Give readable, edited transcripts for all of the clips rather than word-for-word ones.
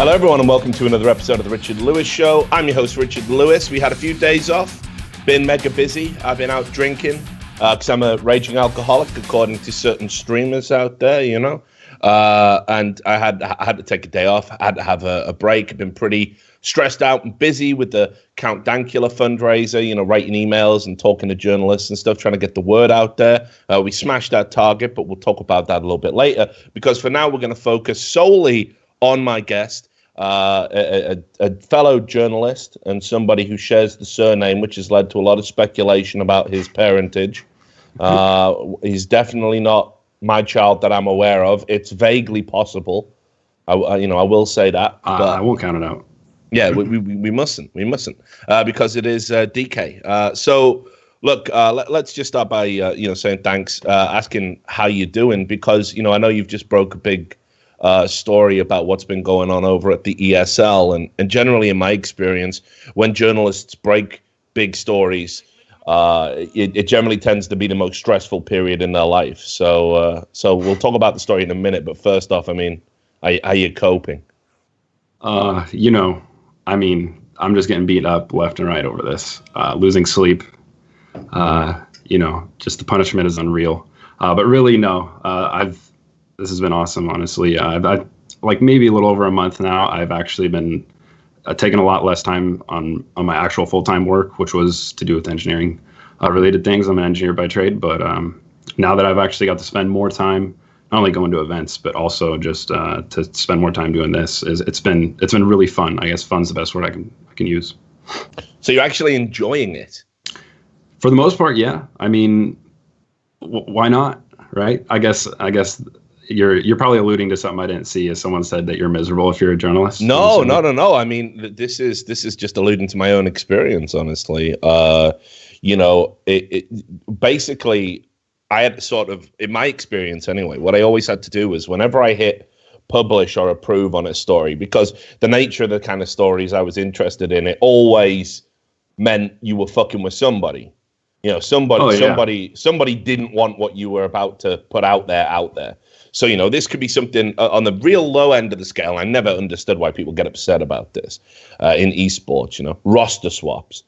Hello, everyone, and welcome to another episode of The Richard Lewis Show. I'm your host, Richard Lewis. We had a few days off, been mega busy. I've been out drinking because I'm a raging alcoholic, according to certain streamers out there, you know. And I had to take a day off. I had to have a break. I've been pretty stressed out and busy with the Count Dankula fundraiser, you know, writing emails and talking to journalists and stuff, trying to get the word out there. We smashed that target, but we'll talk about that a little bit later, because for now we're going to focus solely on my guest, a fellow journalist and somebody who shares the surname, which has led to a lot of speculation about his parentage. He's definitely not my child that I'm aware of. It's vaguely possible. I will say that. But I won't count it out. Yeah, we mustn't. Because it is Dekay. So, look, let's just start by saying thanks, asking how you're doing, because I know you've just broke a big story about what's been going on over at the ESL, and generally, in my experience, when journalists break big stories, it generally tends to be the most stressful period in their life. So we'll talk about the story in a minute. But first off, I mean, how you coping? I'm just getting beat up left and right over this, losing sleep. Just the punishment is unreal. But really, no, this has been awesome, honestly. I've like maybe a little over a month now. I've actually been taking a lot less time on my actual full-time work, which was to do with engineering related things. I'm an engineer by trade, but now that I've actually got to spend more time, not only going to events, but also just to spend more time doing this, it's been really fun. I guess fun's the best word I can use. So you're actually enjoying it? For the most part, yeah. I mean, why not, right? I guess you're probably alluding to something I didn't see, as someone said that you're miserable if you're a journalist. No. I mean, this is just alluding to my own experience, honestly. Basically, I had sort of, in my experience anyway, what I always had to do was whenever I hit publish or approve on a story, because the nature of the kind of stories I was interested in, it always meant you were fucking with somebody. Somebody didn't want what you were about to put out there. So, this could be something on the real low end of the scale. I never understood why people get upset about this in esports, roster swaps.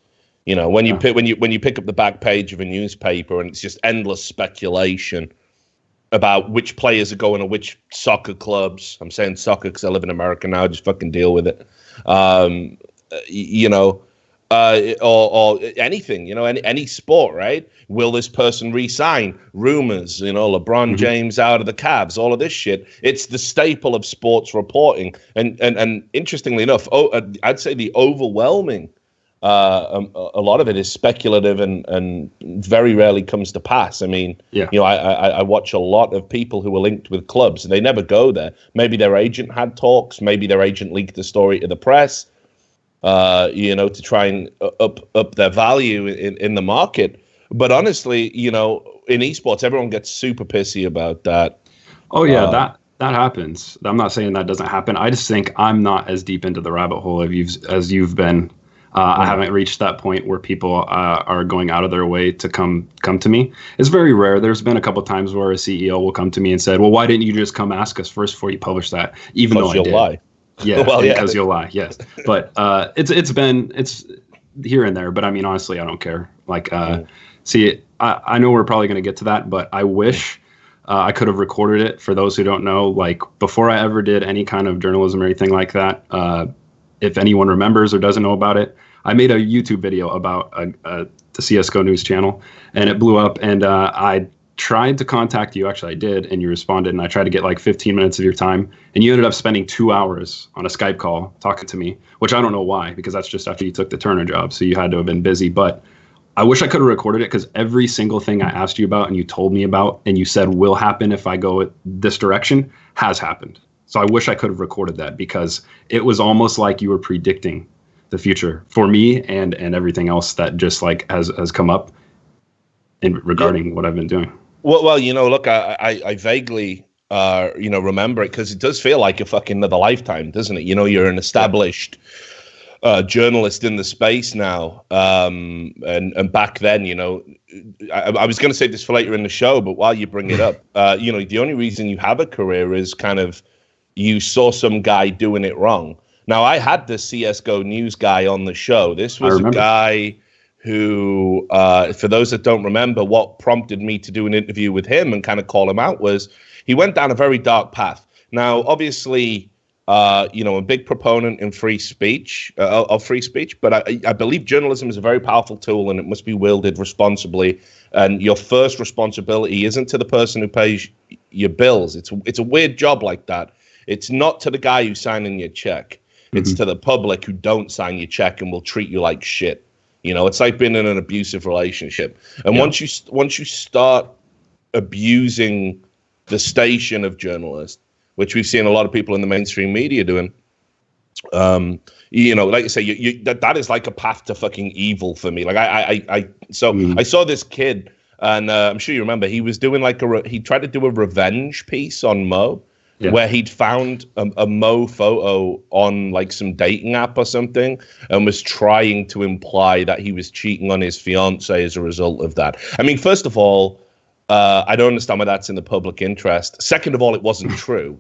When you pick up the back page of a newspaper and it's just endless speculation about which players are going to which soccer clubs. I'm saying soccer because I live in America now. Just fucking deal with it. Or anything, any sport, right? Will this person re-sign? Rumors, LeBron James out of the Cavs, all of this shit. It's the staple of sports reporting. And interestingly enough, I'd say the overwhelming, a lot of it is speculative and very rarely comes to pass. I mean, I watch a lot of people who are linked with clubs. They never go there. Maybe their agent had talks. Maybe their agent leaked the story to the press. To try and up their value in the market. But honestly, in esports, everyone gets super pissy about that. Oh yeah, that happens. I'm not saying that doesn't happen. I just think I'm not as deep into the rabbit hole as you've been. I haven't reached that point where people are going out of their way to come to me. It's very rare. There's been a couple of times where a CEO will come to me and said, "Well, why didn't you just come ask us first before you publish that?" Even though I did. Lie. Yeah, because you'll lie. Yes, but it's here and there. But I mean, honestly, I don't care. Like, I know we're probably going to get to that, but I wish I could have recorded it. For those who don't know, like before I ever did any kind of journalism or anything like that, if anyone remembers or doesn't know about it, I made a YouTube video about the CS:GO news channel, and it blew up. And I tried to contact you. Actually, I did, and you responded, and I tried to get like 15 minutes of your time, and you ended up spending 2 hours on a Skype call talking to me, which I don't know why, because that's just after you took the Turner job, so you had to have been busy. But I wish I could have recorded it, because every single thing I asked you about and you told me about and you said will happen if I go this direction has happened. So I wish I could have recorded that, because it was almost like you were predicting the future for me and everything else that just like has come up regarding what I've been doing. Well, look, I vaguely, remember it, because it does feel like a fucking another lifetime, doesn't it? You're an established journalist in the space now. And back then, I was going to say this for later in the show, but while you bring it up, the only reason you have a career is kind of you saw some guy doing it wrong. Now, I had the CSGO news guy on the show. This was a guy who, for those that don't remember, what prompted me to do an interview with him and kind of call him out was he went down a very dark path. Now, obviously, a big proponent in free speech, of free speech, but I believe journalism is a very powerful tool and it must be wielded responsibly. And your first responsibility isn't to the person who pays your bills. It's a weird job like that. It's not to the guy who's signing your check. It's to the public who don't sign your check and will treat you like shit. It's like being in an abusive relationship. And once you start abusing the station of journalists, which we've seen a lot of people in the mainstream media doing, like you say, that is like a path to fucking evil for me. Like I saw this kid, and I'm sure you remember, he was doing he tried to do a revenge piece on Mo. Yeah. Where he'd found a Mo photo on like some dating app or something and was trying to imply that he was cheating on his fiance as a result of that. I mean, first of all, I don't understand why that's in the public interest. Second of all, it wasn't true,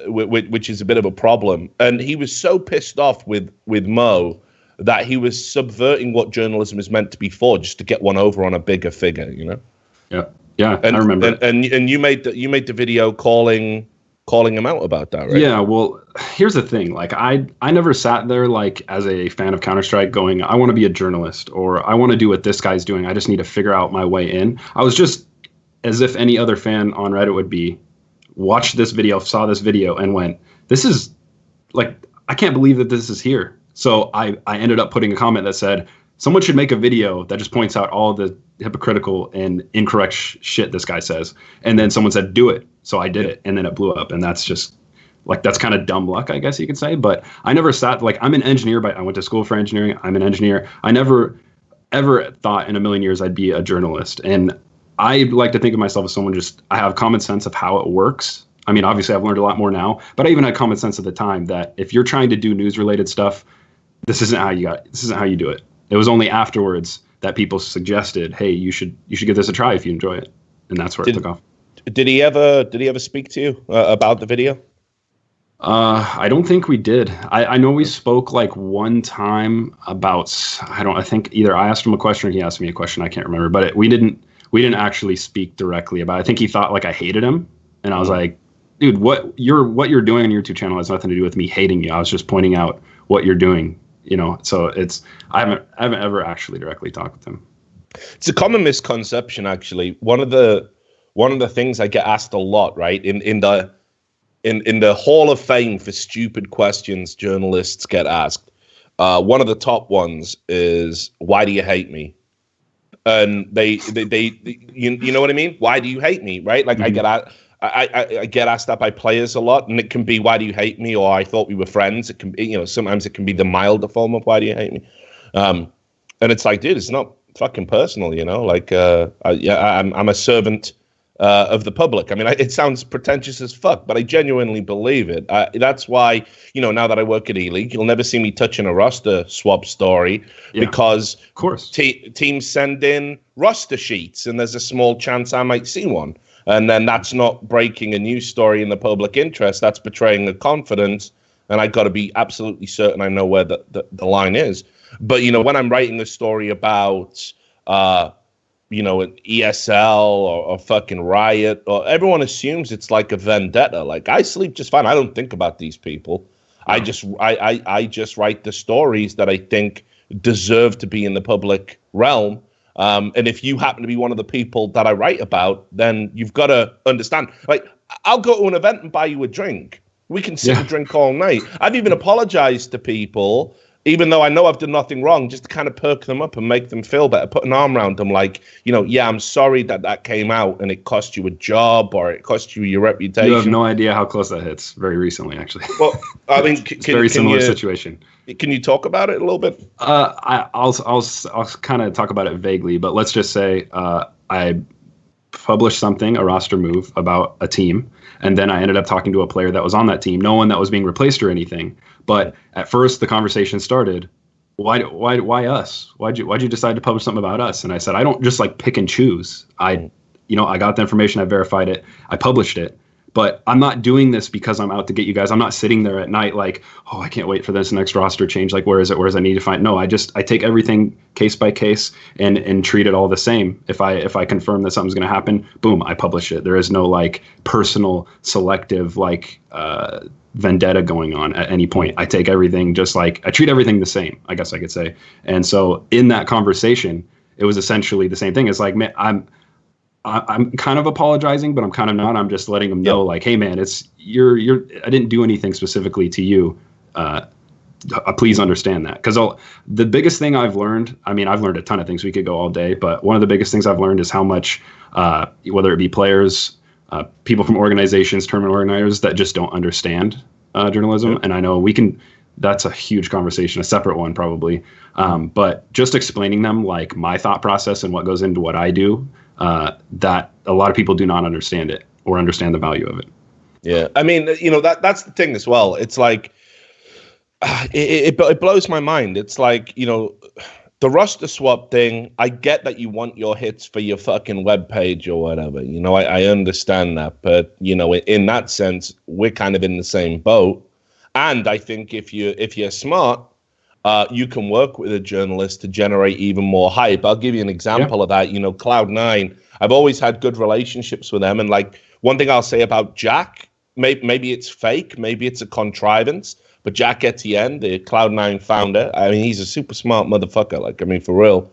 which is a bit of a problem. And he was so pissed off with Mo that he was subverting what journalism is meant to be for, just to get one over on a bigger figure, Yeah. Yeah, I remember. And you made the video calling him out about that, right? Yeah, well, here's the thing. Like, I never sat there, like, as a fan of Counter-Strike going, I want to be a journalist, or I want to do what this guy's doing. I just need to figure out my way in. I was just, as if any other fan on Reddit would be, watched this video, saw this video, and went, this is, like, I can't believe that this is here. So I ended up putting a comment that said, someone should make a video that just points out all the hypocritical and incorrect shit this guy says. And then someone said, do it. So I did it. And then it blew up. And that's just like, that's kind of dumb luck, I guess you could say. But I never sat, like, I'm an engineer, but I went to school for engineering. I'm an engineer. I never, ever thought in a million years I'd be a journalist. And I like to think of myself as someone I have common sense of how it works. I mean, obviously I've learned a lot more now, but I even had common sense at the time that if you're trying to do news related stuff, this isn't how you do it. It was only afterwards that people suggested, "Hey, you should give this a try if you enjoy it," and that's where it took off. Did he ever speak to you about the video? I don't think we did. I know we spoke like one time about. I think either I asked him a question or he asked me a question. I can't remember, but we didn't actually speak directly about it. I think he thought like I hated him, and I was like, "Dude, what you're doing on your YouTube channel has nothing to do with me hating you. I was just pointing out what you're doing." So I haven't ever actually directly talked with him. It's a common misconception, actually. One of the things I get asked a lot, right, in the Hall of Fame for stupid questions journalists get asked. One of the top ones is, "Why do you hate me?" And they you know what I mean? Why do you hate me? Right? Like I get asked that by players a lot, and it can be, "Why do you hate me?" or "I thought we were friends." It can be, sometimes it can be the milder form of "Why do you hate me?" And it's like, dude, it's not fucking personal, Like, I'm a servant of the public. I mean, it sounds pretentious as fuck, but I genuinely believe it. That's why, now that I work at E-League, you'll never see me touching a roster swap story because, of course, teams send in roster sheets, and there's a small chance I might see one. And then that's not breaking a news story in the public interest. That's betraying the confidence. And I got to be absolutely certain I know where the line is. But, when I'm writing a story about, an ESL or fucking Riot, or everyone assumes it's like a vendetta. Like, I sleep just fine. I don't think about these people. I just write the stories that I think deserve to be in the public realm. And if you happen to be one of the people that I write about, then you've got to understand. Like, I'll go to an event and buy you a drink. We can sit and drink all night. I've even apologized to people, even though I know I've done nothing wrong, just to kind of perk them up and make them feel better. Put an arm around them like, I'm sorry that came out and it cost you a job or it cost you your reputation. You have no idea how close that hits. Very recently, actually. Well, I mean, it's a very similar situation. Can you talk about it a little bit? I'll kind of talk about it vaguely, but let's just say I published something, a roster move about a team, and then I ended up talking to a player that was on that team, no one that was being replaced or anything. But at first, the conversation started. Why us? Why'd you decide to publish something about us? And I said, I don't just like pick and choose. I got the information, I verified it, I published it. But I'm not doing this because I'm out to get you guys. I'm not sitting there at night like, oh, I can't wait for this next roster change. Like, where is it? Where is I need to find? No, I take everything case by case and treat it all the same. If I confirm that something's going to happen, boom, I publish it. There is no like personal selective vendetta going on at any point. I take everything just like I treat everything the same, I guess I could say. And so in that conversation, it was essentially the same thing. It's like, man, I'm kind of apologizing, but I'm kind of not. I'm just letting them know, like, hey, man, it's I didn't do anything specifically to you. Please understand that. Because the biggest thing I've learned, I mean, I've learned a ton of things. We could go all day, but one of the biggest things I've learned is how much, whether it be players, people from organizations, tournament organizers that just don't understand journalism. And I know that's a huge conversation, a separate one probably. But just explaining them like my thought process and what goes into what I do, that a lot of people do not understand it or understand the value of it. Yeah. I mean, that's the thing as well. It's like, it blows my mind. It's like, the roster swap thing, I get that you want your hits for your fucking webpage or whatever. I understand that. But, in that sense, we're kind of in the same boat. And I think if you're smart, you can work with a journalist to generate even more hype. I'll give you an example of that. Cloud9, I've always had good relationships with them. And like one thing I'll say about Jack, maybe it's fake, maybe it's a contrivance, but Jack Etienne, the Cloud9 founder, I mean, he's a super smart motherfucker. Like, I mean, for real.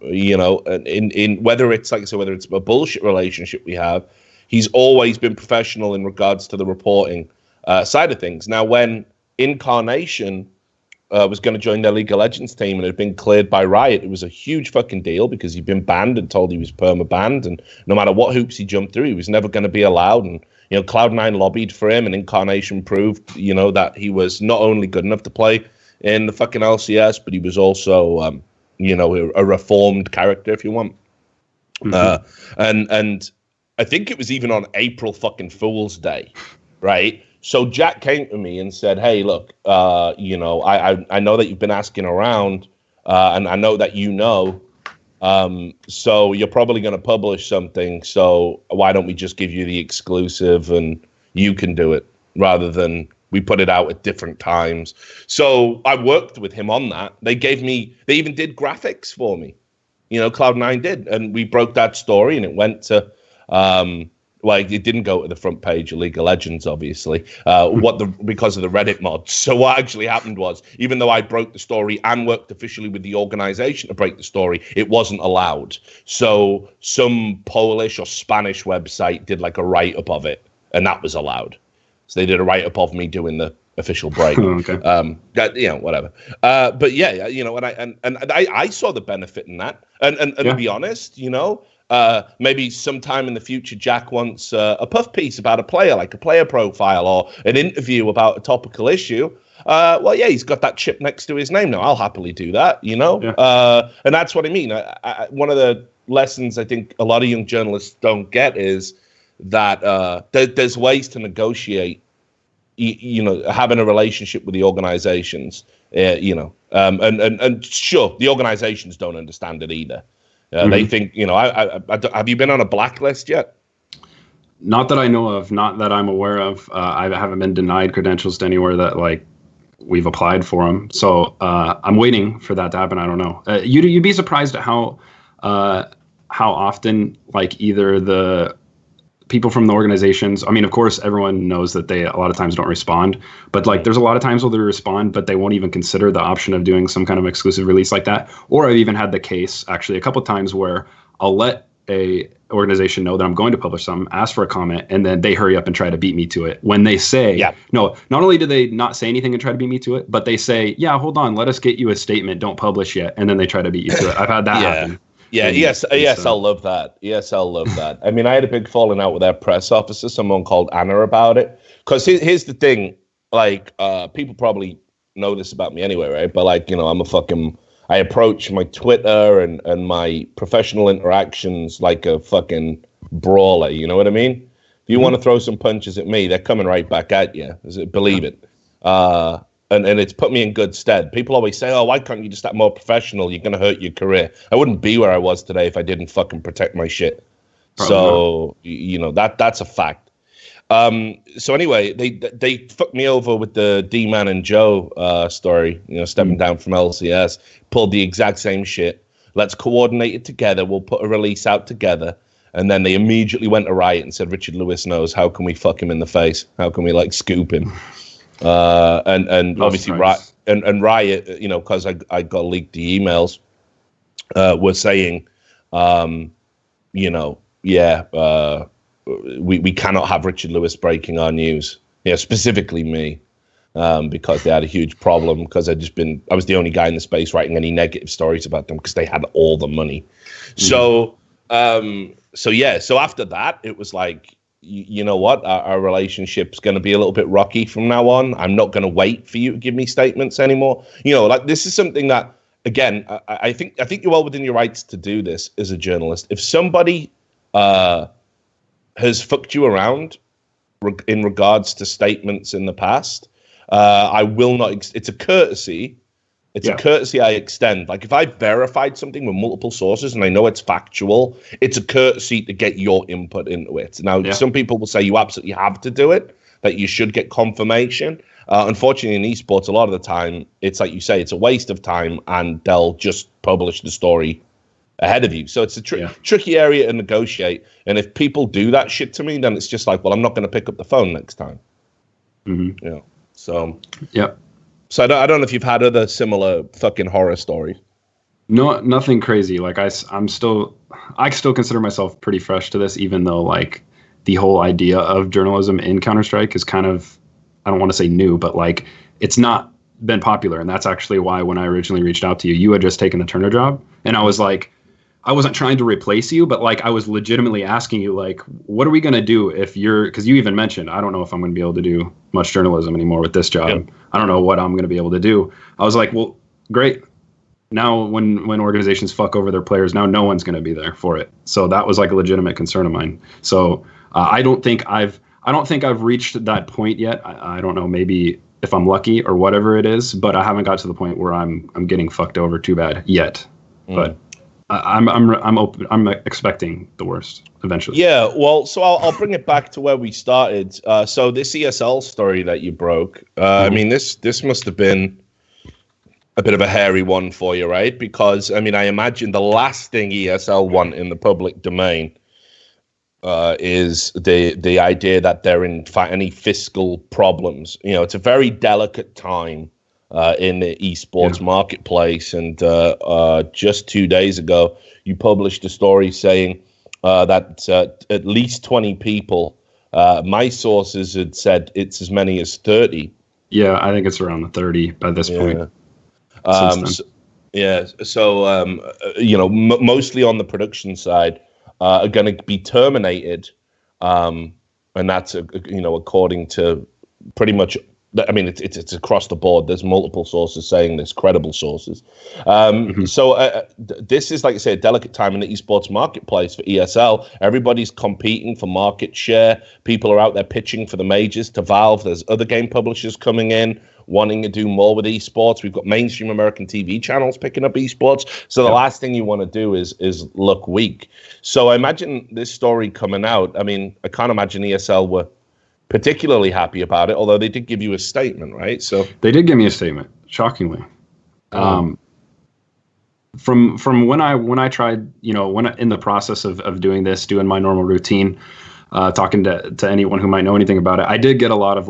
In whether it's like I said, whether it's a bullshit relationship we have, he's always been professional in regards to the reporting side of things. Now, when Incarnation was going to join their League of Legends team and had been cleared by Riot, it was a huge fucking deal because he'd been banned and told he was perma-banned, and no matter what hoops he jumped through, he was never going to be allowed. And Cloud9 lobbied for him, and Incarnation proved that he was not only good enough to play in the fucking LCS, but he was also a reformed character, if you want. And I think it was even on April fucking Fool's Day, right? So Jack came to me and said, hey, look, I know that you've been asking around, and I know that so you're probably going to publish something, so why don't we just give you the exclusive and you can do it, rather than we put it out at different times. So I worked with him on that. They even did graphics for me. Cloud9 did, and we broke that story, and it went to... it didn't go to the front page of League of Legends, obviously, because of the Reddit mods. So what actually happened was, even though I broke the story and worked officially with the organization to break the story, it wasn't allowed. So some Polish or Spanish website did like a write-up of it, and that was allowed. So they did a write-up of me doing the official break. Okay. Whatever. But yeah, and I saw the benefit in that. And to be honest, maybe sometime in the future, Jack wants a puff piece about a player, like a player profile or an interview about a topical issue. He's got that chip next to his name now. I'll happily do that, Yeah. And that's what I mean. One of the lessons I think a lot of young journalists don't get is that there's ways to negotiate, having a relationship with the organizations, and sure, the organizations don't understand it either. They think, have you been on a blacklist yet? Not that I know of, not that I'm aware of. I haven't been denied credentials to anywhere that like we've applied for them. So I'm waiting for that to happen. I don't know. You'd be surprised at how often like either the people from the organizations, I mean, of course, everyone knows that they a lot of times don't respond, but like there's a lot of times where they respond, but they won't even consider the option of doing some kind of exclusive release like that. Or I've even had the case actually a couple of times where I'll let a organization know that I'm going to publish something, ask for a comment, and then they hurry up and try to beat me to it. When they say, no, not only do they not say anything and try to beat me to it, but they say, yeah, hold on, let us get you a statement, don't publish yet. And then they try to beat you to it. I've had that happen. Yeah, ESL love that. ESL love that. I mean, I had a big falling out with their press officer, someone called Anna, about it. Because here's the thing, like, people probably know this about me anyway, right? But like, I approach my Twitter and my professional interactions like a fucking brawler, you know what I mean? If you want to throw some punches at me, they're coming right back at you. Believe it. And it's put me in good stead. People always say, oh, why can't you just act more professional? You're going to hurt your career. I wouldn't be where I was today if I didn't fucking protect my shit. Probably so, not. That's a fact. So anyway, they fucked me over with the D-Man and Joe story, stepping down from LCS, pulled the exact same shit. Let's coordinate it together. We'll put a release out together. And then they immediately went to Riot and said, Richard Lewis knows. How can we fuck him in the face? How can we scoop him? And obviously Riot, and Riot, because I got leaked the emails, were saying, we cannot have Richard Lewis breaking our news. Specifically me, because they had a huge problem because I was the only guy in the space writing any negative stories about them because they had all the money. So after that, it was like, you know what, our relationship's going to be a little bit rocky from now on. I'm not going to wait for you to give me statements anymore. This is something that, again, I think you're well within your rights to do this as a journalist. If somebody has fucked you around in regards to statements in the past, I will not. It's a courtesy. It's a courtesy I extend. If I verified something with multiple sources and I know it's factual, it's a courtesy to get your input into it. Now, some people will say you absolutely have to do it, that you should get confirmation. Unfortunately, in esports, a lot of the time, it's like you say, it's a waste of time, and they'll just publish the story ahead of you. So it's a tricky area to negotiate. And if people do that shit to me, then it's just like, well, I'm not going to pick up the phone next time. So So I don't know if you've had other similar fucking horror stories. No, nothing crazy. I still consider myself pretty fresh to this, even though the whole idea of journalism in Counter-Strike is kind of, I don't want to say new, but it's not been popular. And that's actually why when I originally reached out to you, you had just taken the Turner job. And I was like, I wasn't trying to replace you, but I was legitimately asking you, what are we going to do if because you even mentioned, I don't know if I'm going to be able to do much journalism anymore with this job. Yep. I don't know what I'm going to be able to do. I was like, well, great. Now when organizations fuck over their players, now no one's going to be there for it. So that was a legitimate concern of mine. So I don't think I've reached that point yet. I don't know, maybe if I'm lucky or whatever it is, but I haven't got to the point where I'm getting fucked over too bad yet. But I'm open. I'm expecting the worst eventually. Yeah, well, so I'll bring it back to where we started. So this ESL story that you broke, I mean, this must have been a bit of a hairy one for you, right? Because I mean, I imagine the last thing ESL want in the public domain is the idea that they're in any fiscal problems. It's a very delicate time in the esports marketplace. And just 2 days ago, you published a story saying that at least 20 people, my sources had said it's as many as 30. Yeah, I think it's around the 30 by this point. Mostly on the production side, are going to be terminated. And that's, according to pretty much, I mean, it's across the board. There's multiple sources saying this, credible sources. So this is, like I say, a delicate time in the esports marketplace for ESL. Everybody's competing for market share. People are out there pitching for the majors to Valve. There's other game publishers coming in, wanting to do more with esports. We've got mainstream American TV channels picking up esports. So the last thing you want to do is look weak. So I imagine this story coming out. I mean, I can't imagine ESL were particularly happy about it, although they did give you a statement, right? So they did give me a statement, shockingly. From when I tried, in the process of doing this, doing my normal routine, talking to anyone who might know anything about it, I did get a lot of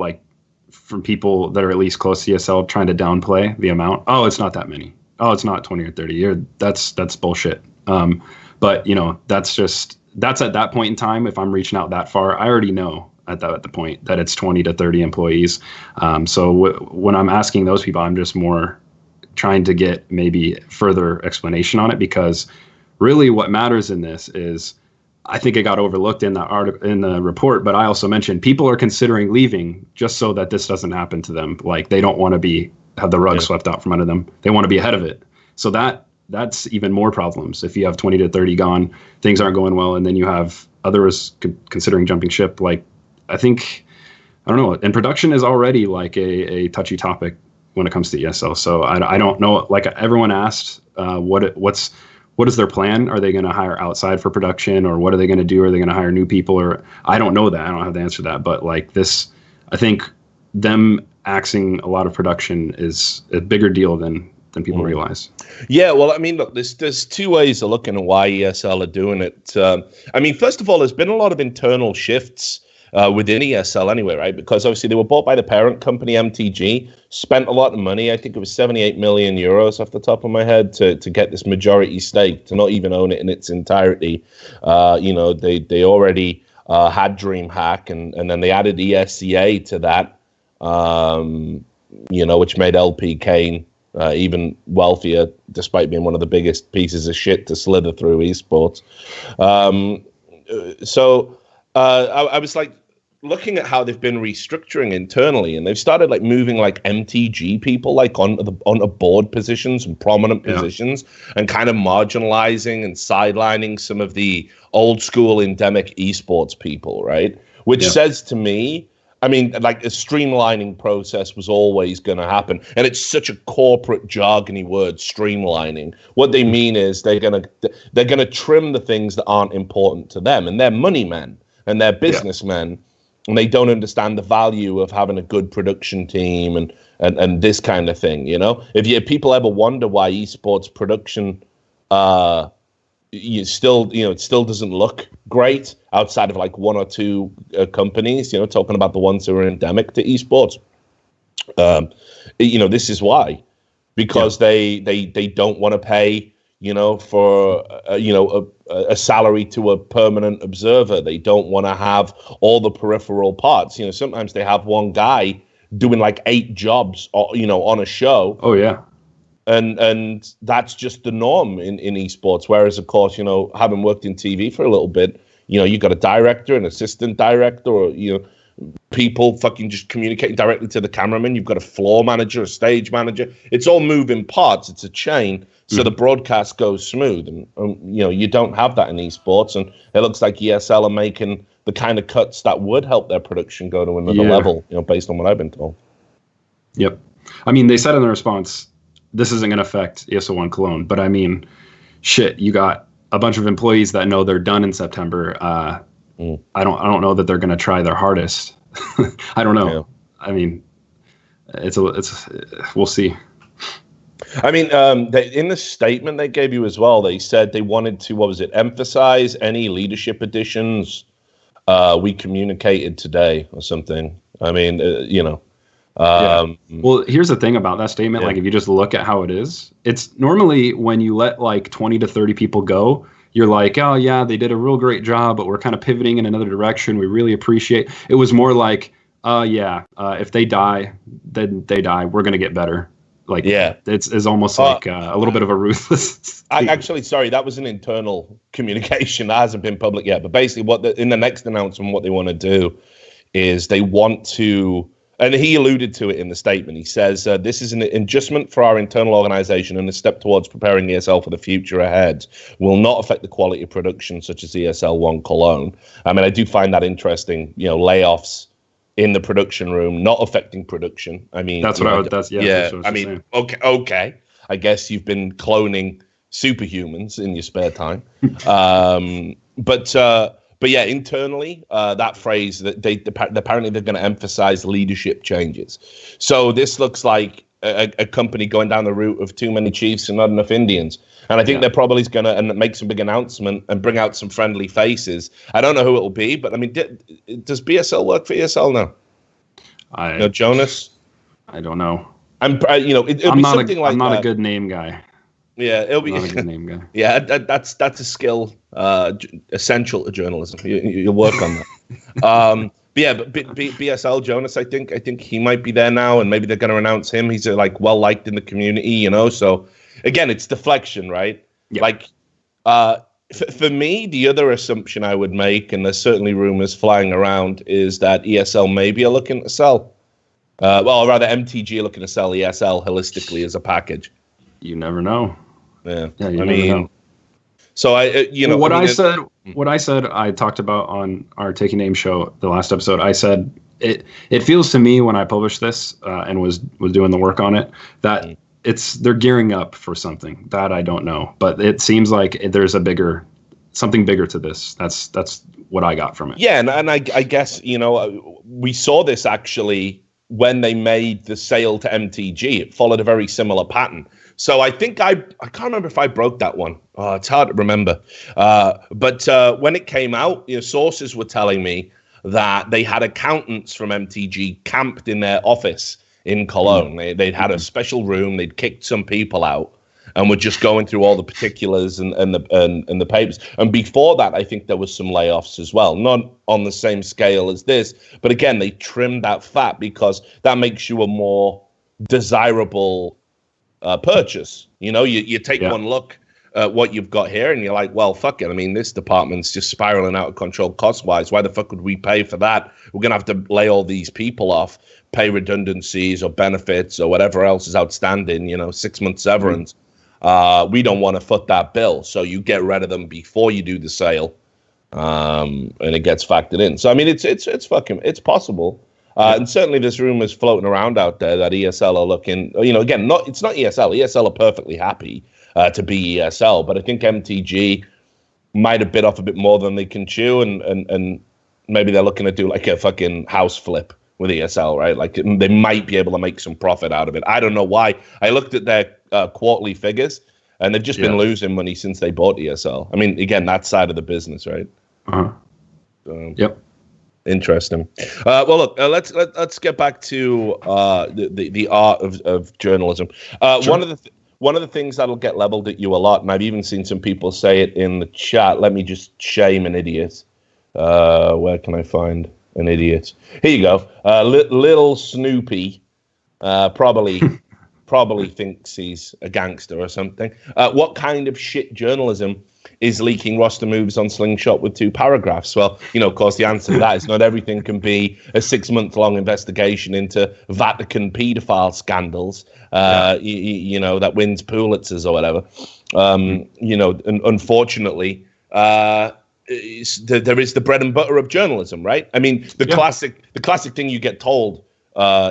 from people that are at least close to ESL trying to downplay the amount. Oh, it's not that many. Oh, it's not 20 or 30. That's bullshit. But that's at that point in time. If I'm reaching out that far, I already know at the point that it's 20 to 30 employees. So when I'm asking those people, I'm just more trying to get maybe further explanation on it, because really what matters in this is, I think it got overlooked in the article, in the report, but I also mentioned people are considering leaving just so that this doesn't happen to them. They don't want to have the rug swept out from under them. They want to be ahead of it. So that's even more problems. If you have 20 to 30 gone, things aren't going well, and then you have others considering jumping ship. I think, I don't know, and production is already a touchy topic when it comes to ESL. So I don't know, everyone asked, what's what is their plan? Are they going to hire outside for production, or what are they going to do? Are they going to hire new people? Or I don't know that. I don't have the answer to that. But like this, I think them axing a lot of production is a bigger deal than people realize. Yeah, well, I mean, look, there's two ways of looking at why ESL are doing it. I mean, first of all, there's been a lot of internal shifts within ESL anyway, right? Because obviously they were bought by the parent company, MTG, spent a lot of money. I think it was 78 million euros off the top of my head to get this majority stake, to not even own it in its entirety. They already had DreamHack, and then they added ESCA to that, which made LP Kane even wealthier, despite being one of the biggest pieces of shit to slither through esports. I was like looking at how they've been restructuring internally, and they've started like moving like MTG people like onto board positions and prominent positions, and kind of marginalizing and sidelining some of the old school endemic esports people, right? Which says to me, I mean, like a streamlining process was always going to happen. And it's such a corporate jargony word, streamlining. What they mean is they're going to trim the things that aren't important to them. And they're money men and they're businessmen. And they don't understand the value of having a good production team and this kind of thing, you know? If people ever wonder why esports production it still doesn't look great outside of like one or two companies, talking about the ones who are endemic to esports. This is why, because they don't want to pay, for a salary to a permanent observer. They don't want to have all the peripheral parts. Sometimes they have one guy doing like 8 jobs, on a show. Oh yeah. And that's just the norm in esports. Whereas, of course, having worked in TV for a little bit, you've got a director, an assistant director, or, people fucking just communicating directly to the cameraman. You've got a floor manager, a stage manager. It's all moving parts. It's a chain. So the broadcast goes smooth. And, you don't have that in esports. And it looks like ESL are making the kind of cuts that would help their production go to another level, based on what I've been told. Yep. I mean, they said in the response, this isn't going to affect ESL One Cologne, but I mean, shit, you got a bunch of employees that know they're done in September. I don't know that they're going to try their hardest. I don't know. Yeah. I mean, we'll see. I mean, in the statement they gave you as well, they said they wanted to, emphasize any leadership additions we communicated today or something. I mean, Well, here's the thing about that statement. Like, if you just look at how it is, it's normally when you let like 20 to 30 people go, you're like, oh yeah, they did a real great job, but we're kind of pivoting in another direction. We really appreciate. It was more like, if they die, then they die. We're going to get better. Like, it's almost like a little bit of a ruthless. Actually, sorry, that was an internal communication that hasn't been public yet. But basically, in the next announcement, what they want to do is they want to. And he alluded to it in the statement. He says, this is an adjustment for our internal organization and a step towards preparing ESL for the future ahead. Will not affect the quality of production, such as ESL One Cologne. I mean, I do find that interesting, layoffs in the production room, not affecting production. I mean, that's what I would, that's what I mean, okay. I guess you've been cloning superhumans in your spare time. But yeah, internally, that phrase that apparently they're going to emphasize leadership changes. So this looks like a company going down the route of too many chiefs and not enough Indians. And I think they're probably going to make some big announcement and bring out some friendly faces. I don't know who it will be, but I mean, does BSL work for ESL now? Jonas? I don't know. I'm not a good name guy. Yeah, it'll be not a good name guy. Yeah, that's a skill essential to journalism. You'll work on that. But BSL Jonas, I think he might be there now, and maybe they're going to announce him. He's like well liked in the community, So again, it's deflection, right? Yeah. Like for me, the other assumption I would make, and there's certainly rumors flying around, is that ESL maybe are looking to sell. Or rather, MTG are looking to sell ESL holistically as a package. You never know. Yeah, you never know. So what I said, I talked about on our Taking Name show, the last episode. I said it feels to me when I published this and was doing the work on it that they're gearing up for something that I don't know, but it seems like there's something bigger to this. That's what I got from it. Yeah, and I guess, we saw this actually when they made the sale to MTG. It followed a very similar pattern. So I think I can't remember if I broke that one. Oh, it's hard to remember. But when it came out, sources were telling me that they had accountants from MTG camped in their office in Cologne. They'd had a special room. They'd kicked some people out and were just going through all the particulars and the papers. And before that, I think there was some layoffs as well, not on the same scale as this. But again, they trimmed that fat because that makes you a more desirable purchase. You take one look at what you've got here and you're like, well, fuck it. I mean, this department's just spiraling out of control cost-wise. Why the fuck would we pay for that? We're going to have to lay all these people off, pay redundancies or benefits or whatever else is outstanding, 6 months severance. We don't want to foot that bill. So you get rid of them before you do the sale. And it gets factored in. So, I mean, it's possible. And certainly there's rumors floating around out there that ESL are looking, again, it's not ESL. ESL are perfectly happy to be ESL, but I think MTG might have bit off a bit more than they can chew, and maybe they're looking to do like a fucking house flip with ESL, right? Like they might be able to make some profit out of it. I don't know why. I looked at their quarterly figures, and they've just been losing money since they bought ESL. I mean, again, that side of the business, right? Yep. Interesting. Well, look, let's get back to the art of journalism. Sure. One of the things that'll get leveled at you a lot, and I've even seen some people say it in the chat. Let me just shame an idiot. Where can I find an idiot? Here you go. Little Snoopy probably thinks he's a gangster or something. What kind of shit journalism is leaking roster moves on Slingshot with 2 paragraphs? Well, of course, the answer to that is not everything can be a 6-month-long investigation into Vatican paedophile scandals, that wins Pulitzers or whatever. And unfortunately, there is the bread and butter of journalism, right? I mean, the classic thing you get told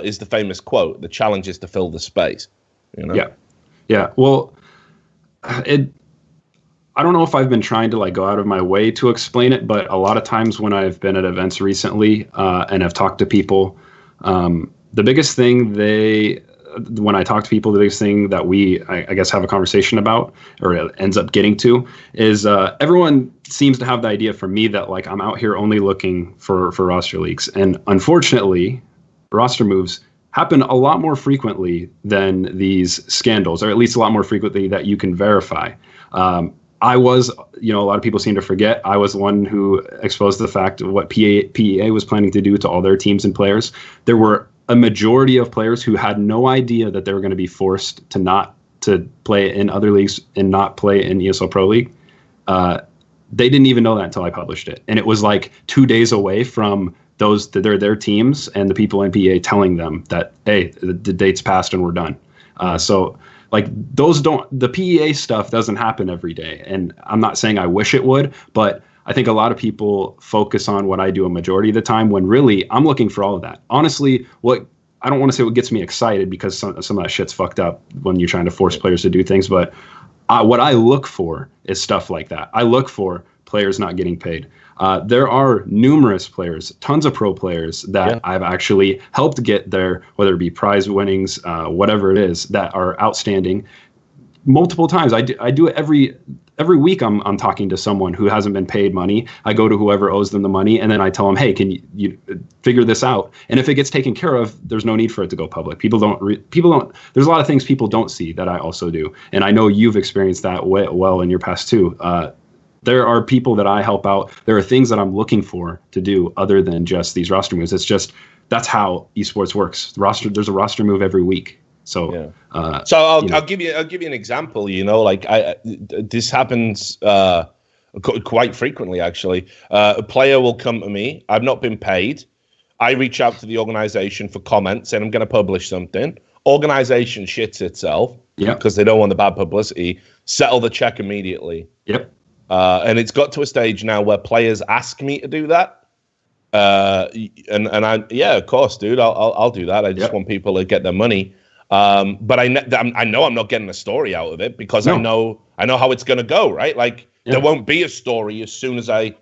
is the famous quote: "The challenge is to fill the space." Yeah. Well, I don't know if I've been trying to go out of my way to explain it, but a lot of times when I've been at events recently and I've talked to people, the biggest thing when I talk to people, the biggest thing that I guess have a conversation about, or it ends up getting to, is everyone seems to have the idea from me that I'm out here only looking for roster leaks. And unfortunately, roster moves happen a lot more frequently than these scandals, or at least a lot more frequently that you can verify. I was, a lot of people seem to forget, I was the one who exposed the fact of what PEA was planning to do to all their teams and players. There were a majority of players who had no idea that they were going to be forced to play in other leagues and not play in ESL Pro League. They didn't even know that until I published it. And it was 2 days away from their teams and the people in PEA telling them that, hey, the date's passed and we're done. The PEA stuff doesn't happen every day. And I'm not saying I wish it would, but I think a lot of people focus on what I do a majority of the time, when really I'm looking for all of that. Honestly, I don't want to say what gets me excited, because some of that shit's fucked up when you're trying to force players to do things. But what I look for is stuff like that. I look for players not getting paid. There are numerous players, tons of pro players that I've actually helped get there, whether it be prize winnings, whatever it is, that are outstanding multiple times. I do it every week. I'm talking to someone who hasn't been paid money. I go to whoever owes them the money, and then I tell them, hey, can you figure this out? And if it gets taken care of, there's no need for it to go public. People don't. There's a lot of things people don't see that I also do, and I know you've experienced that well in your past too. There are people that I help out. There are things that I'm looking for to do other than just these roster moves. It's just, that's how esports works. There's a roster move every week. So, I'll give you an example. This happens quite frequently, actually. A player will come to me. I've not been paid. I reach out to the organization for comments, and I'm going to publish something. Organization shits itself because they don't want the bad publicity. Settle the check immediately. Yep. And it's got to a stage now where players ask me to do that. And I, of course, dude, I'll do that. I just want people to get their money. But I know I'm not getting a story out of it because I know how it's going to go, right? Like there won't be a story as soon as I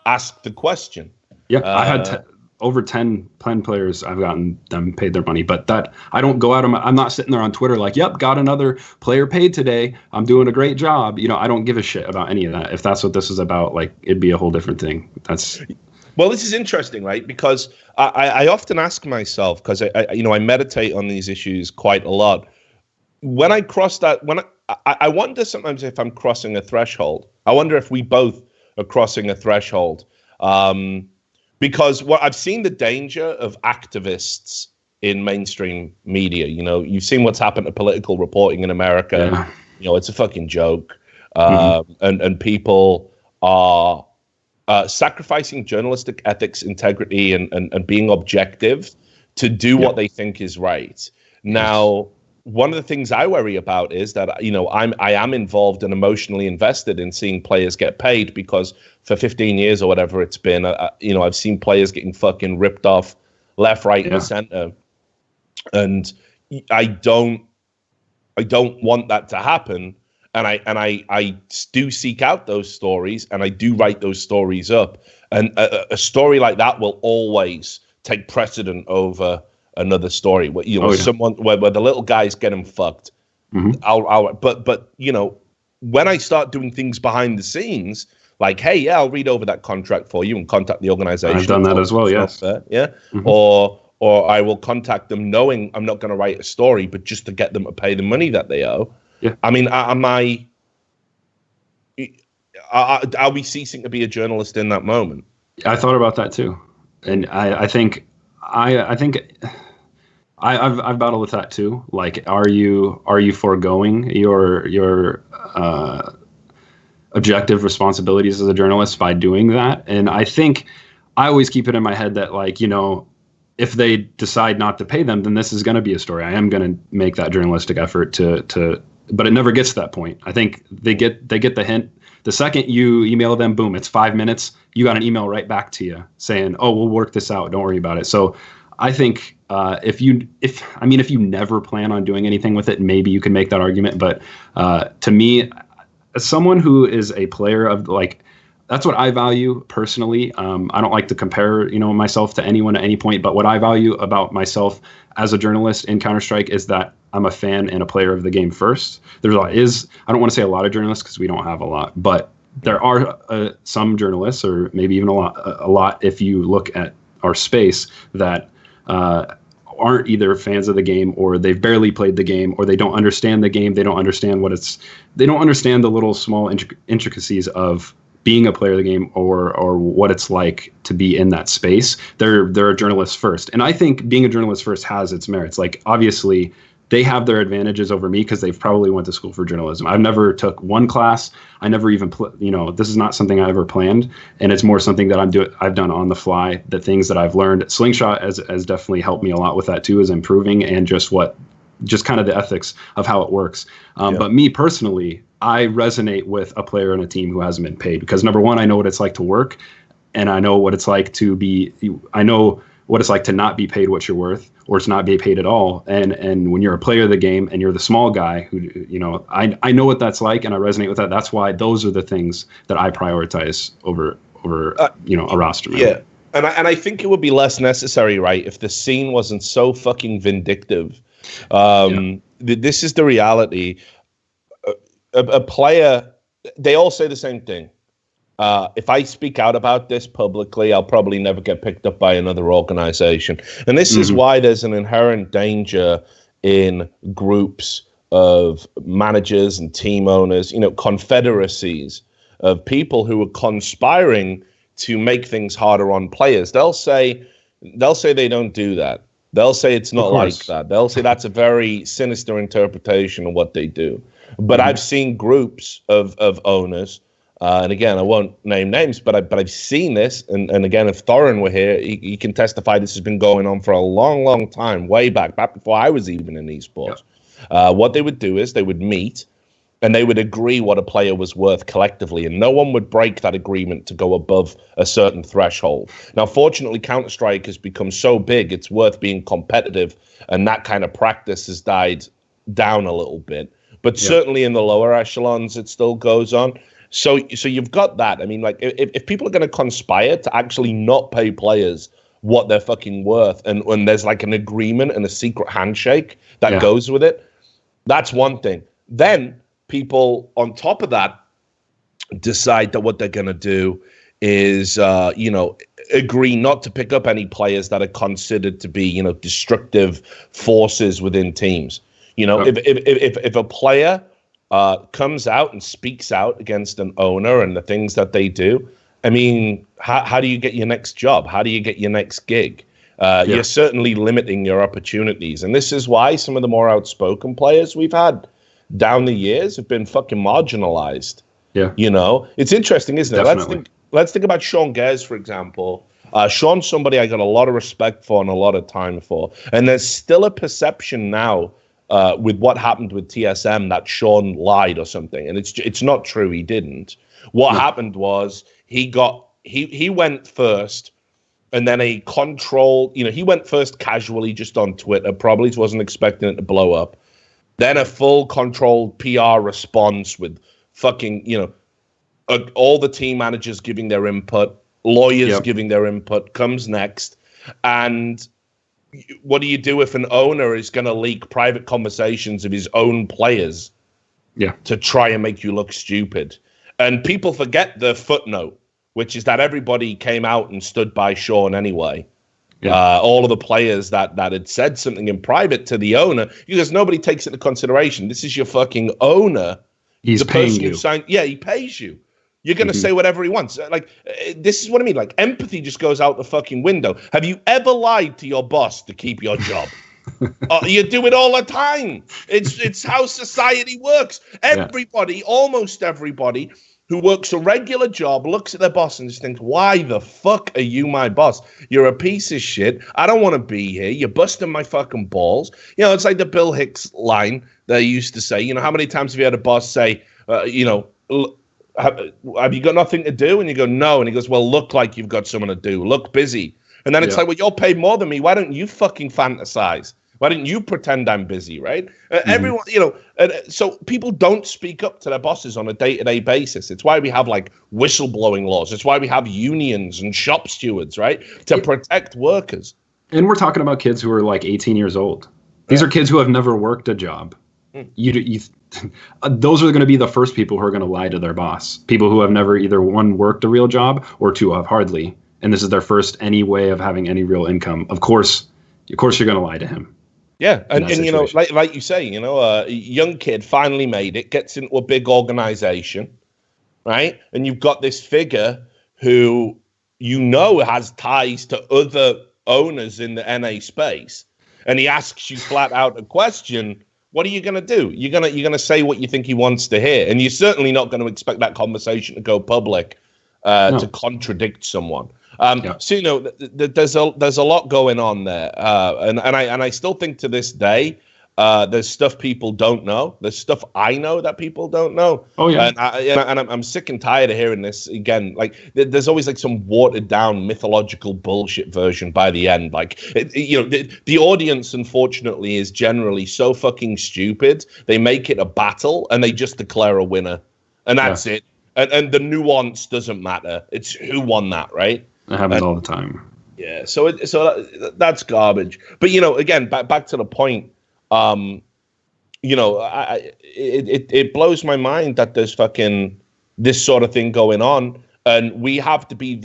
ask the question. Yeah, I had over 10 players. I've gotten them paid their money, but that I don't go out. I'm not sitting there on Twitter like, "Yep, got another player paid today. I'm doing a great job." You know, I don't give a shit about any of that. If that's what this is about, like, it'd be a whole different thing. Well, this is interesting, right? Because I often ask myself, because I meditate on these issues quite a lot. When I cross that, I wonder sometimes if I'm crossing a threshold. I wonder if we both are crossing a threshold. Because what I've seen the danger of activists in mainstream media. You know, you've seen what's happened to political reporting in America. Yeah. You know, it's a fucking joke. And people are sacrificing journalistic ethics, integrity, and being objective to do what they think is right. Now, one of the things I worry about is that, you know, I am involved and emotionally invested in seeing players get paid, because for 15 years or whatever it's been, you know, I've seen players getting fucking ripped off left, right, and center. And I don't want that to happen. And I do seek out those stories, and I do write those stories up. And a story like that will always take precedent over another story. Where, you know, someone where the little guy's getting fucked. But you know, when I start doing things behind the scenes, like, hey, I'll read over that contract for you and contact the organization. I've done that as well, yes. Or I will contact them knowing I'm not going to write a story, but just to get them to pay the money that they owe. Yeah. I mean, are we ceasing to be a journalist in that moment? I thought about that too, and I think I've battled with that too. Like, are you foregoing your objective responsibilities as a journalist by doing that? And I think I always keep it in my head that, like, you know, if they decide not to pay them, then this is going to be a story. I am going to make that journalistic effort to, but it never gets to that point. I think they get the hint. The second you email them, boom, it's 5 minutes. You got an email right back to you saying, "Oh, we'll work this out. Don't worry about it." So I think if you never plan on doing anything with it, maybe you can make that argument. But to me, as someone who is a player of, like, that's what I value personally. I don't like to compare, you know, myself to anyone at any point, but what I value about myself as a journalist in Counter-Strike is that I'm a fan and a player of the game first. I don't want to say a lot of journalists, because we don't have a lot, but there are some journalists, or maybe even a lot if you look at our space, that aren't either fans of the game, or they've barely played the game, or they don't understand the game. They don't understand they don't understand the little small intricacies of being a player of the game, or what it's like to be in that space. They're a journalist first. And I think being a journalist first has its merits. Like, obviously they have their advantages over me because they've probably went to school for journalism. I've never took one class. I never even, this is not something I ever planned. And it's more something that I've done on the fly, the things that I've learned. Slingshot has definitely helped me a lot with that too, is improving, and just kind of the ethics of how it works. But me personally, I resonate with a player on a team who hasn't been paid, because number one, I know what it's like to work, and I know what it's like to not be paid what you're worth, or to not be paid at all. And when you're a player of the game and you're the small guy who, you know, I know what that's like, and I resonate with that. That's why those are the things that I prioritize over a roster member. Yeah. And I think it would be less necessary, right, if the scene wasn't so fucking vindictive. This is the reality. A player, they all say the same thing. If I speak out about this publicly, I'll probably never get picked up by another organization. And this is why there's an inherent danger in groups of managers and team owners, you know, confederacies of people who are conspiring to make things harder on players. They'll say they don't do that. They'll say it's not like that. They'll say that's a very sinister interpretation of what they do. But I've seen groups of owners, and again, I won't name names, but I've seen this. And again, if Thorin were here, he can testify this has been going on for a long, long time, way back before I was even in esports. What they would do is they would meet, and they would agree what a player was worth collectively, and no one would break that agreement to go above a certain threshold. Now, fortunately, Counter-Strike has become so big, it's worth being competitive, and that kind of practice has died down a little bit. But certainly in the lower echelons, it still goes on. So you've got that. I mean, like, if people are going to conspire to actually not pay players what they're fucking worth, and when there's like an agreement and a secret handshake that goes with it, that's one thing. Then people on top of that decide that what they're going to do is, agree not to pick up any players that are considered to be, destructive forces within teams. If a player comes out and speaks out against an owner and the things that they do, I mean, how do you get your next job? How do you get your next gig? You're certainly limiting your opportunities. And this is why some of the more outspoken players we've had down the years have been fucking marginalized. Yeah. It's interesting, isn't it? Definitely. Let's think about Sean Gers, for example. Sean's somebody I got a lot of respect for and a lot of time for. And there's still a perception now with what happened with TSM that Sean lied or something. And it's not true. He didn't. What happened was he went first, and then he went first casually just on Twitter, probably wasn't expecting it to blow up. Then a full controlled PR response with fucking, all the team managers giving their input, lawyers giving their input comes next. And what do you do if an owner is going to leak private conversations of his own players to try and make you look stupid? And people forget the footnote, which is that everybody came out and stood by Sean anyway. All of the players that had said something in private to the owner, because nobody takes it into consideration. This is your fucking owner. He's paying you. He pays you. You're going to say whatever he wants. Like, this is what I mean. Like, empathy just goes out the fucking window. Have you ever lied to your boss to keep your job? You do it all the time. It's how society works. Everybody, almost everybody who works a regular job looks at their boss and just thinks, why the fuck are you my boss? You're a piece of shit. I don't want to be here. You're busting my fucking balls. It's like the Bill Hicks line they used to say, how many times have you had a boss say, have you got nothing to do? And you go, no. And he goes, well, look like you've got something to do. Look busy. And then it's like, well, you're paid more than me. Why don't you fucking fantasize? Why didn't you pretend I'm busy, right? Everyone, so people don't speak up to their bosses on a day-to-day basis. It's why we have, like, whistleblowing laws. It's why we have unions and shop stewards, right? To protect workers. And we're talking about kids who are, like, 18 years old. These are kids who have never worked a job. Those are going to be the first people who are going to lie to their boss. People who have never either, one, worked a real job, or two, have hardly. And this is their first any way of having any real income. Of course you're going to lie to him. Yeah, and like you say, a young kid finally made it, gets into a big organization, right? And you've got this figure who has ties to other owners in the NA space, and he asks you flat out a question. What are you going to do? You're gonna say what you think he wants to hear, and you're certainly not going to expect that conversation to go public to contradict someone. So there's a lot going on there, and I still think to this day there's stuff people don't know. There's stuff I know that people don't know. Oh yeah, and I'm sick and tired of hearing this again. Like there's always like some watered down mythological bullshit version by the end. Like the audience unfortunately is generally so fucking stupid. They make it a battle and they just declare a winner, and that's it. And the nuance doesn't matter. It's who won that, right? It happens all the time. Yeah, so that's garbage. But again, back to the point. It blows my mind that there's fucking this sort of thing going on, and we have to be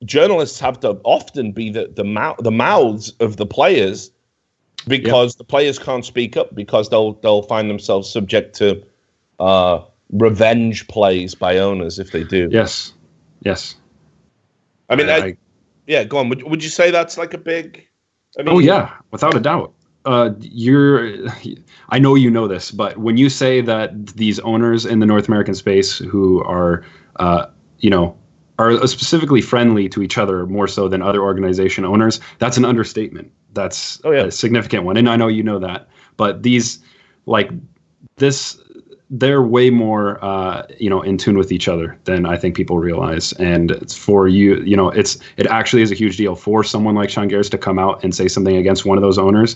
journalists have to often be the mouths of the players, because the players can't speak up because they'll find themselves subject to revenge plays by owners if they do. Yes. I mean, go on. Would you say that's like a big? Without a doubt. I know you know this, but when you say that these owners in the North American space who are specifically friendly to each other more so than other organization owners, that's an understatement. That's a significant one, and I know you know that. But they're way more, in tune with each other than I think people realize. And it's for you, it actually is a huge deal for someone like Sean Garris to come out and say something against one of those owners.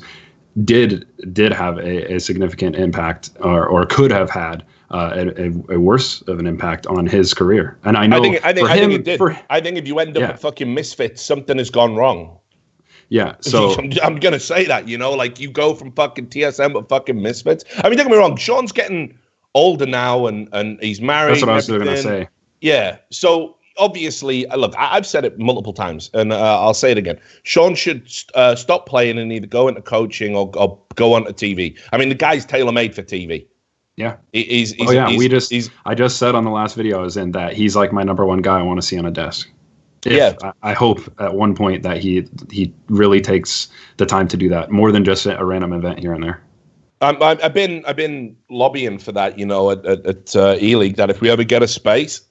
Did have a significant impact, or could have had a worse of an impact on his career. And I know I think it did. I think if you end up with fucking misfits, something has gone wrong. Yeah, so I'm gonna say that, like you go from fucking TSM to fucking misfits. I mean, don't get me wrong, Sean's getting older now, and he's married. That's what I was gonna say. Yeah, so obviously, look, I've said it multiple times, and I'll say it again. Sean should stop playing and either go into coaching or go onto TV. I mean, the guy's tailor-made for TV. Yeah. I just said on the last video I was in that he's like my number one guy I want to see on a desk. I hope at one point that he really takes the time to do that, more than just a random event here and there. I've been lobbying for that, at E-League, that if we ever get a space,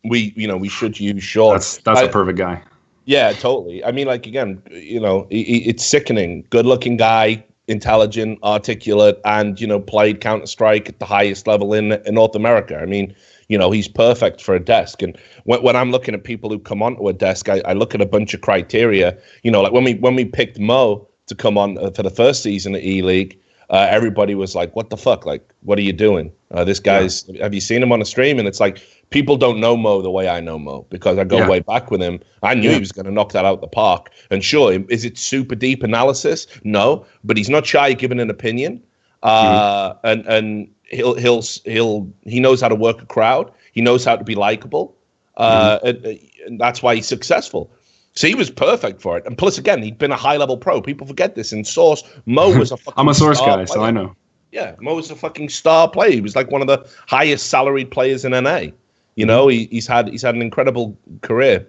we should use Sean. That's a perfect guy. Yeah, totally. I mean, like, again, it's sickening. Good-looking guy, intelligent, articulate, and played Counter-Strike at the highest level in North America. I mean, he's perfect for a desk. And when I'm looking at people who come onto a desk, I look at a bunch of criteria. Like when we picked Mo to come on for the first season at E-League, everybody was like, what the fuck? Like, what are you doing? This guy's, have you seen him on a stream? And it's like, people don't know Mo the way I know Mo, because I go way back with him. I knew he was going to knock that out the park. And sure, is it super deep analysis? No, but he's not shy giving an opinion. And he knows how to work a crowd. He knows how to be likable. And that's why he's successful. So he was perfect for it. And plus, again, he'd been a high-level pro. People forget this. In Source, Mo was a fucking I'm a Source guy, player. so I know. Yeah, Mo was a fucking star player. He was like one of the highest salaried players in NA. He's had an incredible career.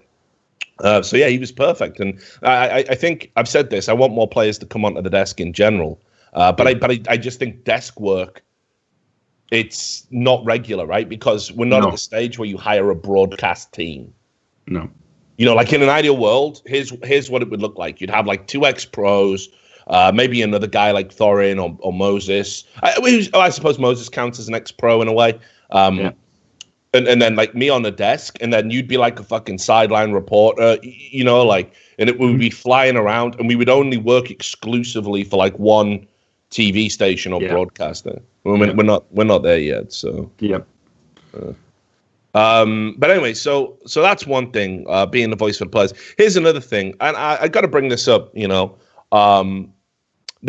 So yeah, he was perfect. And I think I've said this. I want more players to come onto the desk in general. But I just think desk work, it's not regular, right? Because we're not at the stage where you hire a broadcast team. No. Like in an ideal world, here's what it would look like. You'd have like 2 ex-pros, maybe another guy like Thorin or Moses. I suppose Moses counts as an ex-pro in a way. And then like me on the desk, and then you'd be like a fucking sideline reporter, and it would be flying around, and we would only work exclusively for like one TV station or broadcaster. We're not there yet. So but anyway, so that's one thing, being the voice for the players. Here's another thing, and I got to bring this up. There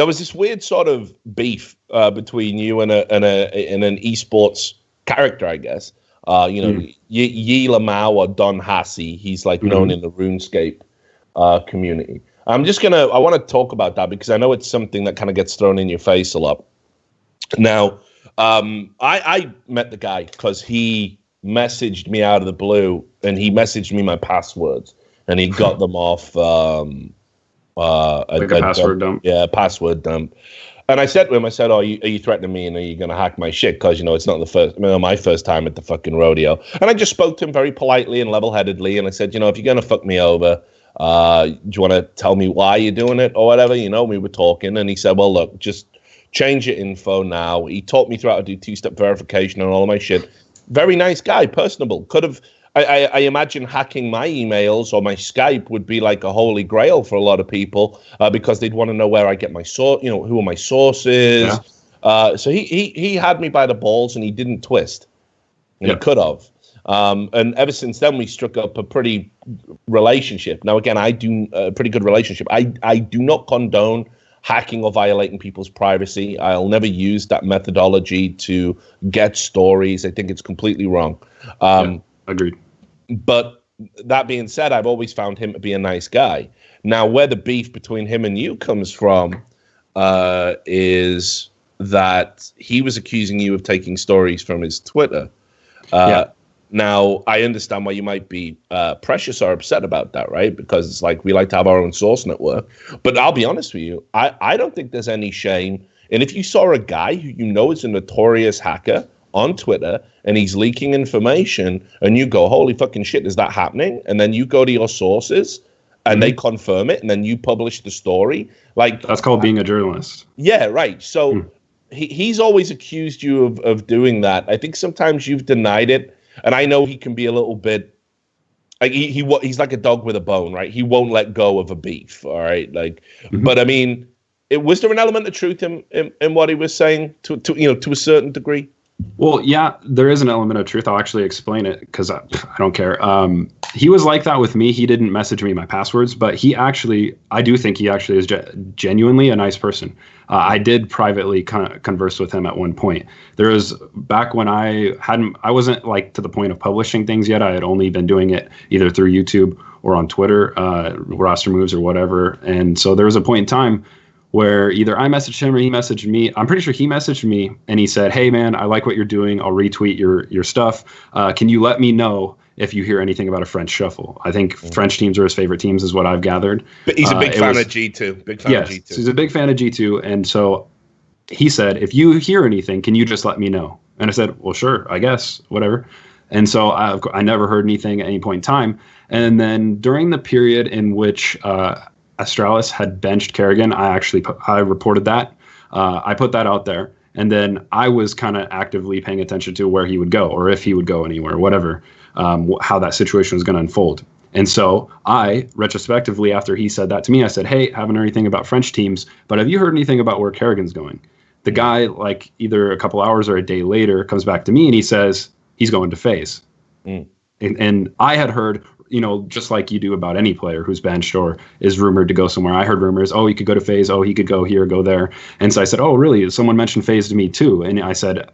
was this weird sort of beef between you and an esports character, I guess. Yi Lamau or Don Hassi. He's like known in the RuneScape community. I want to talk about that because I know it's something that kind of gets thrown in your face a lot. Now, I met the guy because he messaged me out of the blue, and he messaged me my passwords, and he got them off a password dump. Yeah, password dump. And I said to him, are you threatening me, and are you going to hack my shit? Because, it's not my first time at the fucking rodeo. And I just spoke to him very politely and level-headedly, and I said, if you're going to fuck me over, do you want to tell me why you're doing it or whatever? We were talking, and he said, well, look, just change your info now. He taught me through how to do 2-step verification and all of my shit. Very nice guy, personable. Could have, I imagine hacking my emails or my Skype would be like a holy grail for a lot of people because they'd want to know where I get my source, who are my sources. Yeah. So he had me by the balls, and he didn't twist. And he could have. And ever since then, we struck up a pretty relationship. Now, again, I do a pretty good relationship. I do not condone hacking or violating people's privacy. I'll never use that methodology to get stories. I think it's completely wrong. Agreed. But that being said, I've always found him to be a nice guy. Now, where the beef between him and you comes from is that he was accusing you of taking stories from his Twitter. Now, I understand why you might be precious or upset about that, right? Because it's like we like to have our own source network. But I'll be honest with you, I don't think there's any shame. And if you saw a guy who is a notorious hacker on Twitter and he's leaking information and you go, holy fucking shit, is that happening? And then you go to your sources and they confirm it and then you publish the story. Like, that's called being a journalist. Yeah, right. So he's always accused you of doing that. I think sometimes you've denied it, and I know he can be a little bit like he's like a dog with a bone, right? He won't let go of a beef, all right? Like, but I mean, was there an element of truth in what he was saying to a certain degree? Well, yeah, there is an element of truth. I'll actually explain it because I don't care. He was like that with me. He didn't message me my passwords, but I do think he actually is genuinely a nice person. I did privately converse with him at one point. There was back when I wasn't like to the point of publishing things yet. I had only been doing it either through YouTube or on Twitter, roster moves or whatever. And so there was a point in time where either I messaged him or he messaged me. I'm pretty sure he messaged me and he said, "Hey man, I like what you're doing. I'll retweet your stuff. Can you let me know if you hear anything about a French shuffle?" I think French teams are his favorite teams is what I've gathered. But he's a big fan of G2. Big fan of G2. So he's a big fan of G2. And so he said, "If you hear anything, can you just let me know?" And I said, "Well, sure, I guess, whatever." And so I never heard anything at any point in time. And then during the period in which Astralis had benched Kerrigan, I reported that. I put that out there, and then I was kind of actively paying attention to where he would go, or if he would go anywhere, whatever, how that situation was going to unfold. And so I, retrospectively, after he said that to me, I said, "Hey, haven't heard anything about French teams, but have you heard anything about where Kerrigan's going?" The guy, like either a couple hours or a day later, comes back to me and he says he's going to FaZe. And I had heard, just like you do about any player who's benched or is rumored to go somewhere. I heard rumors, he could go to FaZe. He could go here, go there. And so I said, "Oh, really? Someone mentioned FaZe to me too." And I said,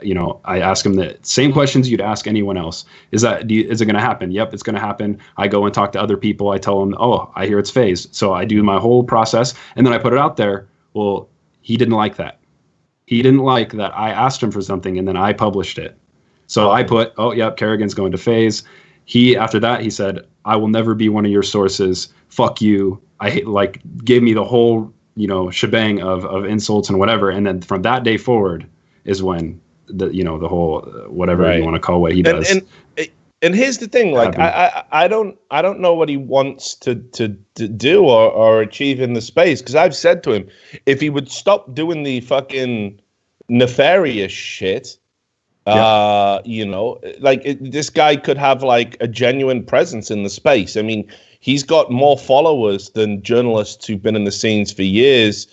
I asked him the same questions you'd ask anyone else. Is it going to happen? Yep, it's going to happen. I go and talk to other people. I tell them, I hear it's FaZe. So I do my whole process and then I put it out there. Well, he didn't like that. He didn't like that I asked him for something and then I published it. So I put, yep, Kerrigan's going to FaZe. After that, he said, "I will never be one of your sources. Fuck you." Gave me the whole, shebang of insults and whatever. And then from that day forward is when the whole, whatever you want to call what he does. And here's the thing, like, I don't know what he wants to do or achieve in the space. Cause I've said to him, if he would stop doing the fucking nefarious shit, this guy could have like a genuine presence in the space. I mean, he's got more followers than journalists who've been in the scenes for years.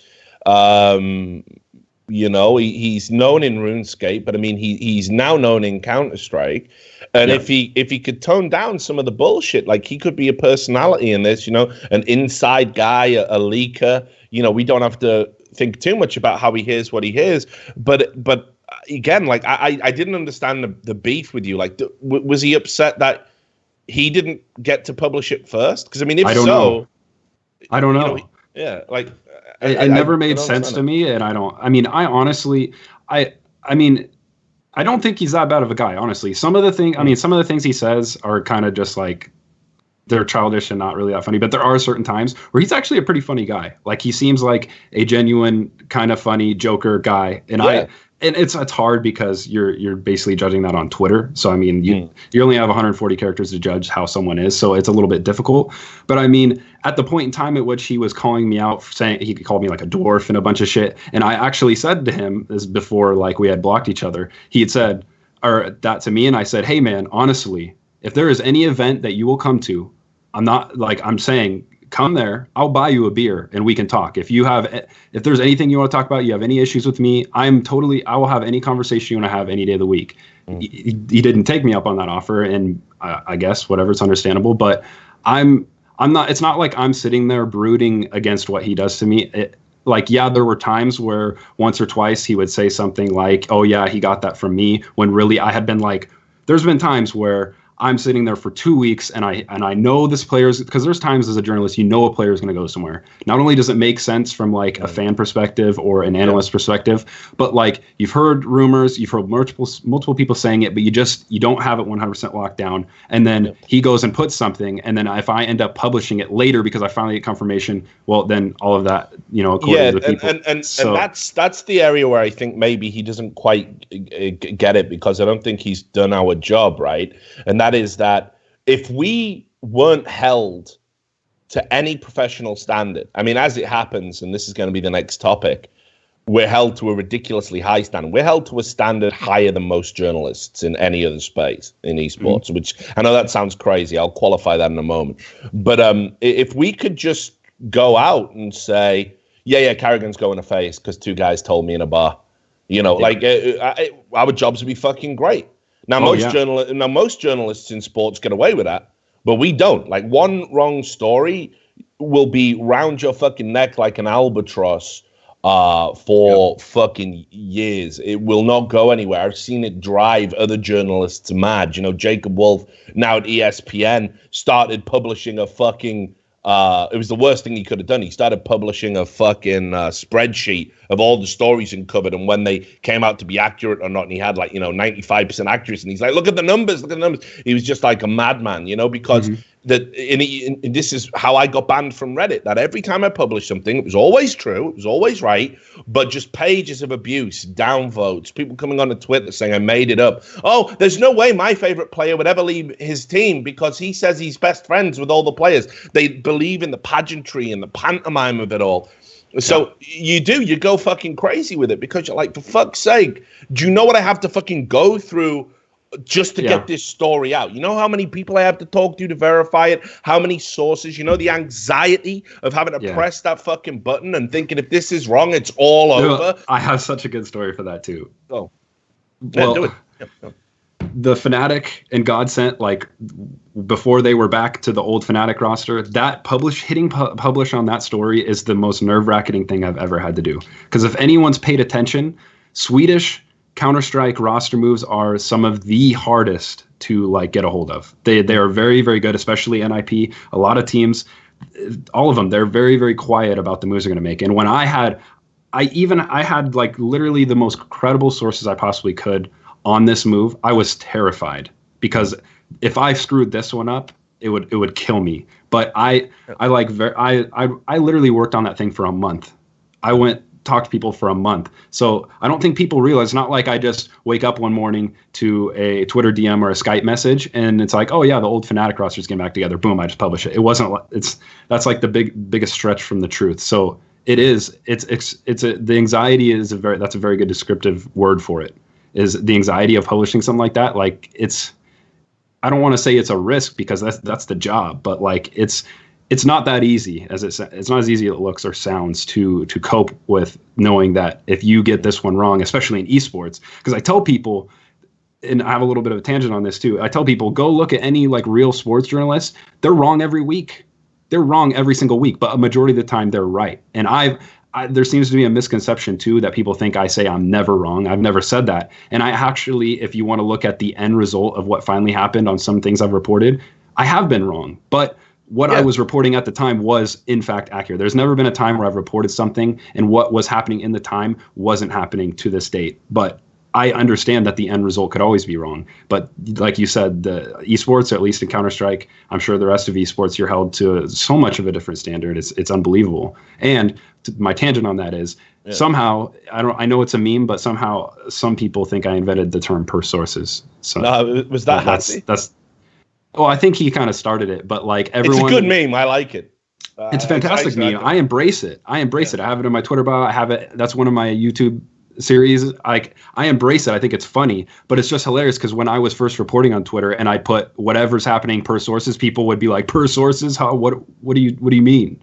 He's known in RuneScape, but I mean, he's now known in Counter-Strike. And if he could tone down some of the bullshit, like he could be a personality in this, an inside guy, a leaker. We don't have to think too much about how he hears what he hears, but again, like I didn't understand the beef with you. Like, was he upset that he didn't get to publish it first? Because I mean, I don't know. It never made sense to me, and I honestly, I don't think he's that bad of a guy. Honestly, some of the things he says are kind of just like they're childish and not really that funny. But there are certain times where he's actually a pretty funny guy. Like he seems like a genuine kind of funny Joker guy, and And it's hard because you're basically judging that on Twitter. So I mean, you only have 140 characters to judge how someone is, so it's a little bit difficult. But I mean, at the point in time at which he was calling me out, saying he called me like a dwarf and a bunch of shit, and I actually said to him this before, like we had blocked each other. He had said that to me, and I said, "Hey man, honestly, if there is any event that you will come to, I'm saying." Come there, I'll buy you a beer and we can talk. If there's anything you want to talk about, you have any issues with me, I will have any conversation you want to have any day of the week. He didn't take me up on that offer, and I guess whatever, it's understandable, but it's not like I'm sitting there brooding against what he does to me. There were times where once or twice he would say something like, "Oh yeah, he got that from me," when really I had been like, there's been times where I'm sitting there for 2 weeks and I know this player's, because there's times as a journalist, a player is going to go somewhere. Not only does it make sense from like a fan perspective or an analyst perspective, but like you've heard rumors, you've heard multiple people saying it, but you don't have it 100% locked down. And then he goes and puts something. And then if I end up publishing it later because I finally get confirmation, well, then all of that, according to the people. And that's the area where I think maybe he doesn't quite get it, because I don't think he's done our job right. And that is that if we weren't held to any professional standard, I mean, as it happens, and this is going to be the next topic, we're held to a ridiculously high standard. We're held to a standard higher than most journalists in any other space in esports, which I know that sounds crazy. I'll qualify that in a moment. But if we could just go out and say, yeah, Carrigan's going to face because two guys told me in a bar, our jobs would be fucking great. Now, most journalists in sports get away with that, but we don't. Like, one wrong story will be round your fucking neck like an albatross for fucking years. It will not go anywhere. I've seen it drive other journalists mad. Jacob Wolf, now at ESPN, started publishing a fucking it was the worst thing he could have done. He started publishing a fucking spreadsheet of all the stories he covered and when they came out to be accurate or not. And he had 95% accuracy. And he's like, look at the numbers. He was just like a madman, because this is how I got banned from Reddit. That every time I published something, it was always true, it was always right, but just pages of abuse, downvotes, people coming on to Twitter saying I made it up. Oh, there's no way my favorite player would ever leave his team because he says he's best friends with all the players. They believe in the pageantry and the pantomime of it all. So you go fucking crazy with it because you're like, for fuck's sake, do you know what I have to fucking go through just to get this story out? You know how many people I have to talk to verify it? How many sources? The anxiety of having to press that fucking button and thinking if this is wrong, it's all over. I have such a good story for that too. Oh, well, do it. The Fnatic and Godsent, before they were back to the old Fnatic roster, that hitting publish on that story is the most nerve-wracking thing I've ever had to do. Because if anyone's paid attention, Swedish Counter-Strike roster moves are some of the hardest to get a hold of. They are very, very good, especially NIP. A lot of teams, all of them, they're very, very quiet about the moves they're going to make. And when I had literally the most credible sources I possibly could on this move, I was terrified because if I screwed this one up, it would kill me. But I literally worked on that thing for a month. I talked to people for a month. So I don't think people realize, it's not like I just wake up one morning to a Twitter DM or a Skype message and it's like, oh yeah, the old Fnatic roster's getting back together. Boom, I just publish it. It wasn't. That's like the biggest stretch from the truth. So the anxiety is that's a very good descriptive word for it. Is the anxiety of publishing something like that. I don't want to say it's a risk because that's the job, but it's not that easy it's not as easy as it looks or sounds to cope with knowing that if you get this one wrong, especially in esports. Because I tell people, and I have a little bit of a tangent on this too, I tell people, go look at any real sports journalists. They're wrong every week. They're wrong every single week, but a majority of the time they're right. And there seems to be a misconception too that people think I say I'm never wrong. I've never said that. And I actually, if you want to look at the end result of what finally happened on some things I've reported, I have been wrong. But what I was reporting at the time was in fact accurate. There's never been a time where I've reported something and what was happening in the time wasn't happening to this date. But I understand that the end result could always be wrong. But like you said, the esports, or at least in Counter-Strike, I'm sure the rest of esports, you're held to so much of a different standard. It's unbelievable. And my tangent on that is somehow, I know it's a meme, but somehow some people think I invented the term per sources. So no, was that Hattie? Well, I think he kind of started it, but everyone. It's a good meme. I like it. It's a fantastic meme. I embrace it. I have it in my Twitter bio. I have it. That's one of my YouTube series. I embrace it. I think it's funny, but it's just hilarious because when I was first reporting on Twitter and I put whatever's happening per sources, people would be like, per sources? How? What do you mean?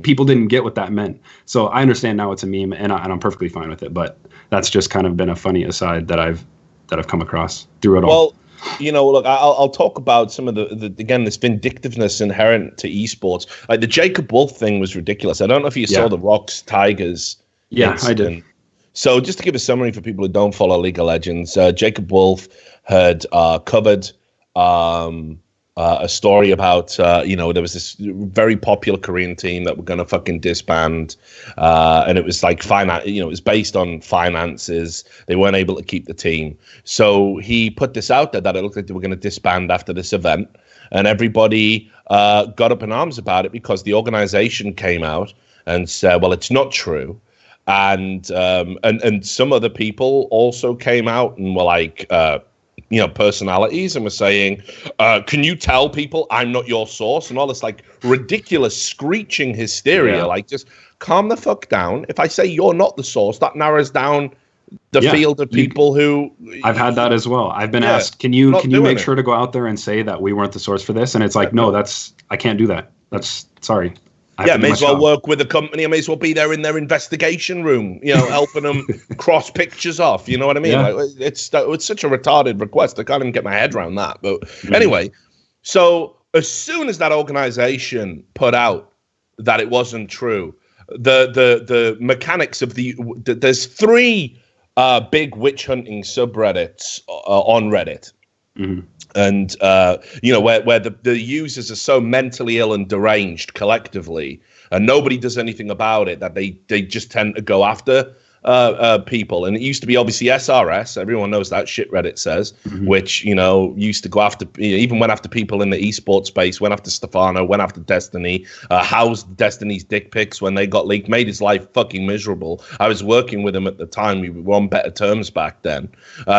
People didn't get what that meant. So I understand now it's a meme, and I'm perfectly fine with it. But that's just kind of been a funny aside that I've come across through it all. Well, look, I'll talk about some of again, this vindictiveness inherent to esports. The Jacob Wolf thing was ridiculous. I don't know if you saw the Rocks Tigers. Yeah, incident. I did. So just to give a summary for people who don't follow League of Legends, Jacob Wolf had covered a story about, there was this very popular Korean team that were going to fucking disband. And it was it was based on finances. They weren't able to keep the team. So he put this out there that it looked like they were going to disband after this event. And everybody got up in arms about it because the organization came out and said, well, it's not true. And some other people also came out and were like, personalities, and were saying, can you tell people I'm not your source, and all this like ridiculous screeching hysteria. Like, just calm the fuck down. If I say you're not the source, that narrows down the field of people who... I've had that as well. I've been asked, can you make sure to go out there and say that we weren't the source for this? And it's like, no, I can't do that. Sorry. I may as well work with a company. I may as well be there in their investigation room, helping them cross pictures off. You know what I mean? Yeah. Like, it's such a retarded request. I can't even get my head around that. But anyway, so as soon as that organization put out that it wasn't true, the mechanics of there's 3 big witch hunting subreddits on Reddit. Mm-hmm. And, where the users are so mentally ill and deranged collectively, and nobody does anything about it, that they just tend to go after people. And it used to be obviously SRS. Everyone knows that shit, Reddit says, which, used to go after, even went after people in the esports space, went after Stefano, went after Destiny, housed Destiny's dick pics when they got leaked, made his life fucking miserable. I was working with him at the time. We were on better terms back then.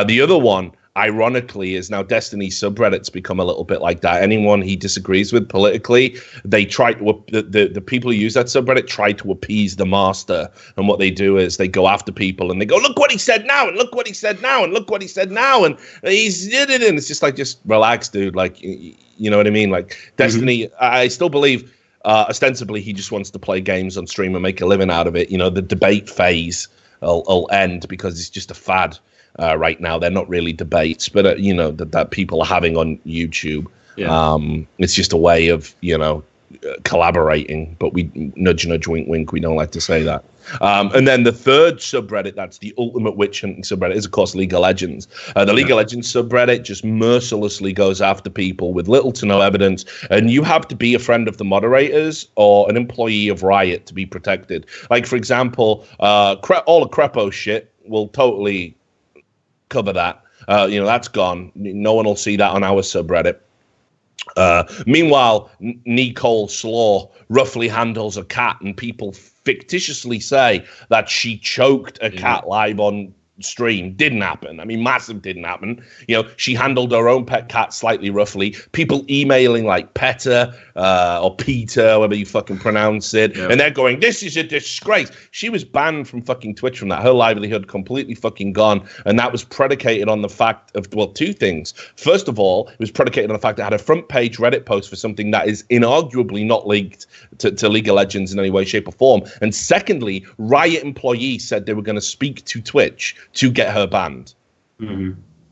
The other one, ironically, is now Destiny subreddits become a little bit like that. Anyone he disagrees with politically, they try to the people who use that subreddit try to appease the master, and what they do is they go after people and they go, look what he said now, and look what he said now, and look what he said now, and he's did it, and it's just like, just relax, dude. Like, you know what I mean? Like, Destiny, I still believe ostensibly he just wants to play games on stream and make a living out of it. The debate phase will end because it's just a fad. Right now, they're not really debates, but that people are having on YouTube. It's just a way of collaborating. But we nudge, wink, wink. We don't like to say that. And then the third subreddit, that's the ultimate witch hunting subreddit, is of course League of Legends. The League of Legends subreddit just mercilessly goes after people with little to no evidence, and you have to be a friend of the moderators or an employee of Riot to be protected. Like, for example, all the Crepo shit will totally cover that. That's gone. No one will see that on our subreddit. Meanwhile, Nicole Slaw roughly handles a cat, and people fictitiously say that she choked a cat live on stream. Didn't happen. I mean, massive didn't happen. She handled her own pet cat slightly roughly. People emailing like Petter or Peter, however you fucking pronounce it, and they're going, this is a disgrace. She was banned from fucking Twitch from that. Her livelihood completely fucking gone, and that was predicated on the fact of, well, 2 things. First of all, it was predicated on the fact that it had a front page Reddit post for something that is inarguably not linked to League of Legends in any way, shape, or form. And secondly, Riot employees said they were going to speak to Twitch to get her banned.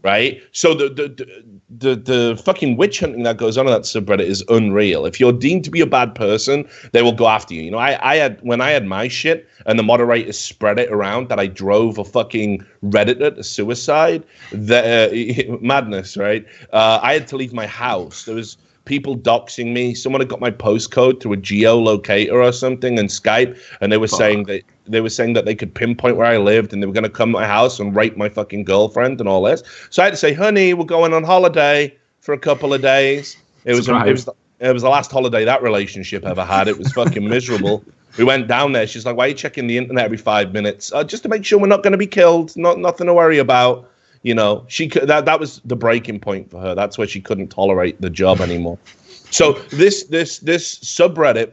Right? So the fucking witch hunting that goes on that subreddit is unreal. If you're deemed to be a bad person, they will go after you. When I had my shit and the moderators spread it around that I drove a fucking Redditor to suicide, madness, right? I had to leave my house. There was people doxing me. Someone had got my postcode through a geolocator or something and Skype, and they were saying that they could pinpoint where I lived, and they were going to come to my house and rape my fucking girlfriend and all this. So I had to say, honey, we're going on holiday for a couple of days. It was the last holiday that relationship ever had. It was fucking miserable. We went down there. She's like, why are you checking the internet every 5 minutes? Just to make sure we're not going to be killed. Nothing to worry about. She could, that was the breaking point for her. That's where she couldn't tolerate the job anymore. So this subreddit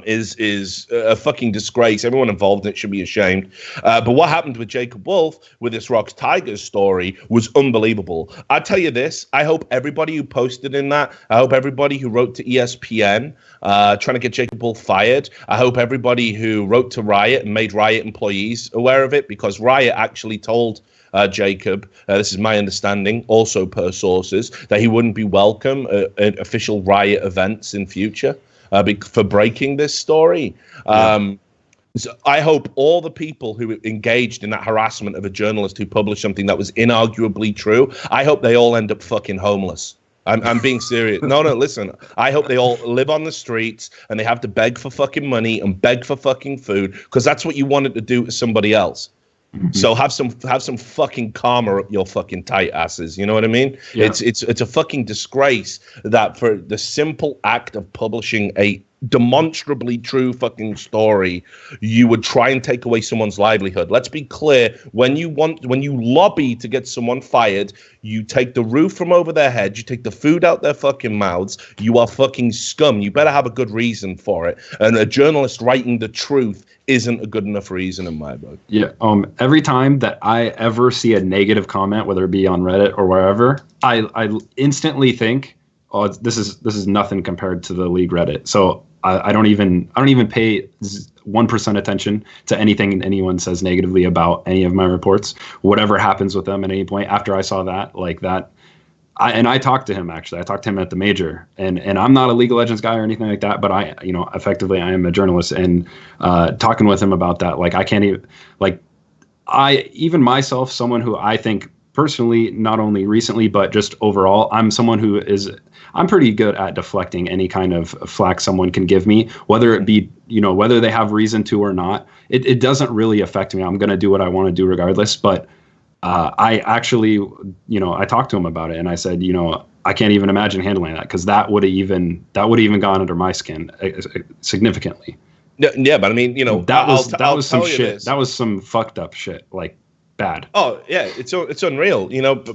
is a fucking disgrace. Everyone involved in it should be ashamed. But what happened with Jacob Wolf with this Rocks Tigers story was unbelievable. I tell you this, I hope everybody who posted in that, I hope everybody who wrote to ESPN trying to get Jacob Wolf fired, I hope everybody who wrote to Riot and made Riot employees aware of it, because Riot actually told Jacob, this is my understanding, also per sources, that he wouldn't be welcome at official Riot events in future for breaking this story. So I hope all the people who engaged in that harassment of a journalist who published something that was inarguably true, I hope they all end up fucking homeless. I'm being serious. No, listen. I hope they all live on the streets and they have to beg for fucking money and beg for fucking food, because that's what you wanted to do to somebody else. So have some fucking karma up your fucking tight asses. You know what I mean? Yeah. It's a fucking disgrace that for the simple act of publishing a demonstrably true fucking story, you would try and take away someone's livelihood. Let's be clear. When you lobby to get someone fired, you take the roof from over their head, you take the food out their fucking mouths. You are fucking scum. You better have a good reason for it. And a journalist writing the truth isn't a good enough reason in my book. Yeah. Every time that I ever see a negative comment, whether it be on Reddit or wherever, I instantly think, oh, this is nothing compared to the league Reddit. So I don't even pay 1% attention to anything anyone says negatively about any of my reports. Whatever happens with them at any point after I saw that, like that. I talked to him, actually. I talked to him at the major, and I'm not a League of Legends guy or anything like that, but effectively I am a journalist, and talking with him about that, like I can't even, like even myself, someone who I think personally, not only recently, but just overall, I'm someone who I'm pretty good at deflecting any kind of flack someone can give me, whether it be, whether they have reason to or not. It doesn't really affect me. I'm going to do what I want to do regardless. But I actually, I talked to him about it, and I said, I can't even imagine handling that, because that would have even gone under my skin significantly. Yeah, but I mean, that was some shit. That was some fucked up shit. Like, bad. Oh yeah, it's unreal.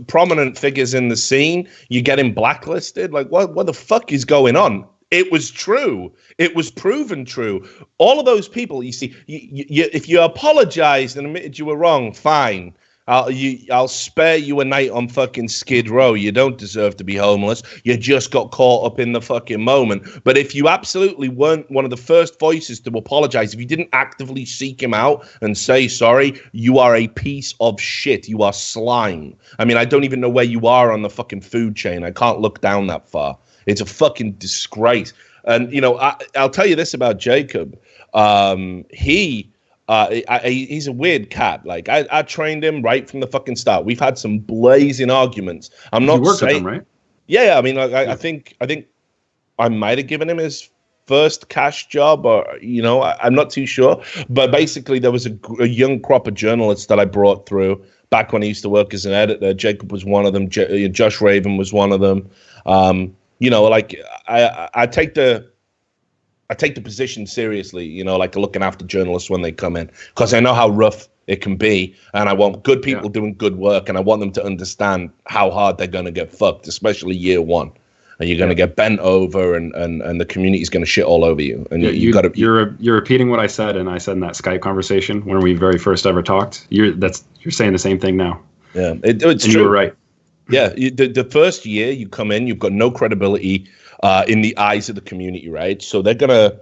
Prominent figures in the scene, you get him blacklisted. Like, what the fuck is going on? It was true. It was proven true. All of those people, you see, if you apologized and admitted you were wrong, fine. I'll spare you a night on fucking Skid Row. You don't deserve to be homeless. You just got caught up in the fucking moment. But if you absolutely weren't one of the first voices to apologize, if you didn't actively seek him out and say sorry, you are a piece of shit. You are slime. I mean, I don't even know where you are on the fucking food chain. I can't look down that far. It's a fucking disgrace. And, I'll tell you this about Jacob. He's a weird cat. Like, I trained him right from the fucking start. We've had some blazing arguments. I'm not you worked saying, with him, right? Yeah. I mean, like, I think I might have given him his first cash job, or I'm not too sure. But basically, there was a young crop of journalists that I brought through back when I used to work as an editor. Jacob was one of them. Josh Raven was one of them. Like I take the position seriously, like looking after journalists when they come in, because I know how rough it can be, and I want good people doing good work, and I want them to understand how hard they're going to get fucked, especially year one. And you're going to get bent over, and the community's going to shit all over you. And you're repeating what I said, and I said in that Skype conversation when we very first ever talked. You're saying the same thing now. Yeah, it's true. You were right. Yeah, the first year you come in, you've got no credibility in the eyes of the community, right? So they're gonna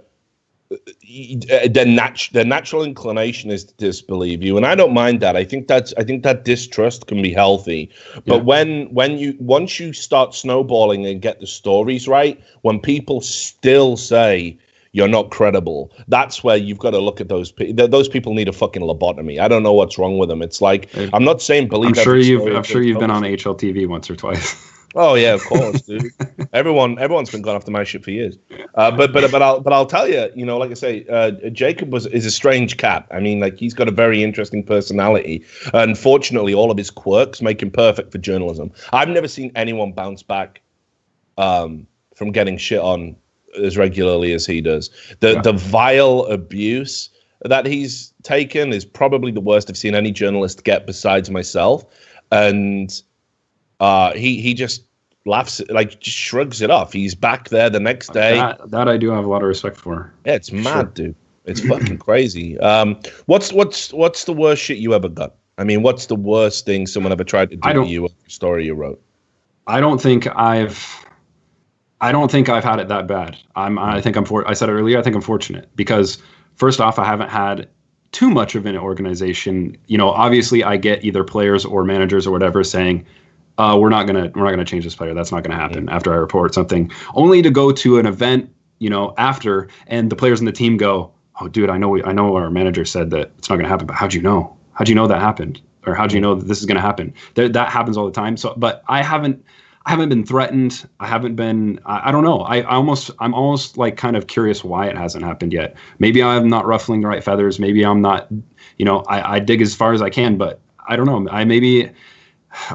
their natural inclination is to disbelieve you, and I don't mind that. I think that distrust can be healthy, but once you start snowballing and get the stories right, when people still say you're not credible, that's where you've got to look at those people. Those people need a fucking lobotomy. I don't know what's wrong with them. It's like, I'm not saying believe. I'm sure you've been on HLTV once or twice. Oh yeah, of course, dude. Everyone's been gone after my shit for years. But I'll tell you, like I say, Jacob is a strange cat. I mean, like, he's got a very interesting personality. Unfortunately, all of his quirks make him perfect for journalism. I've never seen anyone bounce back from getting shit on as regularly as he does. The vile abuse that he's taken is probably the worst I've seen any journalist get besides myself. And he just laughs, like, just shrugs it off. He's back there the next day. That I do have a lot of respect for. Yeah, it's mad, dude. It's fucking crazy. What's the worst shit you ever got? I mean, what's the worst thing someone ever tried to do to you? A story you wrote? I don't think I've had it that bad. I said it earlier, I think I'm fortunate, because first off, I haven't had too much of an organization. Obviously I get either players or managers or whatever saying, we're not gonna change this player. That's not gonna happen after I report something, only to go to an event, after, and the players in the team go, oh dude, I know our manager said that it's not gonna happen, but how'd you know that happened? Or how'd you know that this is gonna happen? That happens all the time. So, but I haven't been threatened. I haven't been, I don't know. I'm almost like kind of curious why it hasn't happened yet. Maybe I'm not ruffling the right feathers. Maybe I'm not, I dig as far as I can, but I don't know.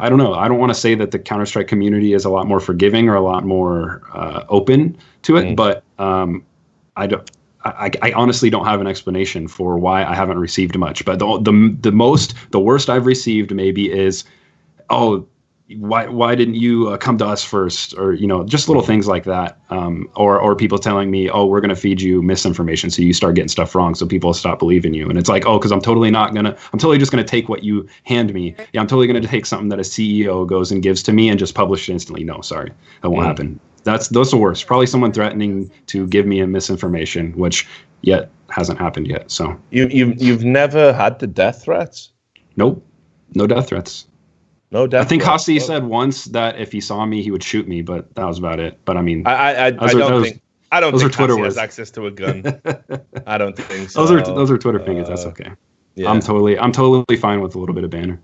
I don't know. I don't want to say that the Counter-Strike community is a lot more forgiving or a lot more open to it, but I don't. I honestly don't have an explanation for why I haven't received much. But the worst I've received maybe is, oh, why didn't you come to us first, or just little things like that, or people telling me, oh, we're gonna feed you misinformation so you start getting stuff wrong, so people stop believing you. And it's like, oh, because I'm totally just gonna take what you hand me. Yeah, I'm totally gonna take something that a CEO goes and gives to me and just publish it instantly. No, sorry, that won't happen. Those are the worst. Probably someone threatening to give me a misinformation, which yet hasn't happened yet. So you've never had the death threats? Nope, no death threats. No death. I think Hossie said once that if he saw me, he would shoot me, but that was about it. But I mean, I don't think Twitter Hossie has access to a gun. I don't think so. Those are Twitter fingers. That's okay. Yeah. I'm totally fine with a little bit of banner.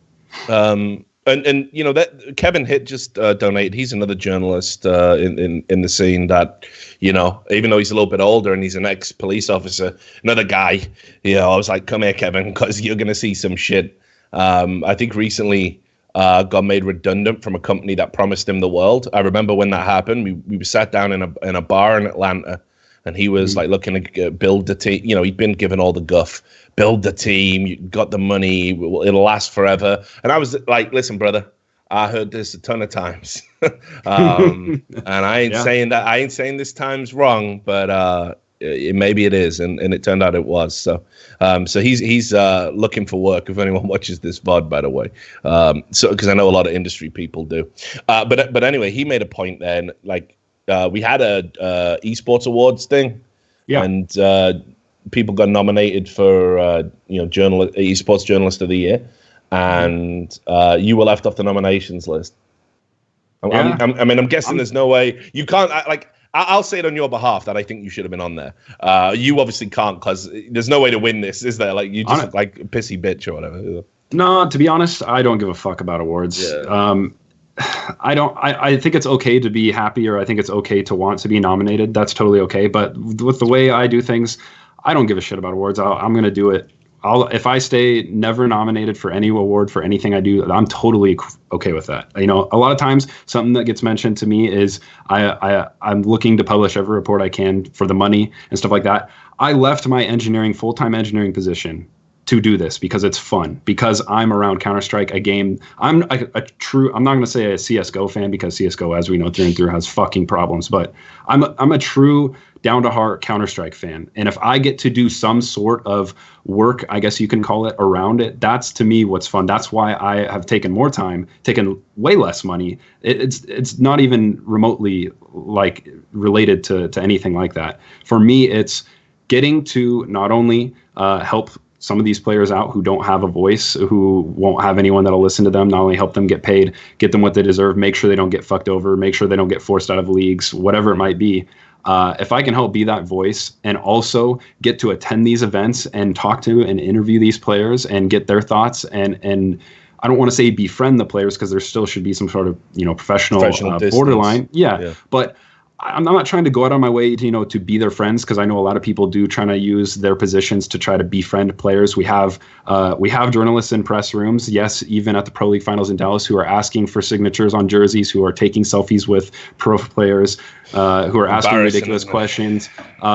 And that Kevin Hitt just donated. He's another journalist in the scene that, even though he's a little bit older and he's an ex-police officer, another guy. I was like, come here, Kevin, because you're gonna see some shit. I think recently got made redundant from a company that promised him the world. I remember when that happened. We sat down in a bar in Atlanta, and he was like looking to build the team. He'd been given all the guff. Build the team. You got the money. It'll last forever. And I was like, listen, brother, I heard this a ton of times. And I ain't saying that. I ain't saying this time's wrong, but maybe it is. And it turned out it was. So he's looking for work. If anyone watches this VOD, by the way, because I know a lot of industry people do. But anyway, he made a point then. Like we had a Esports Awards thing. Yeah. And people got nominated for Esports Journalist of the Year, and you were left off the nominations list. I'm guessing there's no way you can't. I'll say it on your behalf that I think you should have been on there. You obviously can't, because there's no way to win this, is there? Like, you just look like a pissy bitch or whatever. No, to be honest, I don't give a fuck about awards. Yeah. I think it's okay to be happy, or I think it's okay to want to be nominated. That's totally okay. But with the way I do things, I don't give a shit about awards. I'm going to do it. If I stay never nominated for any award for anything I do, I'm totally okay with that. A lot of times something that gets mentioned to me is I'm looking to publish every report I can for the money and stuff like that. I left my full-time engineering position to do this because it's fun, because I'm around Counter-Strike, a game. I'm not going to say a CSGO fan, because CSGO, as we know through and through, has fucking problems, but I'm a true down-to-heart Counter-Strike fan. And if I get to do some sort of work, I guess you can call it, around it, that's to me what's fun. That's why I have taken more time, taken way less money. It's not even remotely like related to anything like that. For me, it's getting to not only help some of these players out who don't have a voice, who won't have anyone that'll listen to them, not only help them get paid, get them what they deserve, make sure they don't get fucked over, make sure they don't get forced out of leagues, whatever it might be. If I can help be that voice and also get to attend these events and talk to and interview these players and get their thoughts, and I don't want to say befriend the players, because there still should be some sort of professional borderline. Yeah. But I'm not trying to go out of my way to be their friends, because I know a lot of people do, trying to use their positions to try to befriend players. We have journalists in press rooms, yes, even at the Pro League Finals in Dallas, who are asking for signatures on jerseys, who are taking selfies with pro players, who are asking ridiculous questions.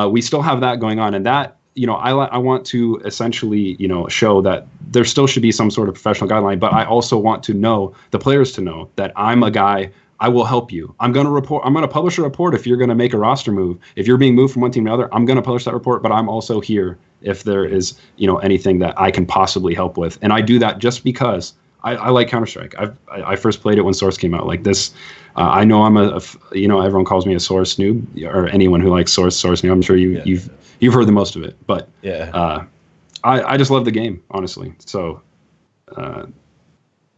We still have that going on, and that I want to essentially show that there still should be some sort of professional guideline. But I also want to know the players to know that I'm a guy. I will help you. I'm going to publish a report if you're going to make a roster move. If you're being moved from one team to another, I'm going to publish that report, but I'm also here if there is, anything that I can possibly help with. And I do that just because I like Counter-Strike. I first played it when Source came out. Like this, I know I'm everyone calls me a Source noob, or anyone who likes Source noob. I'm sure you've heard the most of it, but yeah, I just love the game, honestly. So,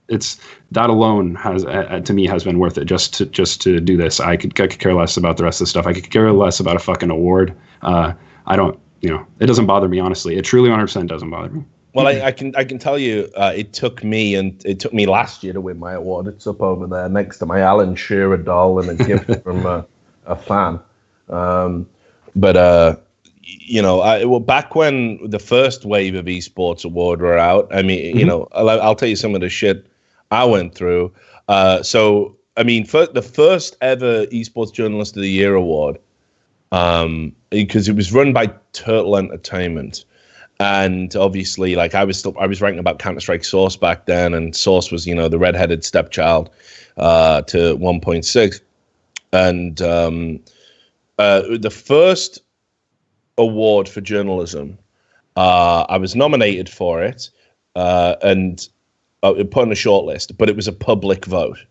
it's that alone has to me has been worth it just to do this. I could care less about the rest of the stuff. I could care less about a fucking award. I don't, it doesn't bother me, honestly. It truly 100% doesn't bother me. Well, I can tell you, it took me last year to win my award. It's up over there next to my Alan Shearer doll and a gift from a fan. Back when the first wave of Esports Award were out, I mean, I'll tell you some of the shit I went through. For the first ever Esports Journalist of the Year award, because it was run by Turtle Entertainment. And obviously, like I was writing about Counter-Strike Source back then, and Source was, the redheaded stepchild to 1.6. And the first award for journalism, I was nominated for it, and put on a short list, but it was a public vote.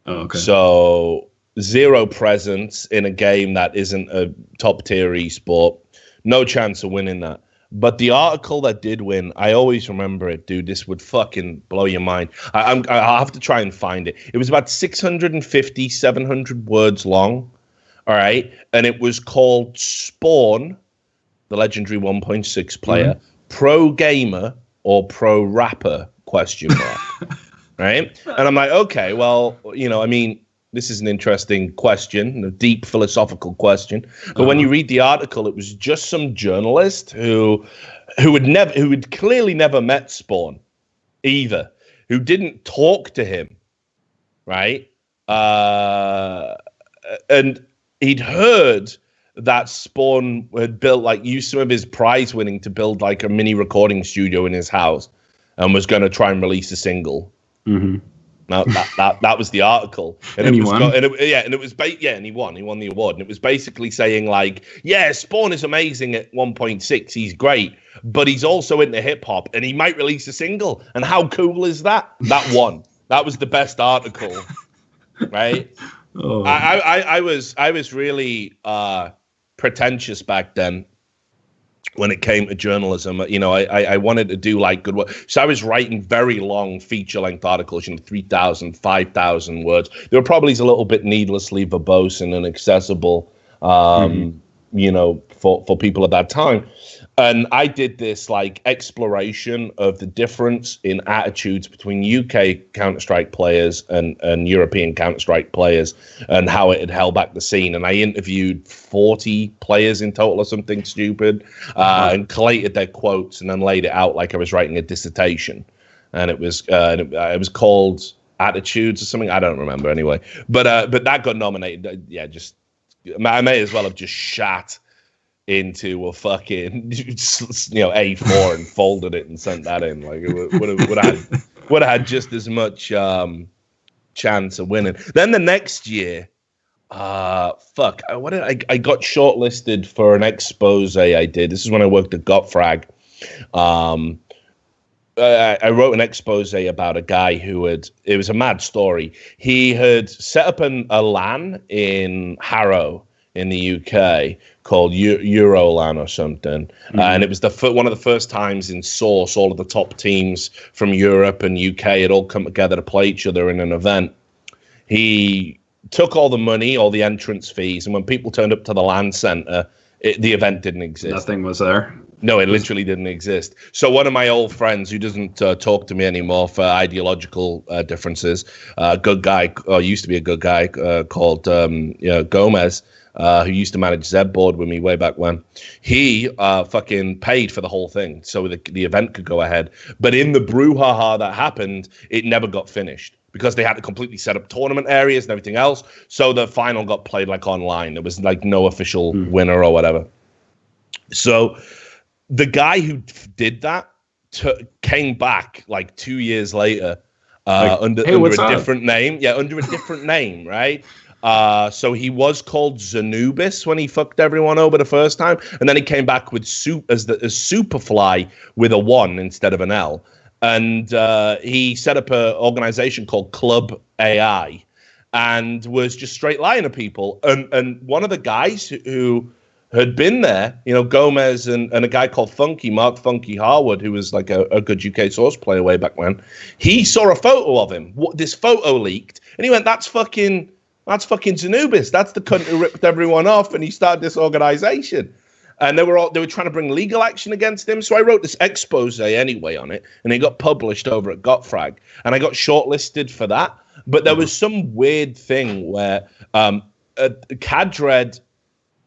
Oh, okay. So 0 presence in a game that isn't a top-tier esport. No chance of winning that. But the article that did win, I always remember it, dude. This would fucking blow your mind. I'll have to try and find it. It was about 650, 700 words long. All right. And it was called Spawn, the legendary 1.6 player, pro gamer or pro rapper, ? Right. And I'm like, okay, well, this is an interesting question, a deep philosophical question. But when you read the article, it was just some journalist who had clearly never met Spawn either, who didn't talk to him, right? And he'd heard that Spawn had used some of his prize winning to build like a mini recording studio in his house and was going to try and release a single. Mm-hmm. Now that was the article, and he won. And he won. He won the award, and it was basically saying like, yeah, Spawn is amazing at 1.6. He's great, but he's also into hip hop, and he might release a single. And how cool is that? That won. That was the best article, right? Oh. I was really pretentious back then. When it came to journalism, I wanted to do like good work. So I was writing very long feature-length articles, 3,000, 5,000 words. They were probably a little bit needlessly verbose and inaccessible, for people at that time. And I did this like exploration of the difference in attitudes between UK Counter-Strike players and European Counter-Strike players and how it had held back the scene. And I interviewed 40 players in total or something stupid and collated their quotes and then laid it out like I was writing a dissertation. And it was called Attitudes or something. I don't remember anyway. But that got nominated. I may as well have just shat into a fucking A4 and folded it and sent that in. Like it would have had just as much chance of winning. Then the next year, I got shortlisted for an expose I did. This is when I worked at Gotfrag. I wrote an expose about a guy it was a mad story. He had set up a LAN in Harrow in the UK called Eurolan or something. And it was one of the first times in Source, all of the top teams from Europe and UK had all come together to play each other in an event. He took all the money, all the entrance fees, and when people turned up to the LAN center, the event didn't exist. Nothing was there. No, it literally didn't exist. So one of my old friends who doesn't talk to me anymore for ideological differences, good guy, or used to be a good guy, called Gomez, who used to manage Zboard with me way back when, he fucking paid for the whole thing so the event could go ahead. But in the brouhaha that happened, it never got finished because they had to completely set up tournament areas and everything else. So the final got played like online. There was like no official winner or whatever. So the guy who did that came back like 2 years later under a different name. Yeah, under a different name, right? So he was called Zanubis when he fucked everyone over the first time, and then he came back with as Superfly with a 1 instead of an L, and he set up an organization called Club AI, and was just straight lying to people. And one of the guys who had been there, Gomez and a guy called Mark Funky Harwood, who was like a good UK Source player way back when, he saw a photo of him. This photo leaked, and he went, That's fucking Zanubis. That's the cunt who ripped everyone off, and he started this organization. And they were trying to bring legal action against him. So I wrote this expose anyway on it, and it got published over at Gotfrag, and I got shortlisted for that. But there was some weird thing where Cadred,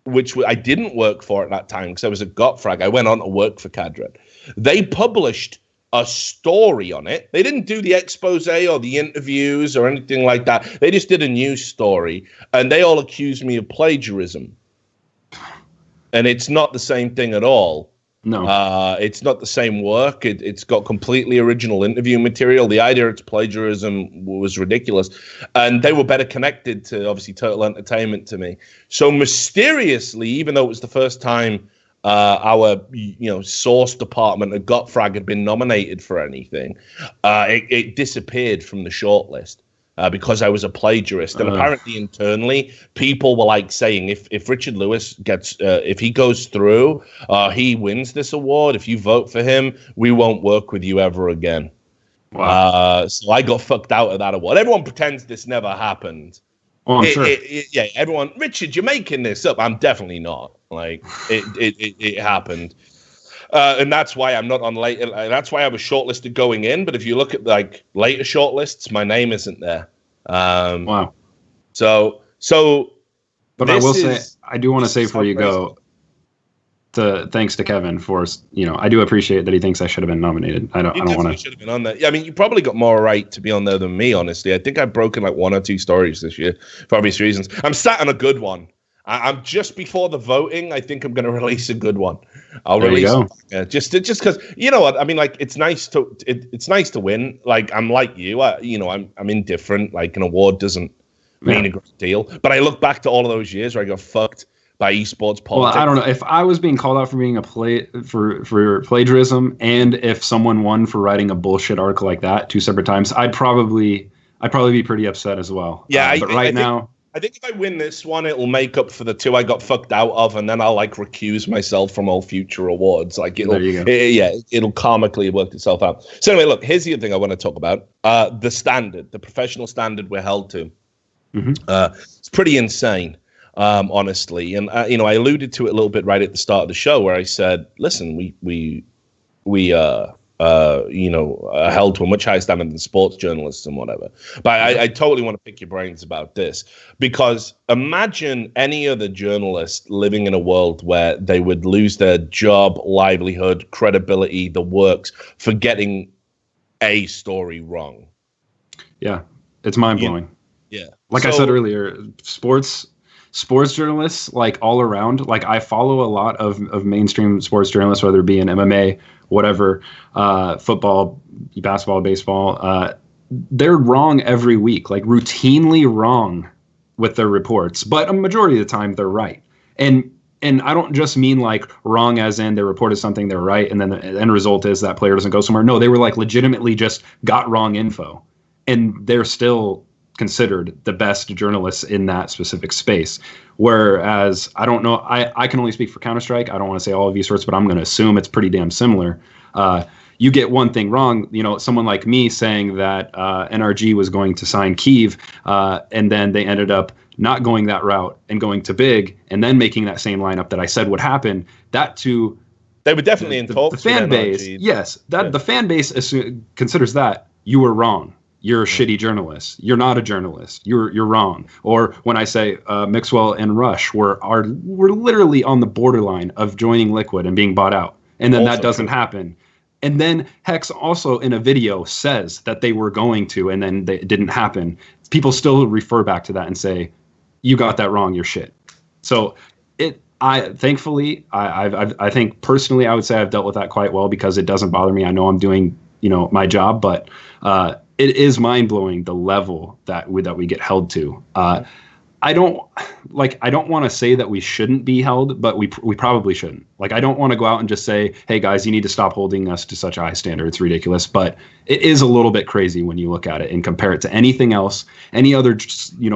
which I didn't work for at that time because I was at Gotfrag. I went on to work for Cadred. They published a story on it. They didn't do the expose or the interviews or anything like that. They just did a news story, and they all accused me of plagiarism. and it's not the same thing at all. No. It's not the same work. It's got completely original interview material. The idea it's plagiarism was ridiculous. And they were better connected to, obviously, Total Entertainment to me. So mysteriously, even though it was the first time our source department at Gottfrag had been nominated for anything, it disappeared from the shortlist. Because I was a plagiarist, and apparently internally, people were like saying, if Richard Lewis gets, if he goes through, he wins this award. If you vote for him, we won't work with you ever again. Wow. So I got fucked out of that award. Everyone pretends this never happened. Oh, I'm sure. Yeah, everyone, Richard, you're making this up. I'm definitely not. Like it happened. And that's why I'm not on late. That's why I was shortlisted going in. But if you look at like later shortlists, my name isn't there. Wow. So. But I will say, I do want to say before you go, thanks to Kevin for, I do appreciate that he thinks I should have been nominated. I don't want to. Should have been on there. Yeah, I mean, you probably got more right to be on there than me. Honestly, I think I've broken like 1 or 2 stories this year for obvious reasons. I'm sat on a good one. I'm just before the voting. I think I'm going to release a good one. I'll release it. Just because you know what I mean. Like it's nice to win. Like I'm like you. I'm indifferent. Like an award doesn't mean a great deal. But I look back to all of those years where I got fucked by esports politics. Well, I don't know if I was being called out for being for plagiarism, and if someone won for writing a bullshit article like that 2 separate times, I'd probably be pretty upset as well. Yeah, but right now. I think if I win this one, it'll make up for the 2 I got fucked out of, and then I'll like recuse myself from all future awards. Like it'll karmically work itself out. So anyway, look, here's the other thing I want to talk about: the professional standard we're held to. Mm-hmm. It's pretty insane, honestly. And I alluded to it a little bit right at the start of the show, where I said, "Listen, we are held to a much higher standard than sports journalists and whatever." But I totally want to pick your brains about this, because imagine any other journalist living in a world where they would lose their job, livelihood, credibility, the works, for getting a story wrong. Yeah, it's mind-blowing. Yeah. Like I said earlier, sports journalists, like all around, like I follow a lot of mainstream sports journalists, whether it be in MMA, whatever, football, basketball, baseball, they're wrong every week, like routinely wrong with their reports, but a majority of the time they're right. And I don't just mean like wrong as in they reported something, they're right, and then the end result is that player doesn't go somewhere. No, they were like legitimately just got wrong info, and they're still considered the best journalists in that specific space. Whereas I don't know, I can only speak for Counter-Strike. I don't want to say all of esports, but I'm going to assume it's pretty damn similar. You get one thing wrong, someone like me saying that NRG was going to sign Kyiv, and then they ended up not going that route and going to Big, and then making that same lineup that I said would happen. That too, they were definitely in talks. The fan base, yes, the fan base considers that you were wrong. You're a shitty journalist. You're not a journalist. You're wrong. Or when I say Mixwell and Rush were literally on the borderline of joining Liquid and being bought out, and then that doesn't happen. And then Hex also in a video says that they were going to, and then it didn't happen. People still refer back to that and say, "You got that wrong. You're shit." So thankfully, I think personally, I would say I've dealt with that quite well, because it doesn't bother me. I know I'm doing my job, but it is mind-blowing the level that we get held to. I don't want to say that we shouldn't be held, but we probably shouldn't. Like, I don't want to go out and just say, "Hey guys, you need to stop holding us to such a high standard." It's ridiculous, but it is a little bit crazy when you look at it and compare it to anything else, any other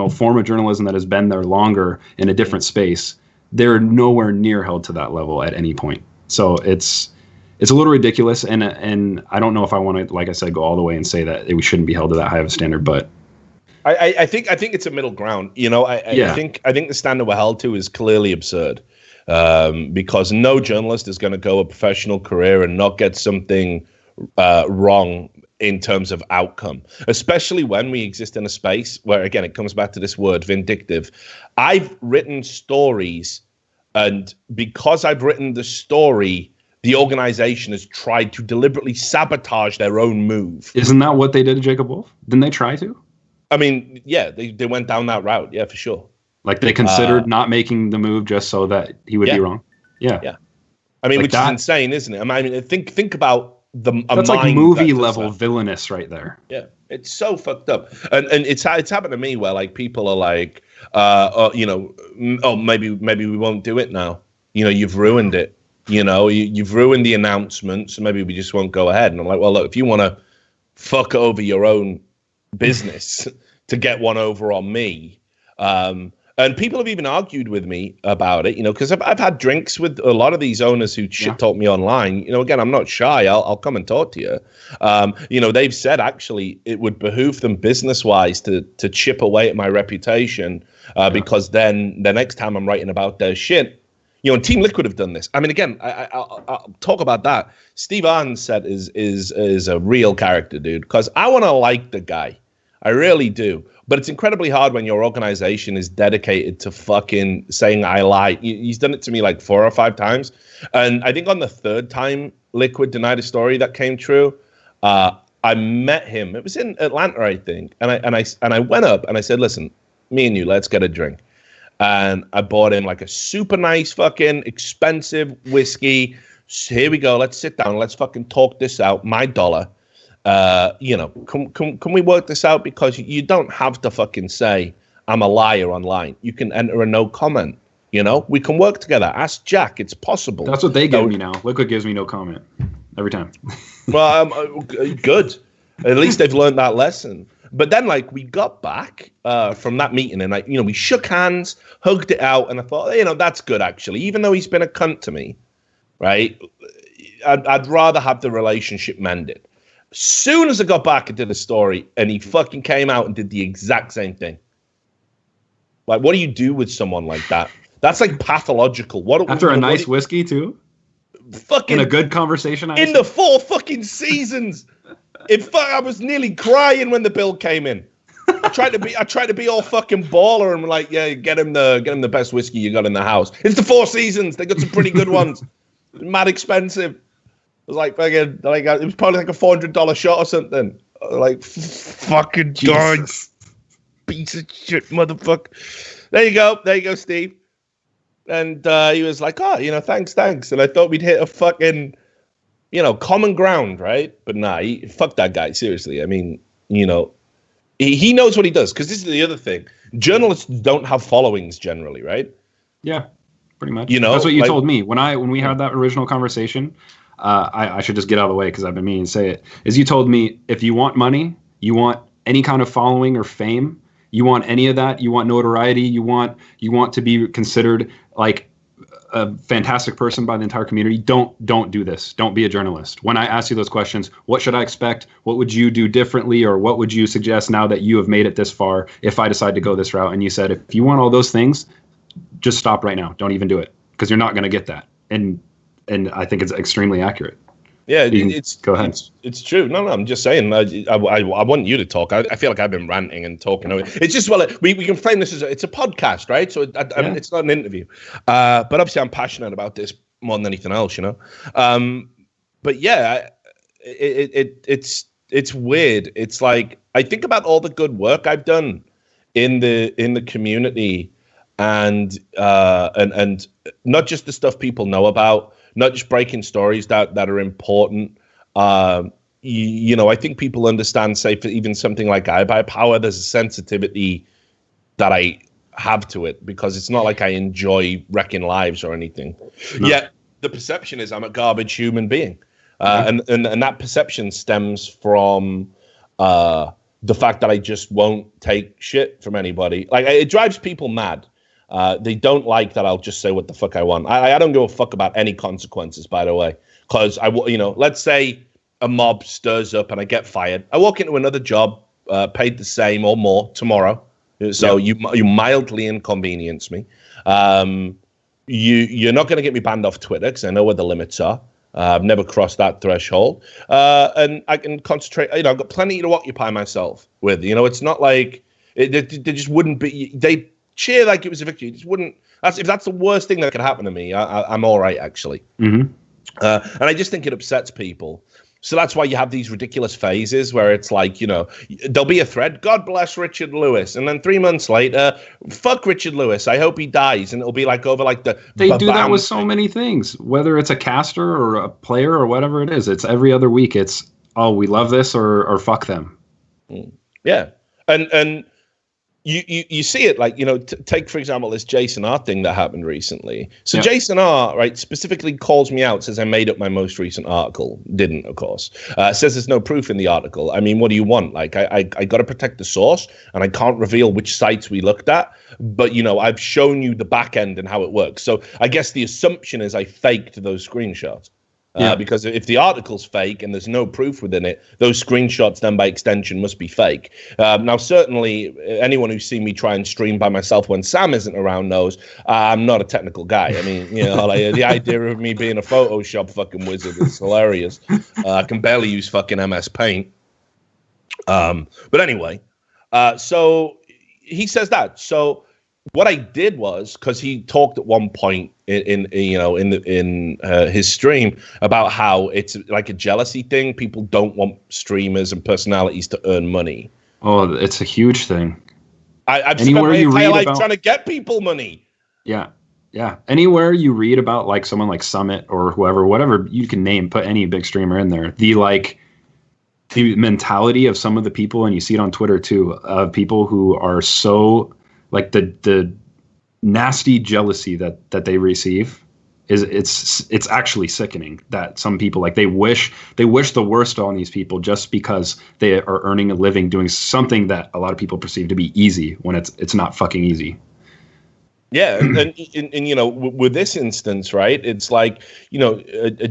form of journalism that has been there longer in a different space. They're nowhere near held to that level at any point. So it's a little ridiculous, and I don't know if I want to, like I said, go all the way and say that we shouldn't be held to that high of a standard, but I think it's a middle ground. I think the standard we're held to is clearly absurd, because no journalist is going to go a professional career and not get something wrong in terms of outcome, especially when we exist in a space where, again, it comes back to this word vindictive. I've written stories, and because I've written the story, the organization has tried to deliberately sabotage their own move. Isn't that what they did to Jacob Wolf? Didn't they try to? I mean, yeah, they went down that route. Yeah, for sure. Like they considered not making the move just so that he would be wrong. Yeah. Yeah. I mean, like which that, is insane, isn't it? I mean, think about that's like movie level villainous right there. Yeah, it's so fucked up, and it's happened to me where like people are like, maybe we won't do it now. You've ruined it. You've ruined the announcement, so maybe we just won't go ahead. And I'm like, well, look, if you want to fuck over your own business to get one over on me. And people have even argued with me about it, because I've had drinks with a lot of these owners who shit talk me online. Again, I'm not shy. I'll come and talk to you. They've said actually it would behoove them business wise to chip away at my reputation because then the next time I'm writing about their shit, and Team Liquid have done this. I mean, again, I'll talk about that. Steve Arnstead is a real character, dude, because I want to like the guy. I really do. But it's incredibly hard when your organization is dedicated to fucking saying I lie. He's done it to me like 4 or 5 times. And I think on the 3rd time Liquid denied a story that came true, I met him. It was in Atlanta, I think. And I went up and I said, listen, me and you, let's get a drink. And I bought him like a super nice fucking expensive whiskey. So here we go. Let's sit down. Let's fucking talk this out. My dollar. Can we work this out? Because you don't have to fucking say I'm a liar online. You can enter a no comment. We can work together. Ask Jack. It's possible. That's what they give me now. Liquid gives me no comment every time. Well, good. At least they've learned that lesson. But then, like, we got back from that meeting, and we shook hands, hugged it out, and I thought, that's good actually. Even though he's been a cunt to me, right? I'd rather have the relationship mended. Soon as I got back into the story, and he fucking came out and did the exact same thing. Like, what do you do with someone like that? That's like pathological. After a nice whiskey too? Fucking in a good conversation. In the 4 fucking seasons. In fact, I was nearly crying when the bill came in. I tried to be all fucking baller and like, yeah, get him the best whiskey you got in the house. It's the 4 seasons. They got some pretty good ones. Mad expensive. It was like fucking it was probably like a $400 shot or something. Like fucking dog, piece of shit, motherfucker. There you go, Steve. And he was like, oh, thanks. And I thought we'd hit a fucking, common ground, right? But nah, fuck that guy. Seriously, I mean, he knows what he does. Because this is the other thing: journalists don't have followings generally, right? Yeah, pretty much. That's what you told me when we had that original conversation. I should just get out of the way because I've been meaning to say it. Is you told me if you want money, you want any kind of following or fame, you want any of that, you want notoriety, you want to be considered like a fantastic person by the entire community. Don't do this. Don't be a journalist. When I ask you those questions, what should I expect? What would you do differently, or what would you suggest now that you have made it this far? If I decide to go this route, and you said if you want all those things, just stop right now. Don't even do it because you're not going to get that. And I think it's extremely accurate. Yeah, go ahead. It's true. No, I'm just saying. I want you to talk. I feel like I've been ranting and talking. It's just we can frame this as it's a podcast, right? So I mean, it's not an interview. But obviously, I'm passionate about this more than anything else, But yeah, it's weird. It's like I think about all the good work I've done in the community, and not just the stuff people know about. Not just breaking stories that are important. I think people understand, say, for even something like iBuyPower, there's a sensitivity that I have to it because it's not like I enjoy wrecking lives or anything. No. Yet the perception is I'm a garbage human being. And that perception stems from the fact that I just won't take shit from anybody. Like, it drives people mad. They don't like that I'll just say what the fuck I want. I don't give a fuck about any consequences, by the way. Because, let's say a mob stirs up and I get fired. I walk into another job, paid the same or more tomorrow. So you mildly inconvenience me. You're not going to get me banned off Twitter because I know where the limits are. I've never crossed that threshold. And I can concentrate. I've got plenty to occupy myself with. It's not like they just wouldn't be... They cheer like it was a victory. It just wouldn't. If that's the worst thing that could happen to me, I'm all right, actually. Mm-hmm. And I just think it upsets people So that's why you have these ridiculous phases where it's like, there'll be a thread, God bless Richard Lewis. And then 3 months later, fuck Richard Lewis. I hope he dies. And it'll be like over like They do that with so many things, whether it's a caster or a player or whatever it is. It's every other week. It's, oh, we love this or fuck them. Yeah. And you see it like, take, for example, this Jason R thing that happened recently. So Jason R, right, specifically calls me out, says I made up my most recent article. Didn't, of course. Says there's no proof in the article. I mean, what do you want? Like, I got to protect the source, and I can't reveal which sites we looked at. But, I've shown you the back end and how it works. So I guess the assumption is I faked those screenshots. Because if the article's fake and there's no proof within it, those screenshots then by extension must be fake. Now, certainly anyone who's seen me try and stream by myself when Sam isn't around knows I'm not a technical guy. I mean, like the idea of me being a Photoshop fucking wizard is hilarious. I can barely use fucking MS Paint. But anyway, so he says that. So what I did was, because he talked at one point in his stream about how it's like a jealousy thing. People don't want streamers and personalities to earn money. Oh, it's a huge thing. I've spent my entire life trying to get people money. Yeah. Anywhere you read about like someone like Summit or whoever, whatever you can name, put any big streamer in there. The mentality of some of the people, and you see it on Twitter too, of people who are so like the nasty jealousy that they receive it's actually sickening. That some people like they wish the worst on these people just because they are earning a living doing something that a lot of people perceive to be easy when it's not fucking easy. Yeah, and with this instance, right? It's like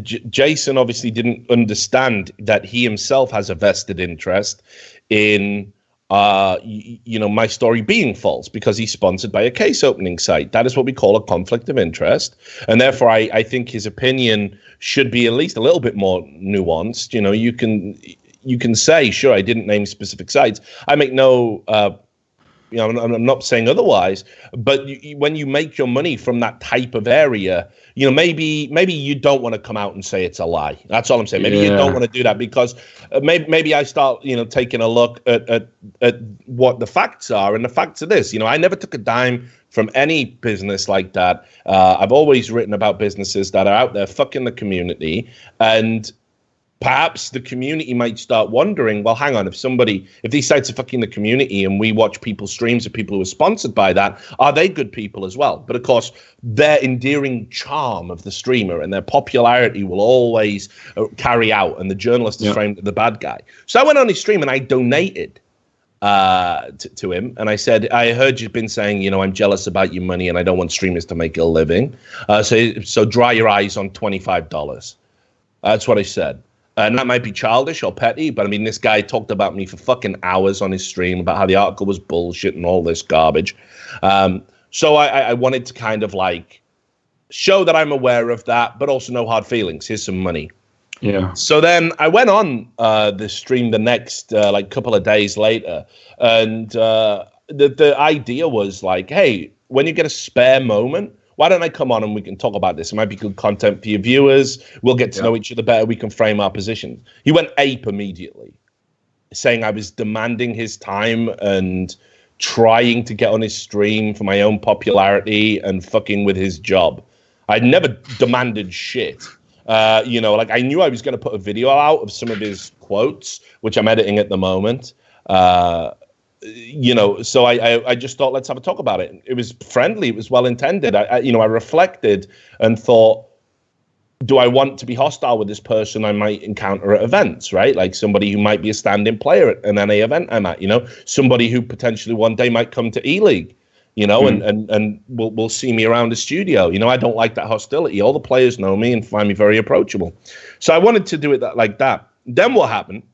Jason obviously didn't understand that he himself has a vested interest in my story being false because he's sponsored by a case opening site. That is what we call a conflict of interest. And therefore, I think his opinion should be at least a little bit more nuanced. You can say, sure, I didn't name specific sites. I make no, I'm not saying otherwise, but when you make your money from that type of area, maybe you don't want to come out and say it's a lie. That's all I'm saying. Maybe you don't want to do that because maybe I start, taking a look at what the facts are. And the facts are this, I never took a dime from any business like that. I've always written about businesses that are out there fucking the community, and perhaps the community might start wondering, well, hang on, if these sites are fucking the community and we watch people's streams of people who are sponsored by that, are they good people as well? But of course, their endearing charm of the streamer and their popularity will always carry out, and the journalist is framed as the bad guy. So I went on his stream and I donated to him, and I said, I heard you've been saying, I'm jealous about your money and I don't want streamers to make a living. So dry your eyes on $25. That's what I said. And that might be childish or petty, but I mean, this guy talked about me for fucking hours on his stream about how the article was bullshit and all this garbage. So I wanted to kind of like show that I'm aware of that, but also no hard feelings. Here's some money. Yeah. So then I went on the stream the next couple of days later, and the idea was like, hey, when you get a spare moment, why don't I come on and we can talk about this? It might be good content for your viewers. We'll get to know each other better. We can frame our positions. He went ape immediately, saying I was demanding his time and trying to get on his stream for my own popularity and fucking with his job. I'd never demanded shit. I knew I was going to put a video out of some of his quotes, which I'm editing at the moment. So I just thought, let's have a talk about it. It was friendly. It was well intended. I reflected and thought, do I want to be hostile with this person I might encounter at events, right? Like somebody who might be a stand-in player at an NA event I'm at, somebody who potentially one day might come to E-League, and will see me around the studio. I don't like that hostility. All the players know me and find me very approachable. So I wanted to do it like that. Then what happened?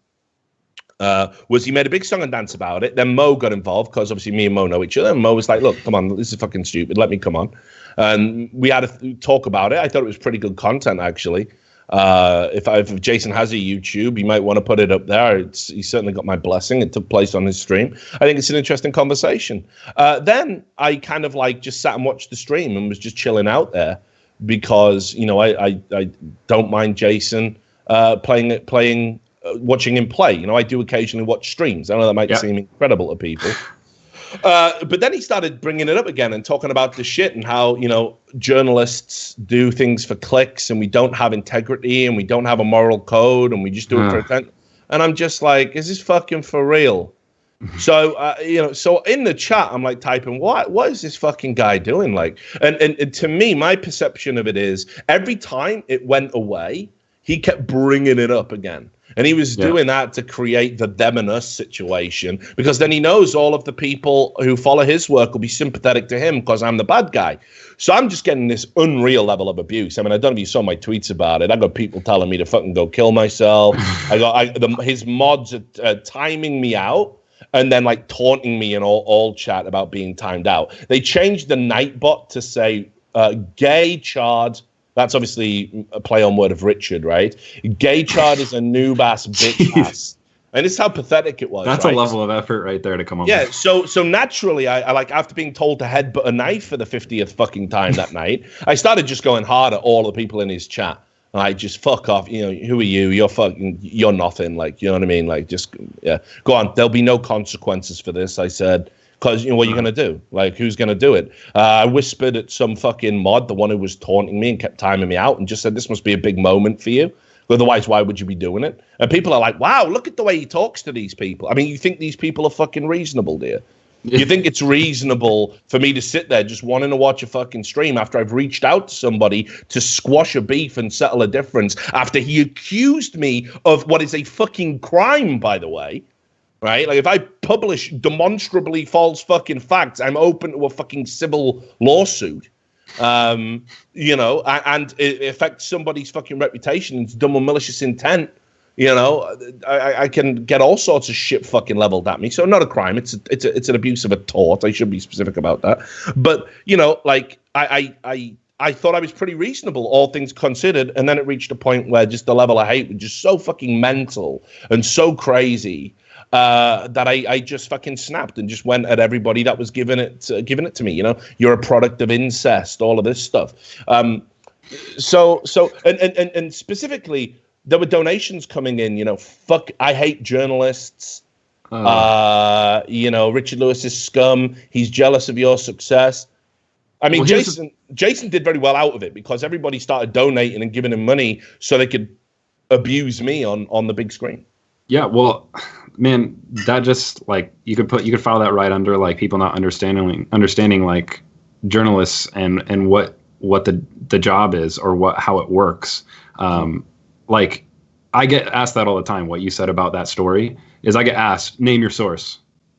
Was he made a big song and dance about it. Then Mo got involved because obviously me and Mo know each other. And Mo was like, look, come on, this is fucking stupid. Let me come on. And we had a talk about it. I thought it was pretty good content, actually. If Jason has a YouTube, he might want to put it up there. He certainly got my blessing. It took place on his stream. I think it's an interesting conversation. Then I kind of like just sat and watched the stream and was just chilling out there because, I don't mind Jason. watching him play. You know, I do occasionally watch streams. I know that might seem incredible to people. But then he started bringing it up again and talking about the shit and how, you know, journalists do things for clicks and we don't have integrity and we don't have a moral code and we just do it for attention. And I'm just like, is this fucking for real? So, you know, so in the chat, I'm like typing, what is this fucking guy doing? Like, and to me, my perception of it is every time it went away, he kept bringing it up again. And he was doing that to create the them and us situation, because then he knows all of the people who follow his work will be sympathetic to him because I'm the bad guy. So I'm just getting this unreal level of abuse. I mean, I don't know if you saw my tweets about it. I got people telling me to fucking go kill myself. His mods are timing me out and then like taunting me in all chat about being timed out. They changed the Nightbot to say gay chard. That's obviously a play on word of Richard, right? Gay chard is a noob ass bitch ass. And this is how pathetic it was. That's right? A level of effort right there to come up. Yeah, so naturally, I like after being told to headbutt a knife for the 50th fucking time that night, I started just going hard at all the people in his chat. I just fuck off. You know, who are you? You're nothing. Like, you know what I mean? Like, just go on. There'll be no consequences for this. I said. Because, you know, what are you going to do? Like, who's going to do it? I whispered at some fucking mod, the one who was taunting me and kept timing me out, and just said, this must be a big moment for you. Otherwise, why would you be doing it? And people are like, wow, look at the way he talks to these people. I mean, you think these people are fucking reasonable, dear? You think it's reasonable for me to sit there just wanting to watch a fucking stream after I've reached out to somebody to squash a beef and settle a difference after he accused me of what is a fucking crime, by the way? Right? Like, if I publish demonstrably false fucking facts, I'm open to a fucking civil lawsuit. You know, and it affects somebody's fucking reputation. It's done with malicious intent. You know, I can get all sorts of shit fucking leveled at me. So not a crime. It's an abuse of a tort. I should be specific about that. But, you know, like, I thought I was pretty reasonable, all things considered. And then it reached a point where just the level of hate was just so fucking mental and so crazy that I just fucking snapped and just went at everybody that was giving it to me. You know, you're a product of incest, all of this stuff. So specifically, there were donations coming in. You know, fuck, I hate journalists. You know, Richard Lewis is scum. He's jealous of your success. I mean, well, Jason did very well out of it because everybody started donating and giving him money so they could abuse me on the big screen. Yeah, well, man, that just like you could file that right under like people not understanding like journalists and what the job is or how it works. Like I get asked that all the time. What you said about that story is I get asked, name your source.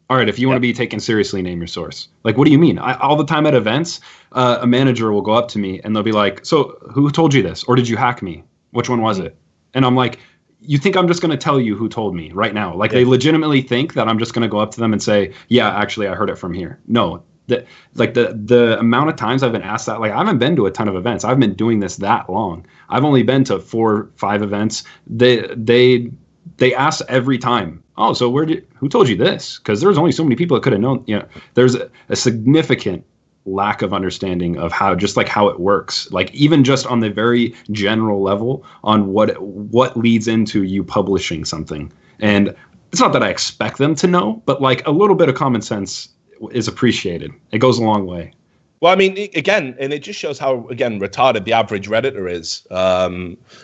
All right, if you want to be taken seriously, name your source. Like, what do you mean? All the time at events, a manager will go up to me and they'll be like, so who told you this? Or did you hack me? Which one was it? And I'm like, you think I'm just going to tell you who told me right now? Like, they legitimately think that I'm just going to go up to them and say, yeah, actually, I heard it from here. No, the amount of times I've been asked that, like, I haven't been to a ton of events. I've been doing this that long. I've only been to 4 or 5 events. They ask every time, oh, so who told you this? Because there's only so many people that could have known. You know, there's a significant lack of understanding of how it works. Like, even just on the very general level on what leads into you publishing something. And it's not that I expect them to know, but like a little bit of common sense is appreciated. It goes a long way. Well, I mean, again, and it just shows how, again, retarded the average Redditor is.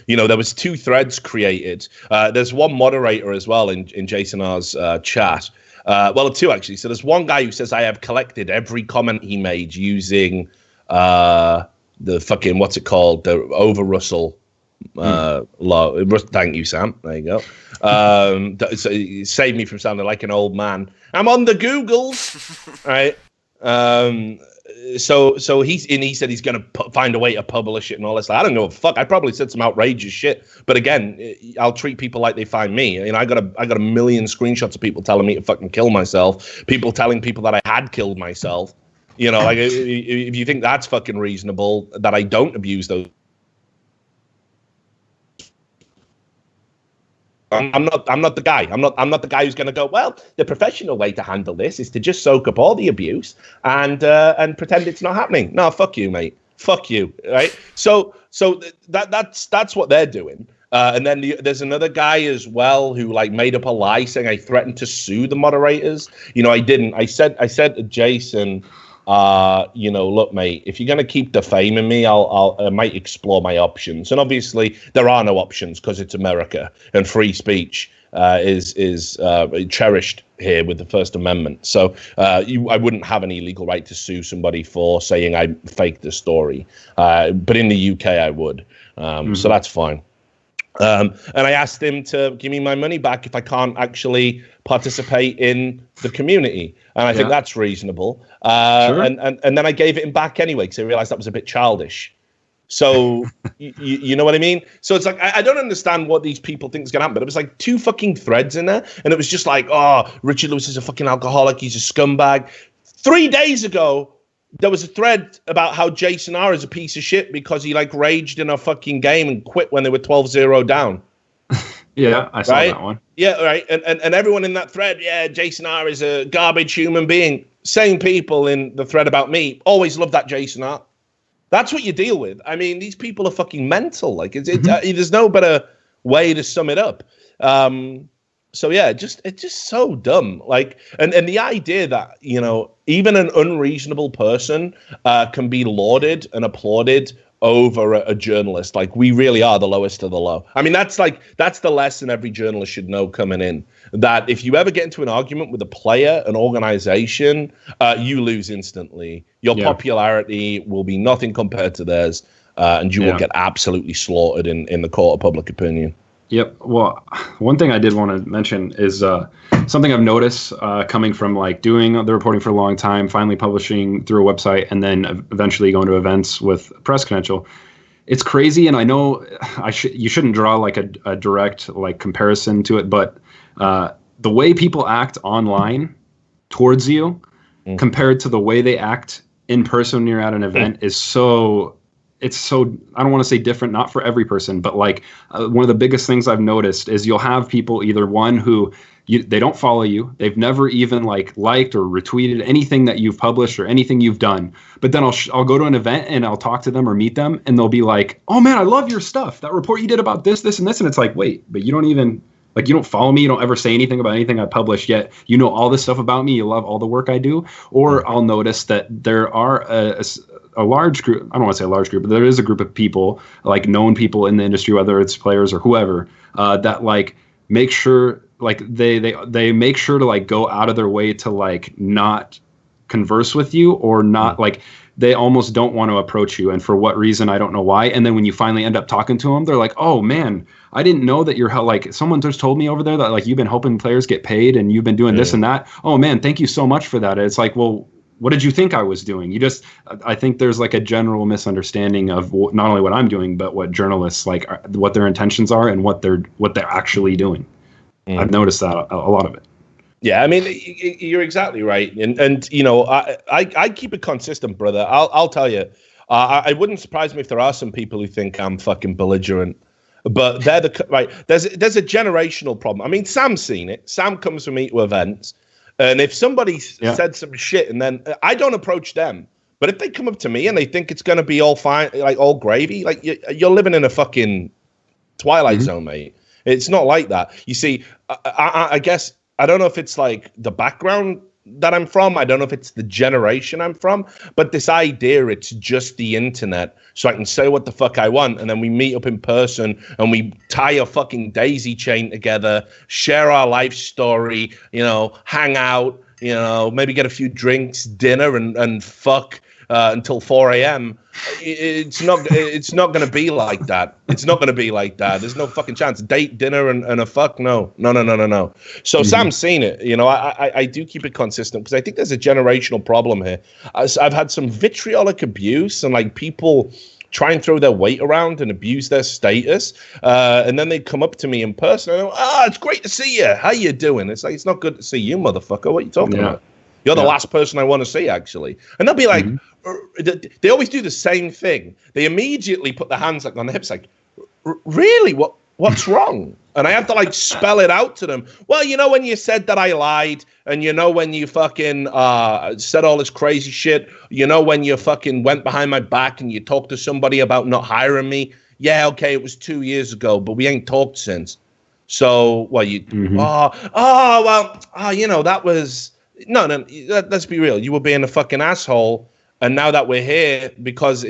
You know, there was 2 threads created. There's one moderator as well in Jason R's chat. Well, 2 actually. So there's one guy who says, I have collected every comment he made using the fucking, what's it called? The over Russell law. Thank you, Sam. There you go. So it saved me from sounding like an old man. I'm on the Googles, right? So he said he's going to find a way to publish it and all this. I don't know. Fuck. I probably said some outrageous shit, but again, I'll treat people like they find me. You know, I got a million screenshots of people telling me to fucking kill myself. People telling people that I had killed myself. You know, like if you think that's fucking reasonable, that I don't abuse those. I'm not the guy. I'm not the guy who's going to go, well, the professional way to handle this is to just soak up all the abuse and pretend it's not happening. No, fuck you, mate. Fuck you, right? So that's what they're doing. And then there's another guy as well who like made up a lie saying I threatened to sue the moderators. I didn't. I said to Jason, look, mate, if you're going to keep defaming me, I might explore my options. And obviously there are no options because it's America and free speech is cherished here with the First Amendment. So I wouldn't have any legal right to sue somebody for saying I faked the story. But in the UK, I would. So that's fine. And I asked him to give me my money back if I can't actually participate in the community. And I think that's reasonable. Sure. And then I gave it him back anyway because I realized that was a bit childish. So, you know what I mean? So it's like, I don't understand what these people think is going to happen, but it was like 2 fucking threads in there. And it was just like, oh, Richard Lewis is a fucking alcoholic. He's a scumbag. 3 days ago, there was a thread about how Jason R is a piece of shit because he like raged in a fucking game and quit when they were 12-0 down. Yeah, I saw that one. Yeah, right. And everyone in that thread, Jason R is a garbage human being. Same people in the thread about me always love that Jason R. That's what you deal with. I mean, these people are fucking mental. Like, there's no better way to sum it up. So yeah, it's just so dumb. Like, and the idea that even an unreasonable person can be lauded and applauded over a journalist. Like, we really are the lowest of the low. I mean, that's the lesson every journalist should know coming in. That if you ever get into an argument with a player, an organization, you lose instantly. Your popularity will be nothing compared to theirs, and you will get absolutely slaughtered in the court of public opinion. Yep. Well, one thing I did want to mention is something I've noticed coming from like doing the reporting for a long time, finally publishing through a website, and then eventually going to events with press credential. It's crazy, and I know you shouldn't draw like a direct like comparison to it, but the way people act online towards you compared to the way they act in person when you're at an event is so. It's so, I don't want to say different, not for every person, but like one of the biggest things I've noticed is you'll have people, either one who they don't follow you, they've never even liked or retweeted anything that you've published or anything you've done. But then I'll go to an event and I'll talk to them or meet them, and they'll be like, "Oh man, I love your stuff. That report you did about this, this, and this." And it's like, wait, but you don't even you don't follow me. You don't ever say anything about anything I publish, yet you know all this stuff about me. You love all the work I do. Or I'll notice that there are a large group, I don't want to say a large group, but there is a group of people, like known people in the industry, whether it's players or whoever, that like make sure, like they make sure to like go out of their way to like not converse with you, or not like they almost don't want to approach you. And for what reason, I don't know why. And then when you finally end up talking to them, they're like, "Oh man, I didn't know that you're like, someone just told me over there that like you've been helping players get paid and you've been doing this and that. Oh man, thank you so much for that." And it's like, well, what did you think I was doing? I think there's like a general misunderstanding of not only what I'm doing, but what journalists like, what their intentions are and what they're actually doing. I've noticed that a lot of it. Yeah, I mean, you're exactly right, and I keep it consistent, brother. I'll tell you, I wouldn't surprise me if there are some people who think I'm fucking belligerent, but they're right. There's a generational problem. I mean, Sam's seen it. Sam comes from me to events. And if somebody said some shit, and then I don't approach them, but if they come up to me and they think it's going to be all fine, like all gravy, like you're living in a fucking Twilight Zone, mate. It's not like that. You see, I guess, I don't know if it's like the background that I'm from. I don't know if it's the generation I'm from, but this idea it's just the internet, so I can say what the fuck I want, and then we meet up in person and we tie a fucking daisy chain together, share our life story, hang out, maybe get a few drinks, dinner, and fuck until 4 a.m. It's not going to be like that. It's not going to be like that. There's no fucking chance. Date, dinner, and a fuck? No. So Sam's seen it. I do keep it consistent because I think there's a generational problem here. I've had some vitriolic abuse and like people try and throw their weight around and abuse their status. And then they come up to me in person and go, it's great to see you. How you doing? It's like, it's not good to see you, motherfucker. What are you talking about? You're the last person I want to see, actually. And they'll be like, they always do the same thing. They immediately put their hands like on their hips, like, really? What? What's wrong? And I have to like spell it out to them. Well, you know, when you said that I lied, and you know, when you fucking said all this crazy shit, you know, when you fucking went behind my back and you talked to somebody about not hiring me. Yeah, okay, it was 2 years ago, but we ain't talked since. So, well, you, you know, that was, no, let's be real. You were being a fucking asshole. And now that we're here, because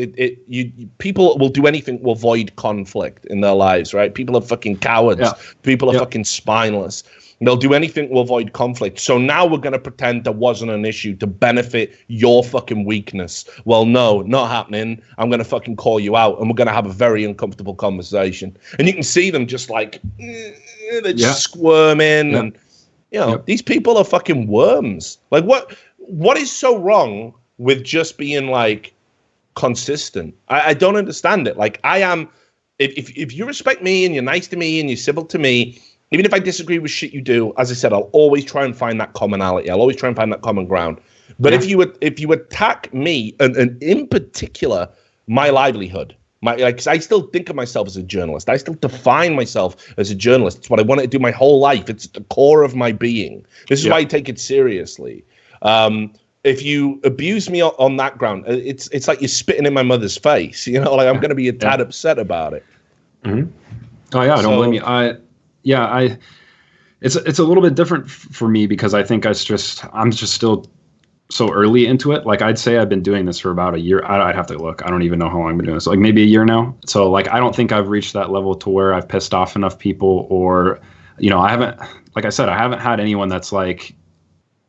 people will do anything to avoid conflict in their lives, right? People are fucking cowards. Yeah. People are fucking spineless. They'll do anything to avoid conflict. So now we're going to pretend there wasn't an issue to benefit your fucking weakness. Well, no, not happening. I'm going to fucking call you out, and we're going to have a very uncomfortable conversation. And you can see them just like, they're just squirming. Yeah. And, you know, these people are fucking worms. Like, what is so wrong with just being like consistent? I don't understand it. Like, I am, if you respect me and you're nice to me and you're civil to me, even if I disagree with shit you do, as I said, I'll always try and find that commonality. I'll always try and find that common ground. But if you attack me, and in particular my livelihood, because I still think of myself as a journalist. I still define myself as a journalist. It's what I wanted to do my whole life. It's the core of my being. This is why I take it seriously. If you abuse me on that ground, it's like you're spitting in my mother's face. You know, like I'm going to be a tad upset about it. Mm-hmm. Oh yeah, don't blame me. It's a little bit different for me because I think I'm just still so early into it. Like, I'd say I've been doing this for about a year. I'd have to look. I don't even know how long I've been doing this. Like, maybe a year now. So like, I don't think I've reached that level to where I've pissed off enough people, or, you know, I haven't, like I said, I haven't had anyone that's like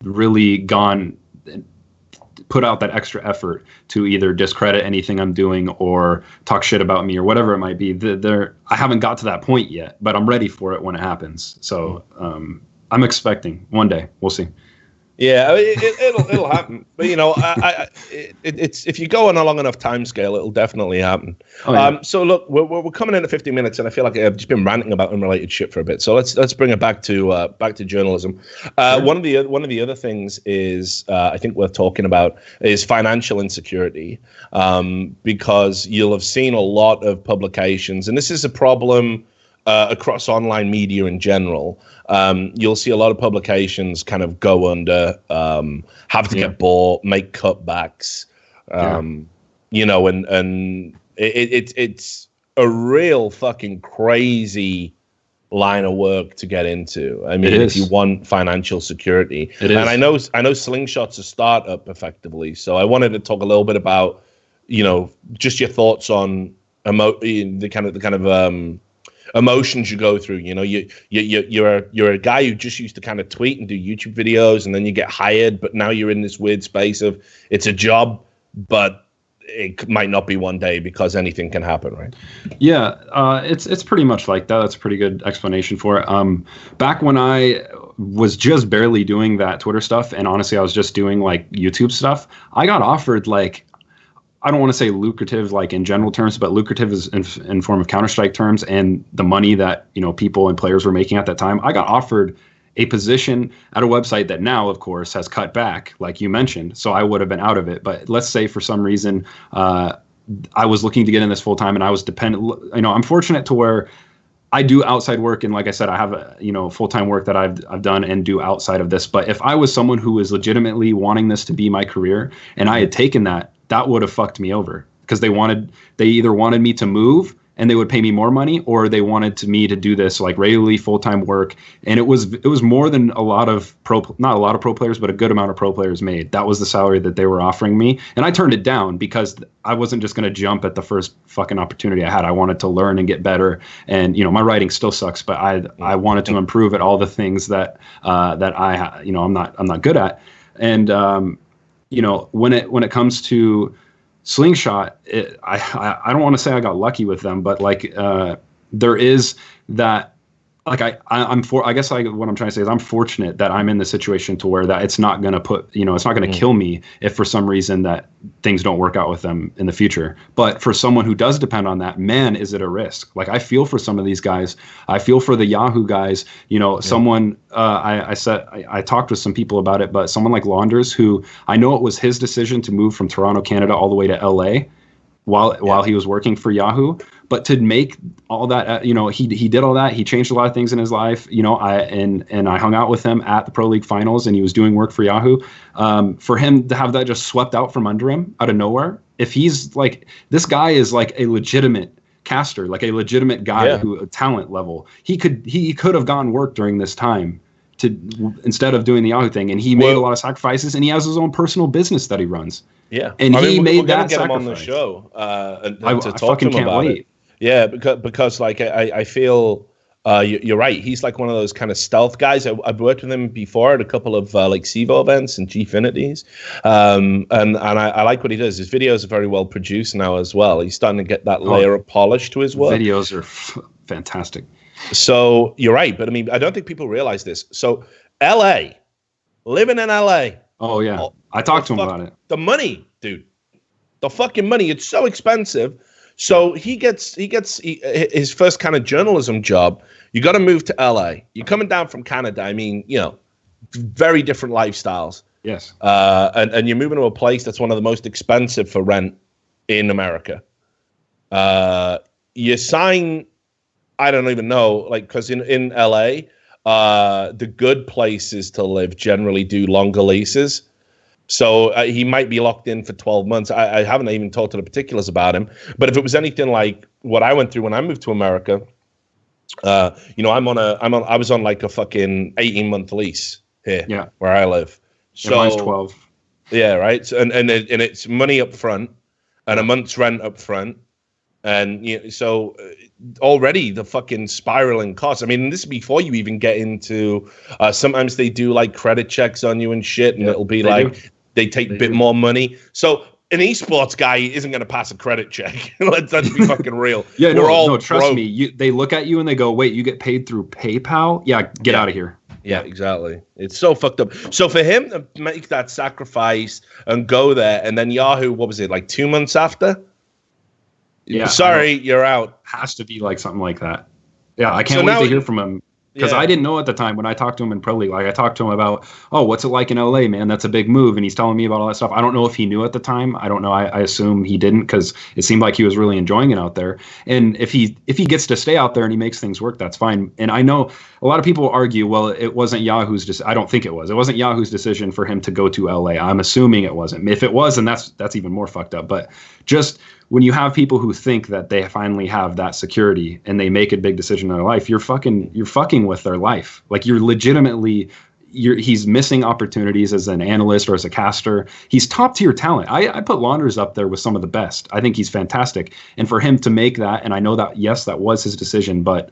really gone, put out that extra effort to either discredit anything I'm doing or talk shit about me or whatever it might be. I haven't got to that point yet, but I'm ready for it when it happens. So I'm expecting one day. We'll see. Yeah, it'll happen. But, you know, it's if you go on a long enough time scale, it'll definitely happen. Oh, yeah. So look, we're coming in at 50 minutes, and I feel like I've just been ranting about unrelated shit for a bit. So let's bring it back to journalism. Sure. One of the other things is I think worth talking about is financial insecurity, because you'll have seen a lot of publications, and this is a problem across online media in general. You'll see a lot of publications kind of go under, have to get bought, make cutbacks, you know, and it's a real fucking crazy line of work to get into. I mean, if you want financial security, and I know Slingshot's a startup effectively. So I wanted to talk a little bit about, you know, just your thoughts on the kind of emotions you go through. You know, you're a guy who just used to kind of tweet and do YouTube videos, and then you get hired, but now you're in this weird space of it's a job, but it might not be one day because anything can happen, right? Yeah, it's pretty much like that. That's a pretty good explanation for it. Back when I was just barely doing that Twitter stuff, and honestly, I was just doing like YouTube stuff, I got offered like, I don't want to say lucrative, like in general terms, but lucrative is in form of Counter-Strike terms, and the money that, you know, people and players were making at that time. I got offered a position at a website that now, of course, has cut back, like you mentioned. So I would have been out of it. But let's say for some reason I was looking to get in this full time, and I was dependent. You know, I'm fortunate to where I do outside work, and like I said, I have full-time work that I've done and do outside of this. But if I was someone who was legitimately wanting this to be my career, and I had taken that would have fucked me over, because they either wanted me to move and they would pay me more money, or they wanted me to do this like regularly full-time work. And it was more than not a lot of pro players, but a good amount of pro players made. That was the salary that they were offering me. And I turned it down because I wasn't just going to jump at the first fucking opportunity I had. I wanted to learn and get better. And, you know, my writing still sucks, but I wanted to improve at all the things that I'm not good at. And, you know, when it comes to Slingshot, I don't want to say I got lucky with them, but like there is that, like what I'm trying to say is I'm fortunate that I'm in the situation to where that it's not going to kill me if for some reason that things don't work out with them in the future. But for someone who does depend on that, man, is it a risk? Like, I feel for some of these guys. I feel for the Yahoo guys. You know, someone I talked with some people about it, but someone like Launders, who I know it was his decision to move from Toronto, Canada, all the way to LA. while he was working for Yahoo. But to make all that, he did all that. He changed a lot of things in his life. I hung out with him at the Pro League finals, and he was doing work for Yahoo. For him to have that just swept out from under him out of nowhere, if he's like, this guy is like a legitimate caster, like a legitimate guy who talent level, he could have gone work during this time instead of doing the Yahoo thing, and he made a lot of sacrifices, and he has his own personal business that he runs. Yeah, and he made that get sacrifice. him on the show to talk fucking to him about wait. it. Yeah, because like I feel you're right. He's like one of those kind of stealth guys. I've worked with him before at a couple of like CEVO events and Gfinities, and I like what he does. His videos are very well produced now as well. He's starting to get that layer of polish to his work. Videos are fantastic. So you're right, but I mean, I don't think people realize this. So LA, living in LA. Oh yeah, I talked to him about it. The money, dude, the fucking money. It's so expensive. So he gets his first kind of journalism job. You got to move to LA. You're coming down from Canada. I mean, very different lifestyles. Yes. And you're moving to a place that's one of the most expensive for rent in America. You sign, I don't even know, like, because in LA, the good places to live generally do longer leases. So he might be locked in for 12 months. I haven't even talked to the particulars about him. But if it was anything like what I went through when I moved to America, I was on like a fucking 18-month lease here, where I live. So mine's 12. Yeah, right. So, and it's money up front and a month's rent up front. And so already the fucking spiraling costs. I mean, this is before you even get into. Sometimes they do like credit checks on you and shit, and it'll be like they take a bit more money. So an esports guy isn't going to pass a credit check. Let's be fucking real. Yeah, no, trust me. They look at you and they go, "Wait, you get paid through PayPal? Yeah, get out of here." Yeah, exactly. It's so fucked up. So for him to make that sacrifice and go there, and then Yahoo, what was it, like 2 months after? Yeah. Sorry, you're out. Has to be like something like that. Yeah, I can't wait to hear from him. Because I didn't know at the time when I talked to him in Pro League. Like, I talked to him about, what's it like in LA, man? That's a big move. And he's telling me about all that stuff. I don't know if he knew at the time. I don't know. I assume he didn't, because it seemed like he was really enjoying it out there. And if he gets to stay out there and he makes things work, that's fine. And I know a lot of people argue, well, it wasn't Yahoo's I don't think it was. It wasn't Yahoo's decision for him to go to LA. I'm assuming it wasn't. If it was, then that's even more fucked up. But just when you have people who think that they finally have that security and they make a big decision in their life, you're fucking with their life. Like, you're legitimately, he's missing opportunities as an analyst or as a caster. He's top tier talent. I put Launders up there with some of the best. I think he's fantastic. And for him to make that, and I know that, yes, that was his decision, but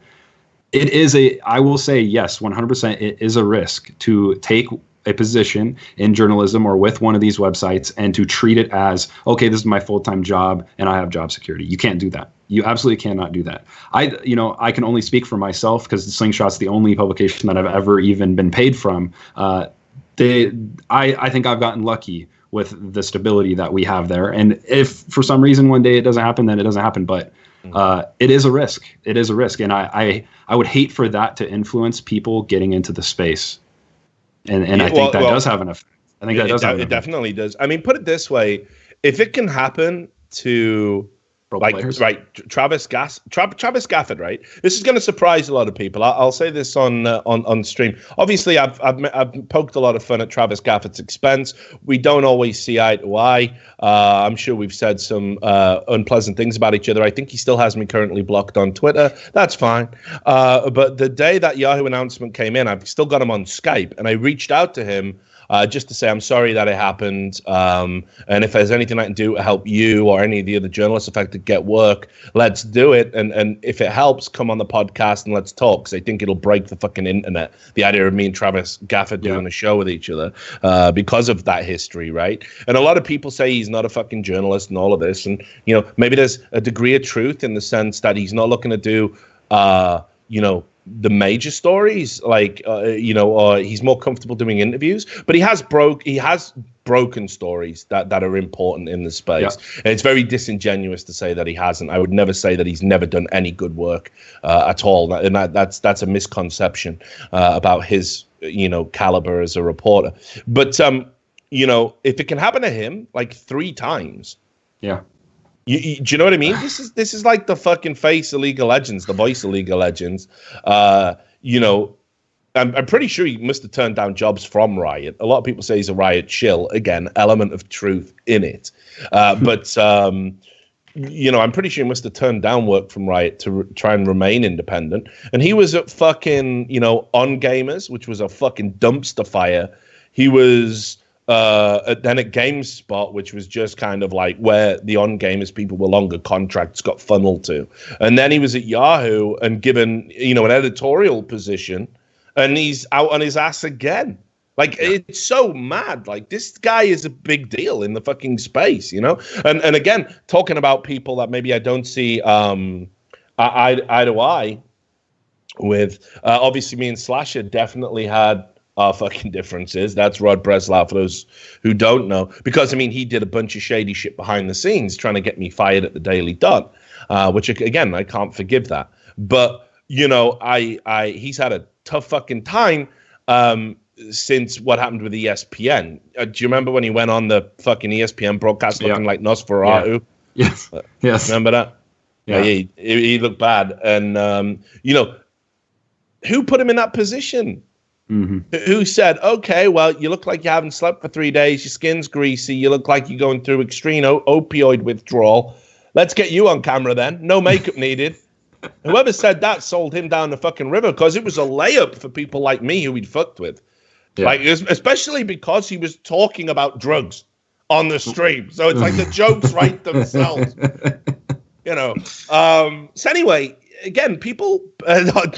it is I will say, yes, 100%, it is a risk to take a position in journalism or with one of these websites and to treat it as, okay, this is my full-time job and I have job security. You can't do that. You absolutely cannot do that. I can only speak for myself, because Slingshot's the only publication that I've ever even been paid from. I think I've gotten lucky with the stability that we have there. And if for some reason one day it doesn't happen, then it doesn't happen. But it is a risk. It is a risk. And I would hate for that to influence people getting into the space. And I think that does have an effect. I think that does have an effect. It definitely does. I mean, put it this way: if it can happen to Travis Gafford, right? This is going to surprise a lot of people. I'll say this on stream. Obviously, I've poked a lot of fun at Travis Gafford's expense. We don't always see eye to eye. I'm sure we've said some unpleasant things about each other. I think he still has me currently blocked on Twitter. That's fine. But the day that Yahoo announcement came in, I've still got him on Skype, and I reached out to him just to say I'm sorry that it happened, and if there's anything I can do to help you or any of the other journalists affected get work, let's do it. And if it helps, come on the podcast and let's talk, because I think it'll break the fucking internet, the idea of me and Travis Gafford doing a show with each other because of that history, right? And a lot of people say he's not a fucking journalist and all of this, and maybe there's a degree of truth in the sense that he's not looking to do the major stories, or he's more comfortable doing interviews, but he has broken stories that are important in the space. Yeah. And it's very disingenuous to say that he hasn't. I would never say that he's never done any good work at all. And that's a misconception about his, caliber as a reporter. But, if it can happen to him like 3 times, Do you know what I mean? This is like the fucking face of League of Legends, the voice of League of Legends. You know, I'm pretty sure he must have turned down jobs from Riot. A lot of people say he's a Riot shill. Again, element of truth in it. But you know, I'm pretty sure he must have turned down work from Riot to try and remain independent. And he was at fucking, you know, On Gamers, which was a fucking dumpster fire. He was then at GameSpot, which was just kind of like where the On Gamers people with longer contracts got funneled to. And then he was at Yahoo and given, you know, an editorial position, and he's out on his ass again. Like, it's so mad. Like, this guy is a big deal in the fucking space, you know? And again, talking about people that maybe I don't see eye to eye with, obviously me and Slasher definitely had our fucking differences. That's Rod Breslau, for those who don't know. Because, I mean, he did a bunch of shady shit behind the scenes trying to get me fired at the Daily Dot, which, again, I can't forgive that. But, you know, he's had a tough fucking time, since what happened with ESPN. Do you remember when he went on the fucking ESPN broadcast looking like Nosferatu? Yeah. Yes. Yes. Remember that? Yeah. He looked bad. And, you know, who put him in that position? Mm-hmm. Who said, okay, well, you look like you haven't slept for 3 days. Your skin's greasy. You look like you're going through extreme opioid withdrawal. Let's get you on camera then. No makeup needed. Whoever said that sold him down the fucking river, because it was a layup for people like me who he'd fucked with. Yeah. Like, especially because he was talking about drugs on the stream. So it's like the jokes write themselves, you know. So anyway, again, people,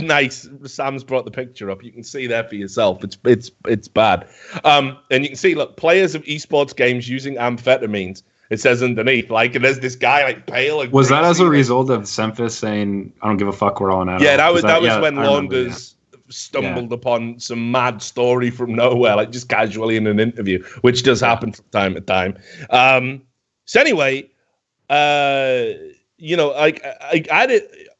nice. Sam's brought the picture up. You can see there for yourself. It's bad. And you can see, look, players of esports games using amphetamines. It says underneath, like, and there's this guy like pale. And was that as a result of Semphis saying, "I don't give a fuck, we're all in"? Yeah, that was when Launders stumbled upon some mad story from nowhere, like just casually in an interview, which does happen from time to time. So anyway, you know,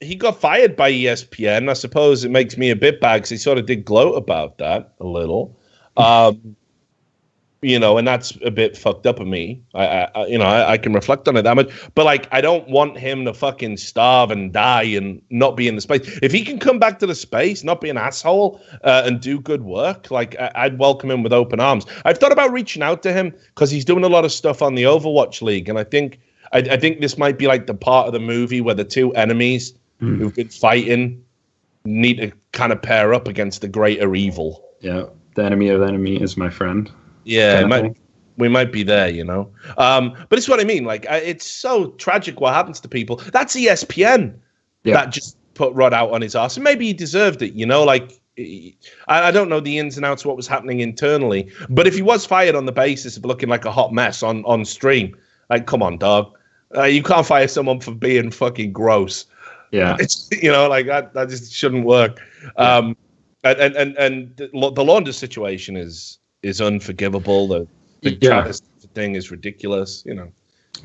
he got fired by ESPN. I suppose it makes me a bit bad because he sort of did gloat about that a little. You know, and that's a bit fucked up of me. I can reflect on it that much, but like, I don't want him to fucking starve and die and not be in the space. If he can come back to the space, not be an asshole, and do good work, like I'd welcome him with open arms. I've thought about reaching out to him because he's doing a lot of stuff on the Overwatch League, and I think this might be like the part of the movie where the two enemies who've been fighting need to kind of pair up against the greater evil. Yeah, the enemy of the enemy is my friend. Yeah, we might be there, you know. But it's what I mean. Like, it's so tragic what happens to people. That's ESPN that just put Rod out on his ass. And maybe he deserved it, you know. Like, I don't know the ins and outs of what was happening internally. But if he was fired on the basis of looking like a hot mess on stream, like, come on, dog. You can't fire someone for being fucking gross. Yeah. It's, you know, like, that just shouldn't work. Yeah. And the Launders situation is unforgivable. The thing is ridiculous, you know.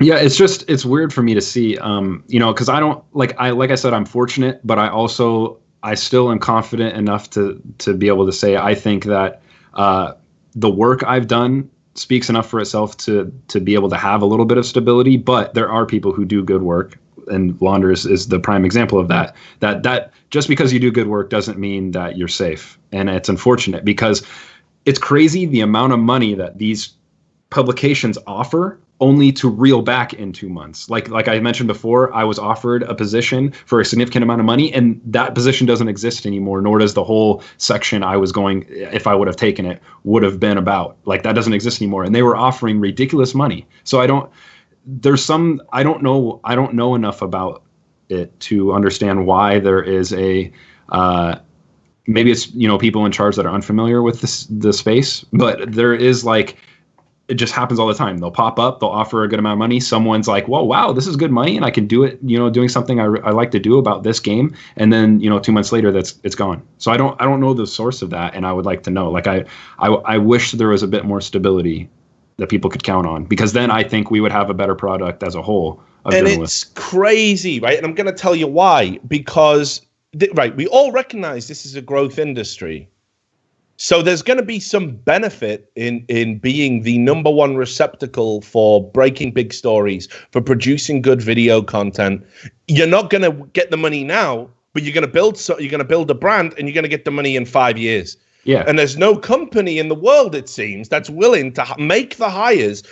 Yeah, it's weird for me to see, you know, because I don't like I said, I'm fortunate, but I still am confident enough to be able to say I think that the work I've done speaks enough for itself to be able to have a little bit of stability. But there are people who do good work, and Launders is the prime example of that. That just because you do good work doesn't mean that you're safe, and it's unfortunate because it's crazy the amount of money that these publications offer only to reel back in 2 months. Like I mentioned before, I was offered a position for a significant amount of money, and that position doesn't exist anymore, nor does the whole section I was going, if I would have taken it, would have been about. Like, that doesn't exist anymore. And they were offering ridiculous money. So I don't know enough about it to understand why there is a maybe it's, you know, people in charge that are unfamiliar with the space, but there is, like, it just happens all the time. They'll pop up, they'll offer a good amount of money. Someone's like, "Whoa, wow, this is good money, and I can do it, you know, doing something I like to do about this game." And then, you know, 2 months later, it's gone. So I don't know the source of that, and I would like to know. Like, I wish there was a bit more stability that people could count on, because then I think we would have a better product as a whole. And it's crazy, right? And I'm going to tell you why. Because, right, we all recognize this is a growth industry. So there's going to be some benefit in being the number one receptacle for breaking big stories, for producing good video content. You're not going to get the money now, but you're going to build a brand, and you're going to get the money in 5 years. Yeah. And there's no company in the world, it seems, that's willing to make the hires,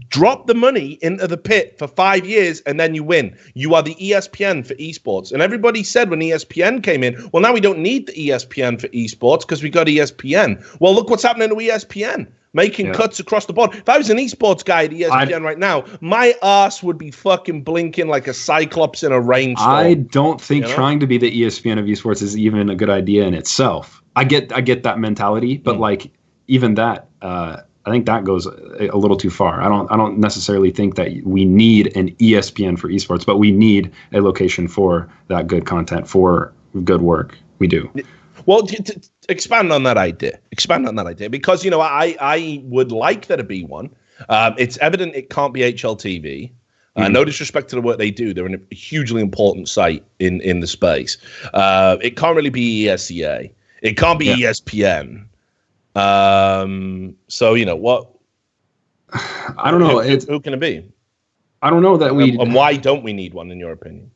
drop the money into the pit for 5 years, and then you win. You are the ESPN for esports. And everybody said when ESPN came in, well, now we don't need the ESPN for esports because we got ESPN. Well, look what's happening to ESPN. Making cuts across the board. If I was an esports guy at ESPN right now, my ass would be fucking blinking like a cyclops in a rainstorm. I don't think trying to be the ESPN of esports is even a good idea in itself. I get that mentality, but like even that, I think that goes a little too far. I don't necessarily think that we need an ESPN for esports, but we need a location for that good content, for good work. We do. Well, expand on that idea. Because, I would like there to be one. It's evident it can't be HLTV. No disrespect to the work they do. They're a hugely important site in the space. It can't really be ESEA. It can't be ESPN. So, what? I don't know. Who can it be? I don't know that we. And why don't we need one, in your opinion?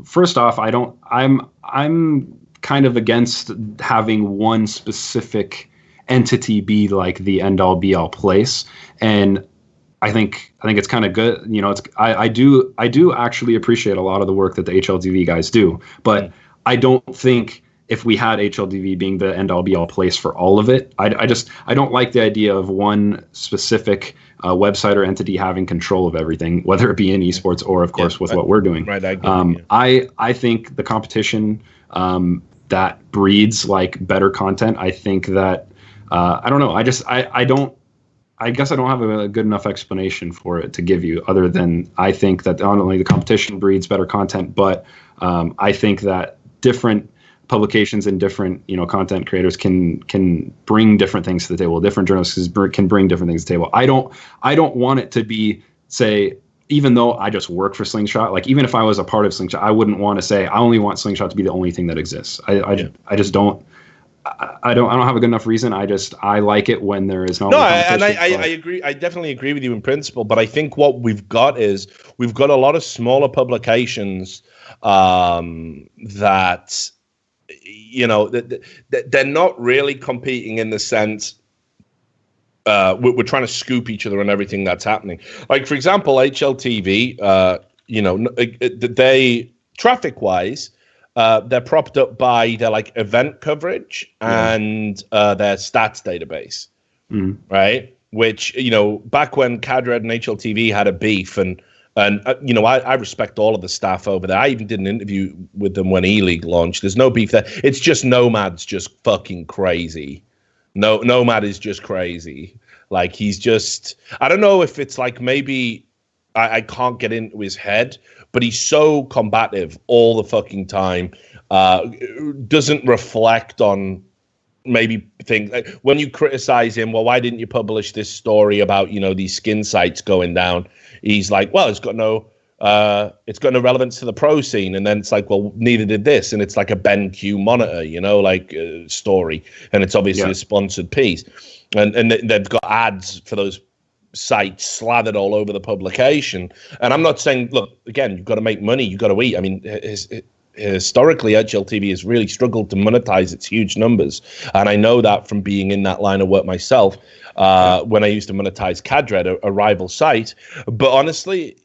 First off, I'm kind of against having one specific entity be like the end all be all place. And I think it's kind of good. I do actually appreciate a lot of the work that the HLTV guys do, but I don't think if we had HLTV being the end all be all place for all of it, I don't like the idea of one specific website or entity having control of everything, whether it be in esports or, of course, with what we're doing. Right. I think the competition that breeds like better content. I think that I don't know. I guess I don't have a good enough explanation for it to give you, other than I think that not only the competition breeds better content, but I think that different publications and different content creators can bring different things to the table. Different journalists can bring different things to the table. I don't want it to be, say, even though I just work for Slingshot, like even if I was a part of Slingshot, I wouldn't want to say I only want Slingshot to be the only thing that exists. I just don't. I don't have a good enough reason. I like it when there is no. And I agree. I definitely agree with you in principle. But I think what we've got a lot of smaller publications that they're not really competing in the sense. We're trying to scoop each other on everything that's happening. Like, for example, HLTV, they traffic-wise, they're propped up by their like event coverage and their stats database, right? Which, back when Cadred and HLTV had a beef, and I respect all of the staff over there. I even did an interview with them when E-League launched. There's no beef there. It's just Nomad's just fucking crazy. Nomad is just crazy. Like, he's just, I don't know if it's like maybe I can't get into his head, but he's so combative all the fucking time. Doesn't reflect on maybe things like when you criticize him. Well, why didn't you publish this story about, these skin sites going down? He's like, well, it's got no relevance to the pro scene. And then it's like, well, neither did this. And it's like a BenQ monitor, story. And it's obviously a sponsored piece. And they've got ads for those sites slathered all over the publication. And I'm not saying, look, again, you've got to make money. You've got to eat. I mean, historically, HLTV has really struggled to monetize its huge numbers. And I know that from being in that line of work myself, when I used to monetize Cadred, a rival site. But honestly,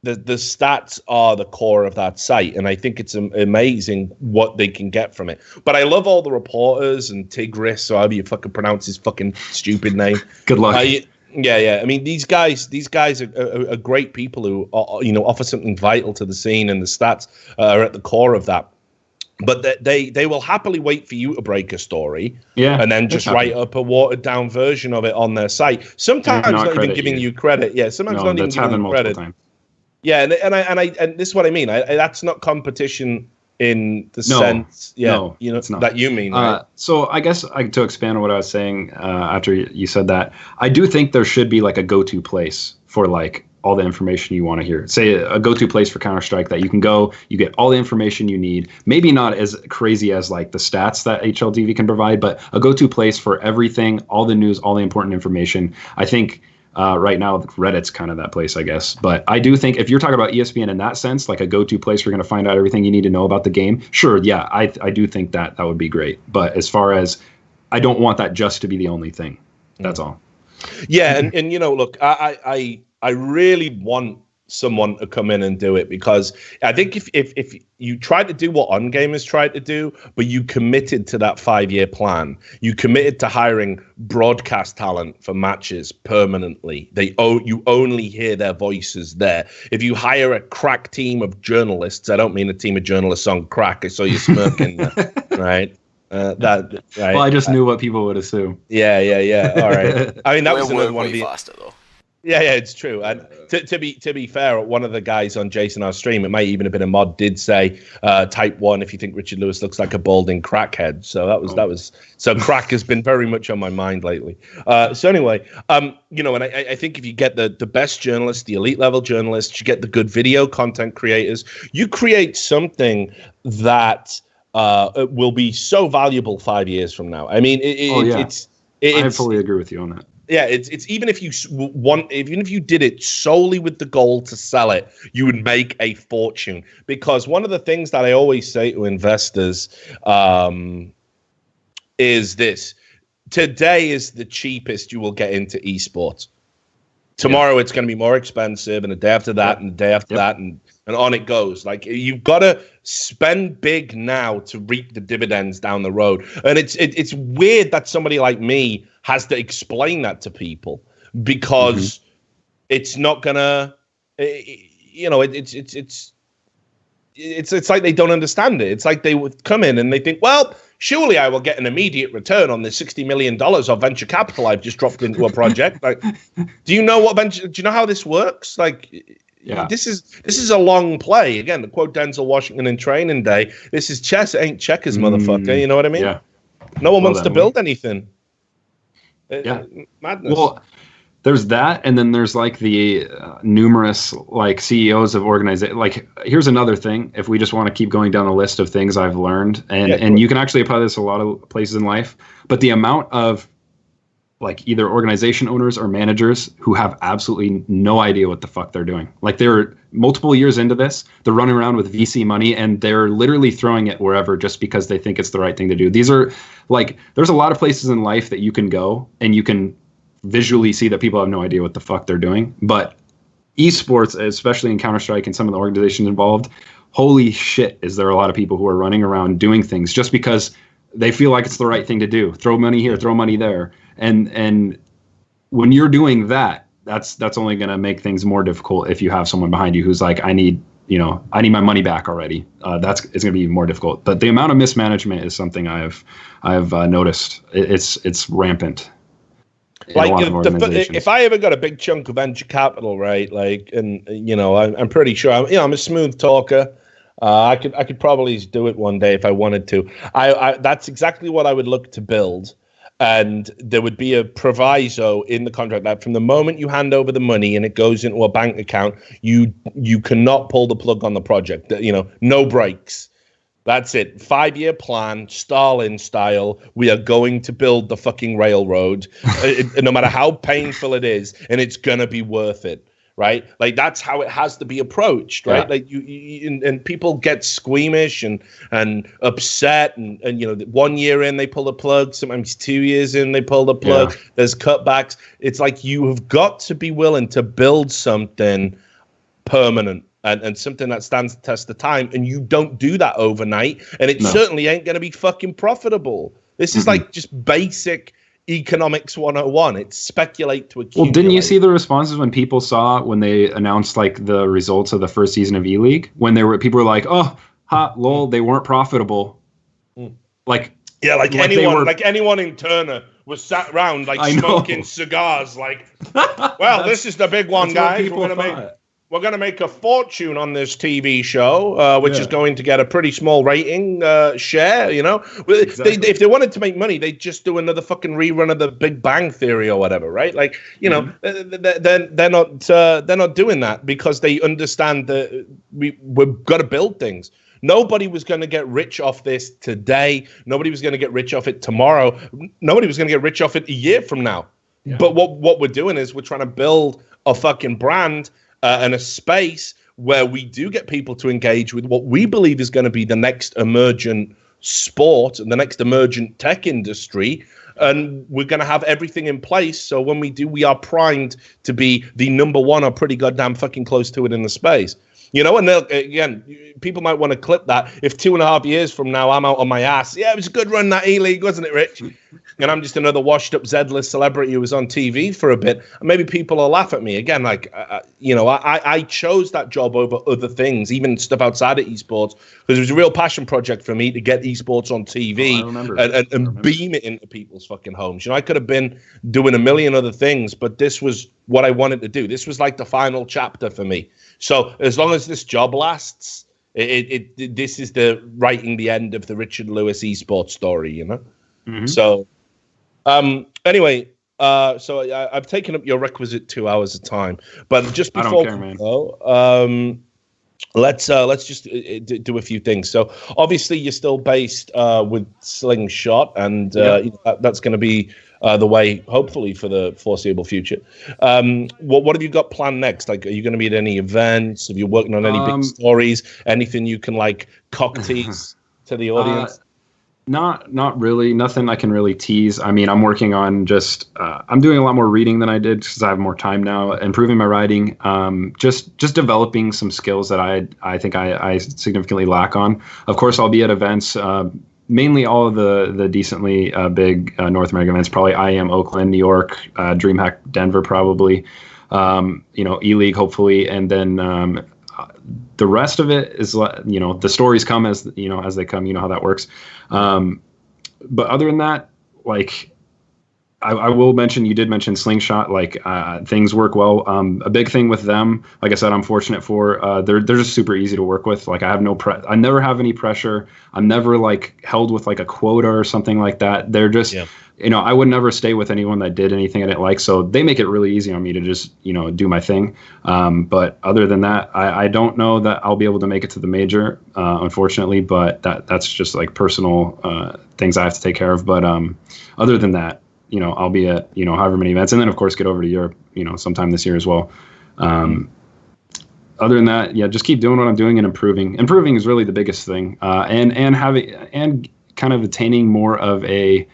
the stats are the core of that site, and I think it's amazing what they can get from it. But I love all the reporters and Tigris, or however you fucking pronounce his fucking stupid name. Good luck. Yeah. I mean, these guys are great people who offer something vital to the scene, and the stats are at the core of that. But they will happily wait for you to break a story, and then just write up a watered down version of it on their site. Sometimes not even giving you credit. Yeah, sometimes not even giving you credit. Times. Yeah, and this is what I mean. That's not competition in the sense, it's not. That you mean. Right? So I guess to expand on what I was saying after you said that, I do think there should be like a go-to place for like all the information you want to hear. Say a go-to place for Counter-Strike that you can go, you get all the information you need. Maybe not as crazy as like the stats that HLTV can provide, but a go-to place for everything, all the news, all the important information. I think right now Reddit's kind of that place, I guess. But I do think if you're talking about ESPN in that sense, like a go-to place where you're going to find out everything you need to know about the game, sure, yeah, I do think that would be great. But as far as, I don't want that just to be the only thing. That's all. Yeah, and you know, look, I really want someone to come in and do it, because I think if you tried to do what On Gamers tried to do, but you committed to that 5-year plan, you committed to hiring broadcast talent for matches permanently. You only hear their voices there. If you hire a crack team of journalists, I don't mean a team of journalists on crack. I saw you smirking there, right? Right. Well, I just knew what people would assume. Yeah. All right. I mean, that was another one of the. Faster, though. Yeah, it's true. And to be fair, one of the guys on Jason our stream, it might even have been a mod, did say type 1 if you think Richard Lewis looks like a balding crackhead. So that was so crack has been very much on my mind lately. So anyway, you know, and I think if you get the best journalists, the elite level journalists, you get the good video content creators, you create something that it will be so valuable 5 years from now. I mean, I fully agree with you on that. Yeah, it's even if you did it solely with the goal to sell it, you would make a fortune. Because one of the things that I always say to investors is this: today is the cheapest you will get into esports. Tomorrow it's going to be more expensive, and the day after that, and the day after that, and on it goes. Like, you've got to spend big now to reap the dividends down the road. And it's weird that somebody like me has to explain that to people, because it's not gonna, you know, it's like they don't understand it. It's like they would come in and they think, well, surely I will get an immediate return on the $60 million of venture capital I've just dropped into a project. Like, do you know how this works? Like, yeah, this is a long play. Again, to quote Denzel Washington in Training Day, this is chess, it ain't checkers, motherfucker. You know what I mean? Yeah. No one wants to build anything. Yeah. Madness. Well, there's that, and then there's like the numerous like CEOs of organizations. Like, here's another thing. If we just want to keep going down the list of things I've learned, and you can actually apply this a lot of places in life, but the amount of like either organization owners or managers who have absolutely no idea what the fuck they're doing. Like, they're multiple years into this, they're running around with VC money and they're literally throwing it wherever just because they think it's the right thing to do. These are like, there's a lot of places in life that you can go and you can visually see that people have no idea what the fuck they're doing. But esports, especially in Counter-Strike and some of the organizations involved, holy shit, is there a lot of people who are running around doing things just because they feel like it's the right thing to do. Throw money here, throw money there. And when you're doing that, that's only going to make things more difficult if you have someone behind you who's like, I need my money back already. It's going to be more difficult. But the amount of mismanagement is something I've noticed. It's rampant. Like, if I ever got a big chunk of venture capital, right? Like, and you know, I'm pretty sure I'm a smooth talker. I could probably do it one day if I wanted to. That's exactly what I would look to build. And there would be a proviso in the contract that from the moment you hand over the money and it goes into a bank account, you cannot pull the plug on the project. You know, no breaks. That's it. 5-year plan, Stalin style. We are going to build the fucking railroad, no matter how painful it is, and it's gonna be worth it. Right, like that's how it has to be approached, right? Yeah. Like you and people get squeamish and upset, and you know, 1 year in they pull the plug, sometimes 2 years in they pull the plug. Yeah. There's cutbacks. It's like you have got to be willing to build something permanent and something that stands the test of time, and you don't do that overnight, and it certainly ain't going to be fucking profitable. This is like just basic economics 101. It's speculate to accumulate. Well, didn't you see the responses when people saw when they announced like the results of the first season of E-League, when people were like, oh, ha, lol, they weren't profitable. Like, yeah, like anyone in Turner was sat around like smoking cigars, like, well, this is the big one, guys. We're gonna make. we're going to make a fortune on this TV show, which is going to get a pretty small rating share, you know? Exactly. If they wanted to make money, they'd just do another fucking rerun of the Big Bang Theory or whatever, right? Like, you know, they're not doing that because they understand that we've got to build things. Nobody was going to get rich off this today. Nobody was going to get rich off it tomorrow. Nobody was going to get rich off it a year from now. Yeah. But what we're doing is we're trying to build a fucking brand and a space where we do get people to engage with what we believe is going to be the next emergent sport and the next emergent tech industry. And we're going to have everything in place. So when we do, we are primed to be the number one or pretty goddamn fucking close to it in the space. You know, and again, people might want to clip that. If 2.5 years from now I'm out on my ass, yeah, it was a good run, that E-League, wasn't it, Rich? And I'm just another washed-up Z-list celebrity who was on TV for a bit. And maybe people will laugh at me. Again, like, you know, I chose that job over other things, even stuff outside of esports, because it was a real passion project for me to get esports on TV and beam it into people's fucking homes. You know, I could have been doing a million other things, but this was what I wanted to do. This was like the final chapter for me. So as long as this job lasts, this is the writing the end of the Richard Lewis esports story, you know? Mm-hmm. So anyway, so I've taken up your requisite 2 hours of time, but just before we go, let's just do a few things. So obviously you're still based with Slingshot, and you know, that's going to be the way, hopefully, for the foreseeable future. What have you got planned next? Like, are you going to be at any events? Have you working on any big stories? Anything you can like cock tease to the audience? Not really. Nothing I can really tease. I mean, I'm working on just I'm doing a lot more reading than I did because I have more time now, improving my writing, just developing some skills that I think I significantly lack on. Of course, I'll be at events, mainly all of the decently big North American events, probably IEM Oakland, New York, DreamHack Denver, probably, you know, E-League, hopefully, and then the rest of it is, you know, the stories come as they come. You know how that works. But other than that, like, I will mention, you did mention Slingshot, like, things work well. A big thing with them, like I said, I'm fortunate for, they're just super easy to work with. Like, I have I never have any pressure. I'm never like held with like a quota or something like that. They're just, you know, I would never stay with anyone that did anything I didn't like. So they make it really easy on me to just, you know, do my thing. But other than that, I don't know that I'll be able to make it to the major, unfortunately, but that's just like personal things I have to take care of. But other than that, you know, I'll be at, you know, however many events, and then of course get over to Europe, you know, sometime this year as well. Other than that, yeah, just keep doing what I'm doing and improving. Improving is really the biggest thing, and having and kind of attaining more of a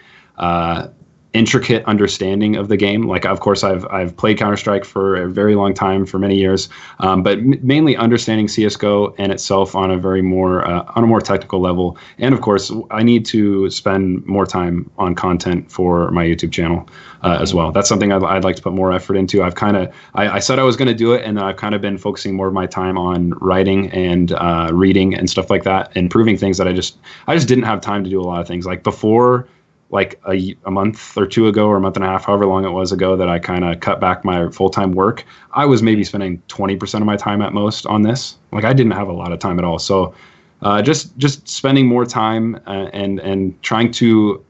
intricate understanding of the game. Like, of course, I've played Counter-Strike for a very long time, for many years, but mainly understanding CS:GO and itself on a very more on a more technical level. And of course, I need to spend more time on content for my YouTube channel as well. That's something I'd like to put more effort into. I said I was going to do it, and I've kind of been focusing more of my time on writing and reading and stuff like that, improving things that I just didn't have time to do a lot of things. Like before, like a month or two ago, or a month and a half, however long it was ago, that I kind of cut back my full-time work, I was maybe spending 20% of my time at most on this. Like, I didn't have a lot of time at all. So just spending more time and trying to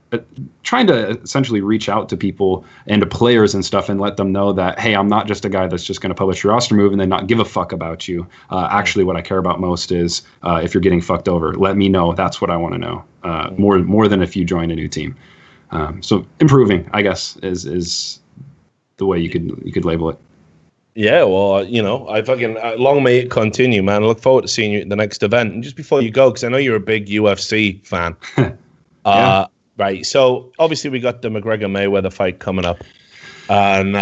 essentially reach out to people and to players and stuff, and let them know that, hey, I'm not just a guy that's just going to publish your roster move and then not give a fuck about you. Actually, what I care about most is if you're getting fucked over, let me know. That's what I want to know, more than if you join a new team. So improving, I guess, is the way you could label it. Yeah, well, you know, I fucking long may it continue, man. I look forward to seeing you at the next event. And just before you go, because I know you're a big UFC fan. Yeah. Right, so obviously we got the McGregor-Mayweather fight coming up, and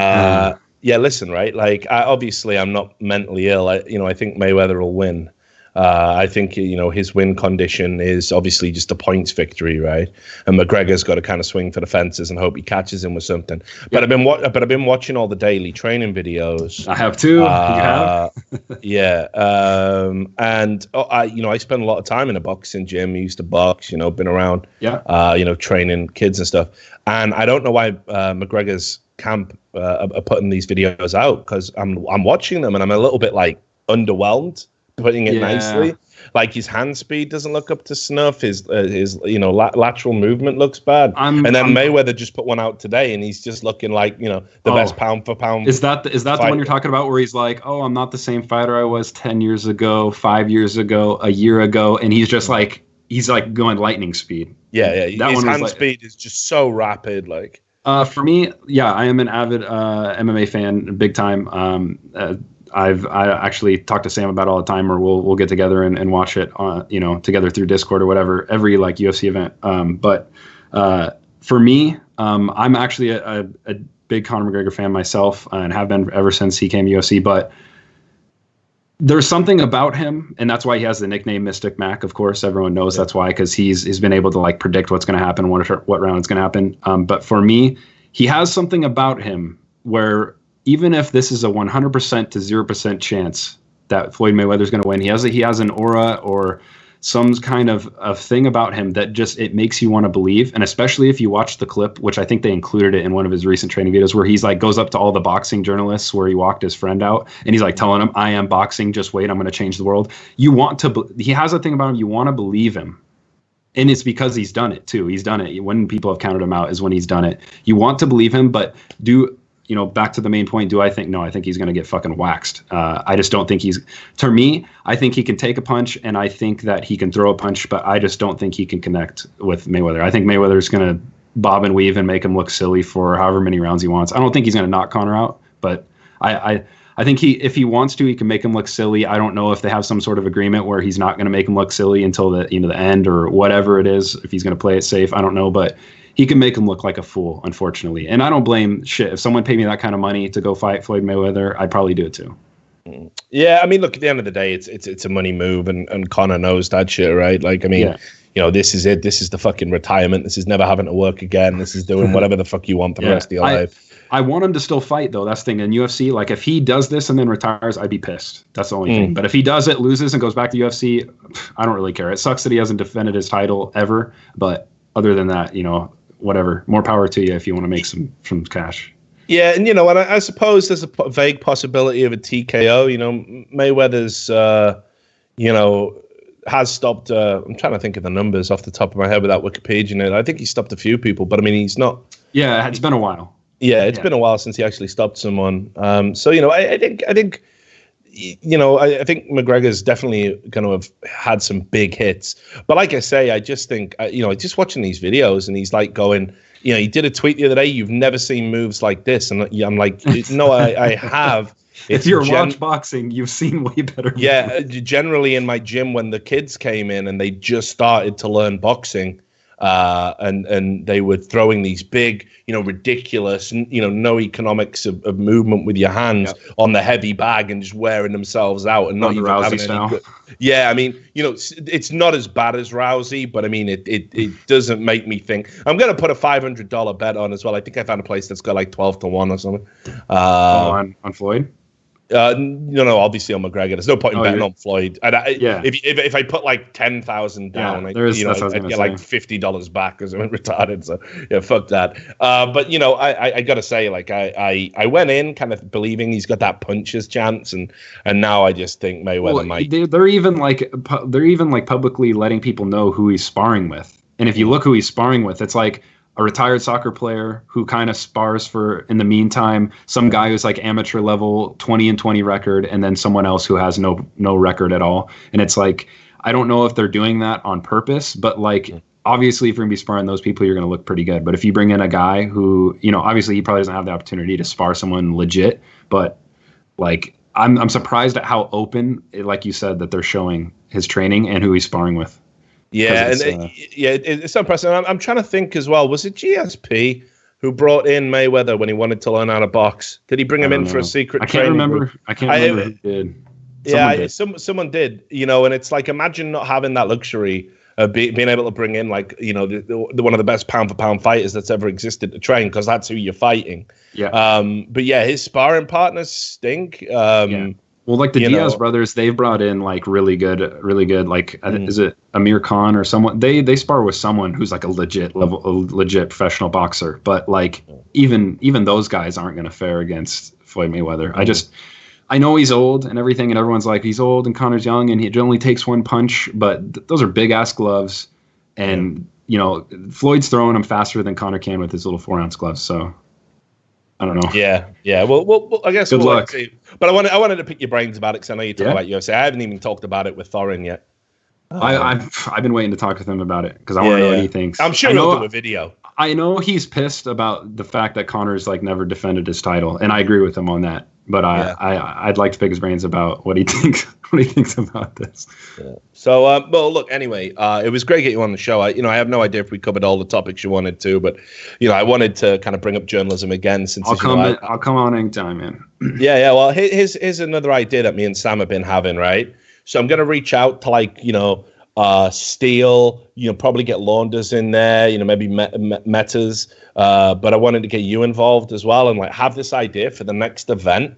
yeah, listen, right, like, obviously I'm not mentally ill. I think Mayweather will win. I think, you know, his win condition is obviously just a points victory, right? And McGregor's got to kind of swing for the fences and hope he catches him with something. But I've been watching all the daily training videos. I have too. You have? Yeah. And I spend a lot of time in a boxing gym. I used to box. You know, been around. Yeah. You know, training kids and stuff. And I don't know why McGregor's camp are putting these videos out, because I'm watching them and I'm a little bit like, underwhelmed, putting it Yeah. nicely. Like his hand speed doesn't look up to snuff. His lateral movement looks bad. And then Mayweather just put one out today, and he's just looking like the best pound for pound. Is that the one you're talking about, where he's like, oh, I'm not the same fighter I was 10 years ago, 5 years ago, a year ago, and he's just like going lightning speed. Yeah. His hand speed is just so rapid, like. For me, yeah, I am an avid MMA fan, big time. I actually talk to Sam about it all the time, or we'll get together and watch it together through Discord or whatever, every like UFC event. But for me, I'm actually a big Conor McGregor fan myself, and have been ever since he came to UFC. But there's something about him, and that's why he has the nickname Mystic Mac. Of course, everyone knows that's why, because he's been able to like predict what's going to happen, what round it's going to happen. But for me, he has something about him where, even if this is a 100% to 0% chance that Floyd Mayweather is going to win, he has an aura or some kind of thing about him that just, it makes you want to believe. And especially if you watch the clip, which I think they included it in one of his recent training videos, where he's like goes up to all the boxing journalists where he walked his friend out, and he's like telling them, I am boxing, just wait, I'm going to change the world. You want to, he has a thing about him, you want to believe him. And it's because he's done it too. He's done it. When people have counted him out is when he's done it. You want to believe him, but back to the main point, I think he's going to get fucking waxed. I just don't think to me, I think he can take a punch, and I think that he can throw a punch, but I just don't think he can connect with Mayweather. I think Mayweather's going to bob and weave and make him look silly for however many rounds he wants. I don't think he's going to knock Conor out, but I think if he wants to, he can make him look silly. I don't know if they have some sort of agreement where he's not going to make him look silly until the end or whatever it is, if he's going to play it safe. I don't know, but he can make him look like a fool, unfortunately. And I don't blame shit. If someone paid me that kind of money to go fight Floyd Mayweather, I'd probably do it too. Yeah, I mean, look, at the end of the day, it's a money move, and Conor knows that shit, right? Like, I mean, this is it. This is the fucking retirement. This is never having to work again. This is doing whatever the fuck you want for the rest of your life. I want him to still fight, though. That's the thing. In UFC, like, if he does this and then retires, I'd be pissed. That's the only thing. But if he does it, loses, and goes back to UFC, I don't really care. It sucks that he hasn't defended his title ever. But other than that, whatever. More power to you if you want to make some cash. Yeah, and and I suppose there's a vague possibility of a TKO. Mayweather's, has stopped. I'm trying to think of the numbers off the top of my head without Wikipedia. I think he stopped a few people, but I mean, he's not. Yeah, it's been a while. Yeah, it's been a while since he actually stopped someone. I think McGregor's definitely going to have had some big hits. But like I say, I just think, just watching these videos, and he's like going, he did a tweet the other day, you've never seen moves like this. And I'm like, no, I have. If you're watch boxing, you've seen way better moves. Yeah, generally in my gym, when the kids came in and they just started to learn boxing, and they were throwing these big, ridiculous, no economics of movement with your hands on the heavy bag and just wearing themselves out and not even having any good. Yeah, I mean, it's not as bad as Rousey, but I mean, it doesn't make me think. I'm going to put a $500 bet on as well. I think I found a place that's got like 12-1 or something. On Floyd? No, obviously on McGregor. There's no point in betting on Floyd. And if I put like 10,000 down, I'd get like $50 back because I'm retarded. So yeah, fuck that. But I gotta say, like I went in kind of believing he's got that puncher's chance, and now I just think Mayweather might. They're even like publicly letting people know who he's sparring with. And if you look who he's sparring with, it's like a retired soccer player who kind of spars for, in the meantime, some guy who's like amateur level 20-20 record, and then someone else who has no record at all. And it's like, I don't know if they're doing that on purpose, but like, obviously if you're gonna be sparring those people, you're gonna look pretty good. But if you bring in a guy who, obviously he probably doesn't have the opportunity to spar someone legit, but like, I'm surprised at how open, like you said, that they're showing his training and who he's sparring with. Yeah, it's impressive. I'm trying to think as well. Was it GSP who brought in Mayweather when he wanted to learn how to box? Did he bring him in for a secret training? I can't remember who did. Someone did. And it's like, imagine not having that luxury of being able to bring in like one of the best pound for pound fighters that's ever existed to train, because that's who you're fighting. Yeah. But yeah, his sparring partners stink. Well, like the Diaz brothers, they've brought in like really good. Like, is it Amir Khan or someone? They spar with someone who's like a legit professional boxer. But like even those guys aren't going to fare against Floyd Mayweather. I know he's old and everything, and everyone's like, he's old and Connor's young and he only takes one punch, but those are big ass gloves, and Floyd's throwing them faster than Connor can with his little 4-ounce gloves. So I don't know. Yeah. Well, I guess good luck. See. But I wanted to pick your brains about it because I know you talk about UFC. I haven't even talked about it with Thorin yet. I've been waiting to talk with him about it because I want to know what he thinks. I'm sure he'll do a video. I know he's pissed about the fact that Connor's like never defended his title, and I agree with him on that. But I'd like to pick his brains about what he thinks. What he thinks about this. Yeah. So, well, look. Anyway, it was great to get you on the show. I have no idea if we covered all the topics you wanted to, but I wanted to kind of bring up journalism again. Since I'll come on anytime, man. Yeah. Well, here's another idea that me and Sam have been having. Right. So I'm gonna reach out to Steel. Probably get Launders in there. Maybe Metas. But I wanted to get you involved as well, and have this idea for the next event.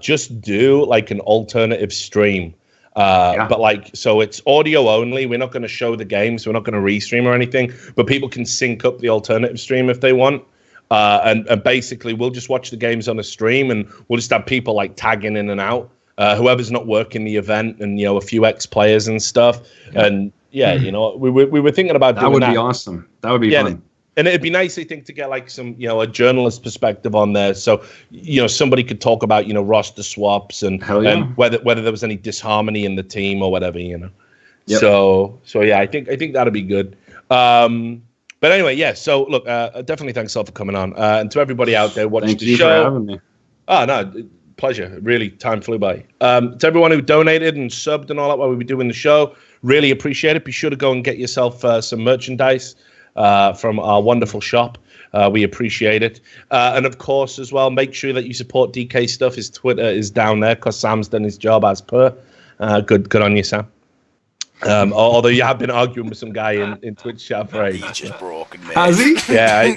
Just do like an alternative stream. But so it's audio only. We're not going to show the games. We're not going to restream or anything. But people can sync up the alternative stream if they want. And basically, we'll just watch the games on a stream, and we'll just have people like tagging in and out. Whoever's not working the event, and a few ex-players and stuff. Yeah. And we were thinking about that. Doing would be awesome. That would be fun. And it'd be nice, I think, to get like some, a journalist perspective on there. So, somebody could talk about, roster swaps and whether there was any disharmony in the team or whatever, Yep. So yeah, I think that'd be good. But anyway, yeah. So look, definitely thanks all for coming on, and to everybody out there watching the show. For having me. Oh no, pleasure. Really, time flew by. To everyone who donated and subbed and all that while we were doing the show, really appreciate it. Be sure to go and get yourself some merchandise. From our wonderful shop. We appreciate it. And of course, as well, make sure that you support DK stuff. His Twitter is down there because Sam's done his job as per. Good on you, Sam. Although you have been arguing with some guy in Twitch chat for ages. He's just broken, mate. Has he? Yeah.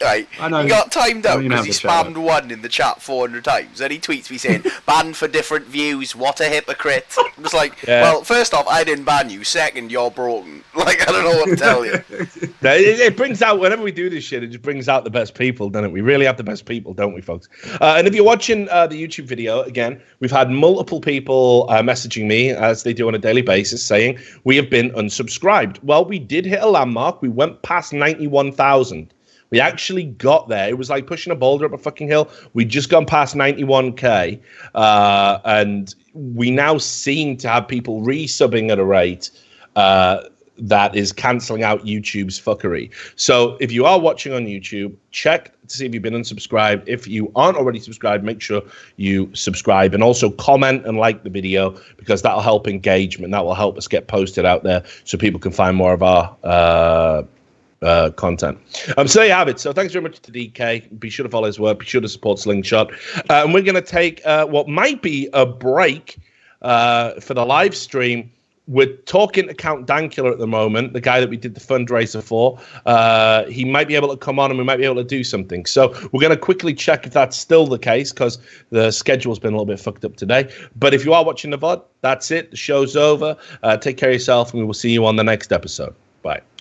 Right. He got timed out because he spammed one in the chat 400 times. And he tweets me saying, banned for different views, what a hypocrite. I was like, well, first off, I didn't ban you. Second, you're broken. I don't know what to tell you. It brings out, whenever we do this shit, it just brings out the best people, doesn't it? We really have the best people, don't we, folks? And if you're watching the YouTube video, again, we've had multiple people messaging me, as they do on a daily basis, saying we have been unsubscribed. Well, we did hit a landmark. We went past 91,000. We actually got there. It was like pushing a boulder up a fucking hill. We'd just gone past 91K. And we now seem to have people resubbing at a rate that is cancelling out YouTube's fuckery. So if you are watching on YouTube, check to see if you've been unsubscribed. If you aren't already subscribed, make sure you subscribe and also comment and like the video, because that'll help engagement. That will help us get posted out there so people can find more of our content. So there you have it. So thanks very much to DK. Be sure to follow his work. Be sure to support Slingshot. And we're going to take what might be a break for the live stream. We're talking to Count Dankula at the moment, the guy that we did the fundraiser for. He might be able to come on and we might be able to do something. So we're going to quickly check if that's still the case, because the schedule's been a little bit fucked up today. But if you are watching the VOD, that's it. The show's over. Take care of yourself, and we will see you on the next episode. Bye.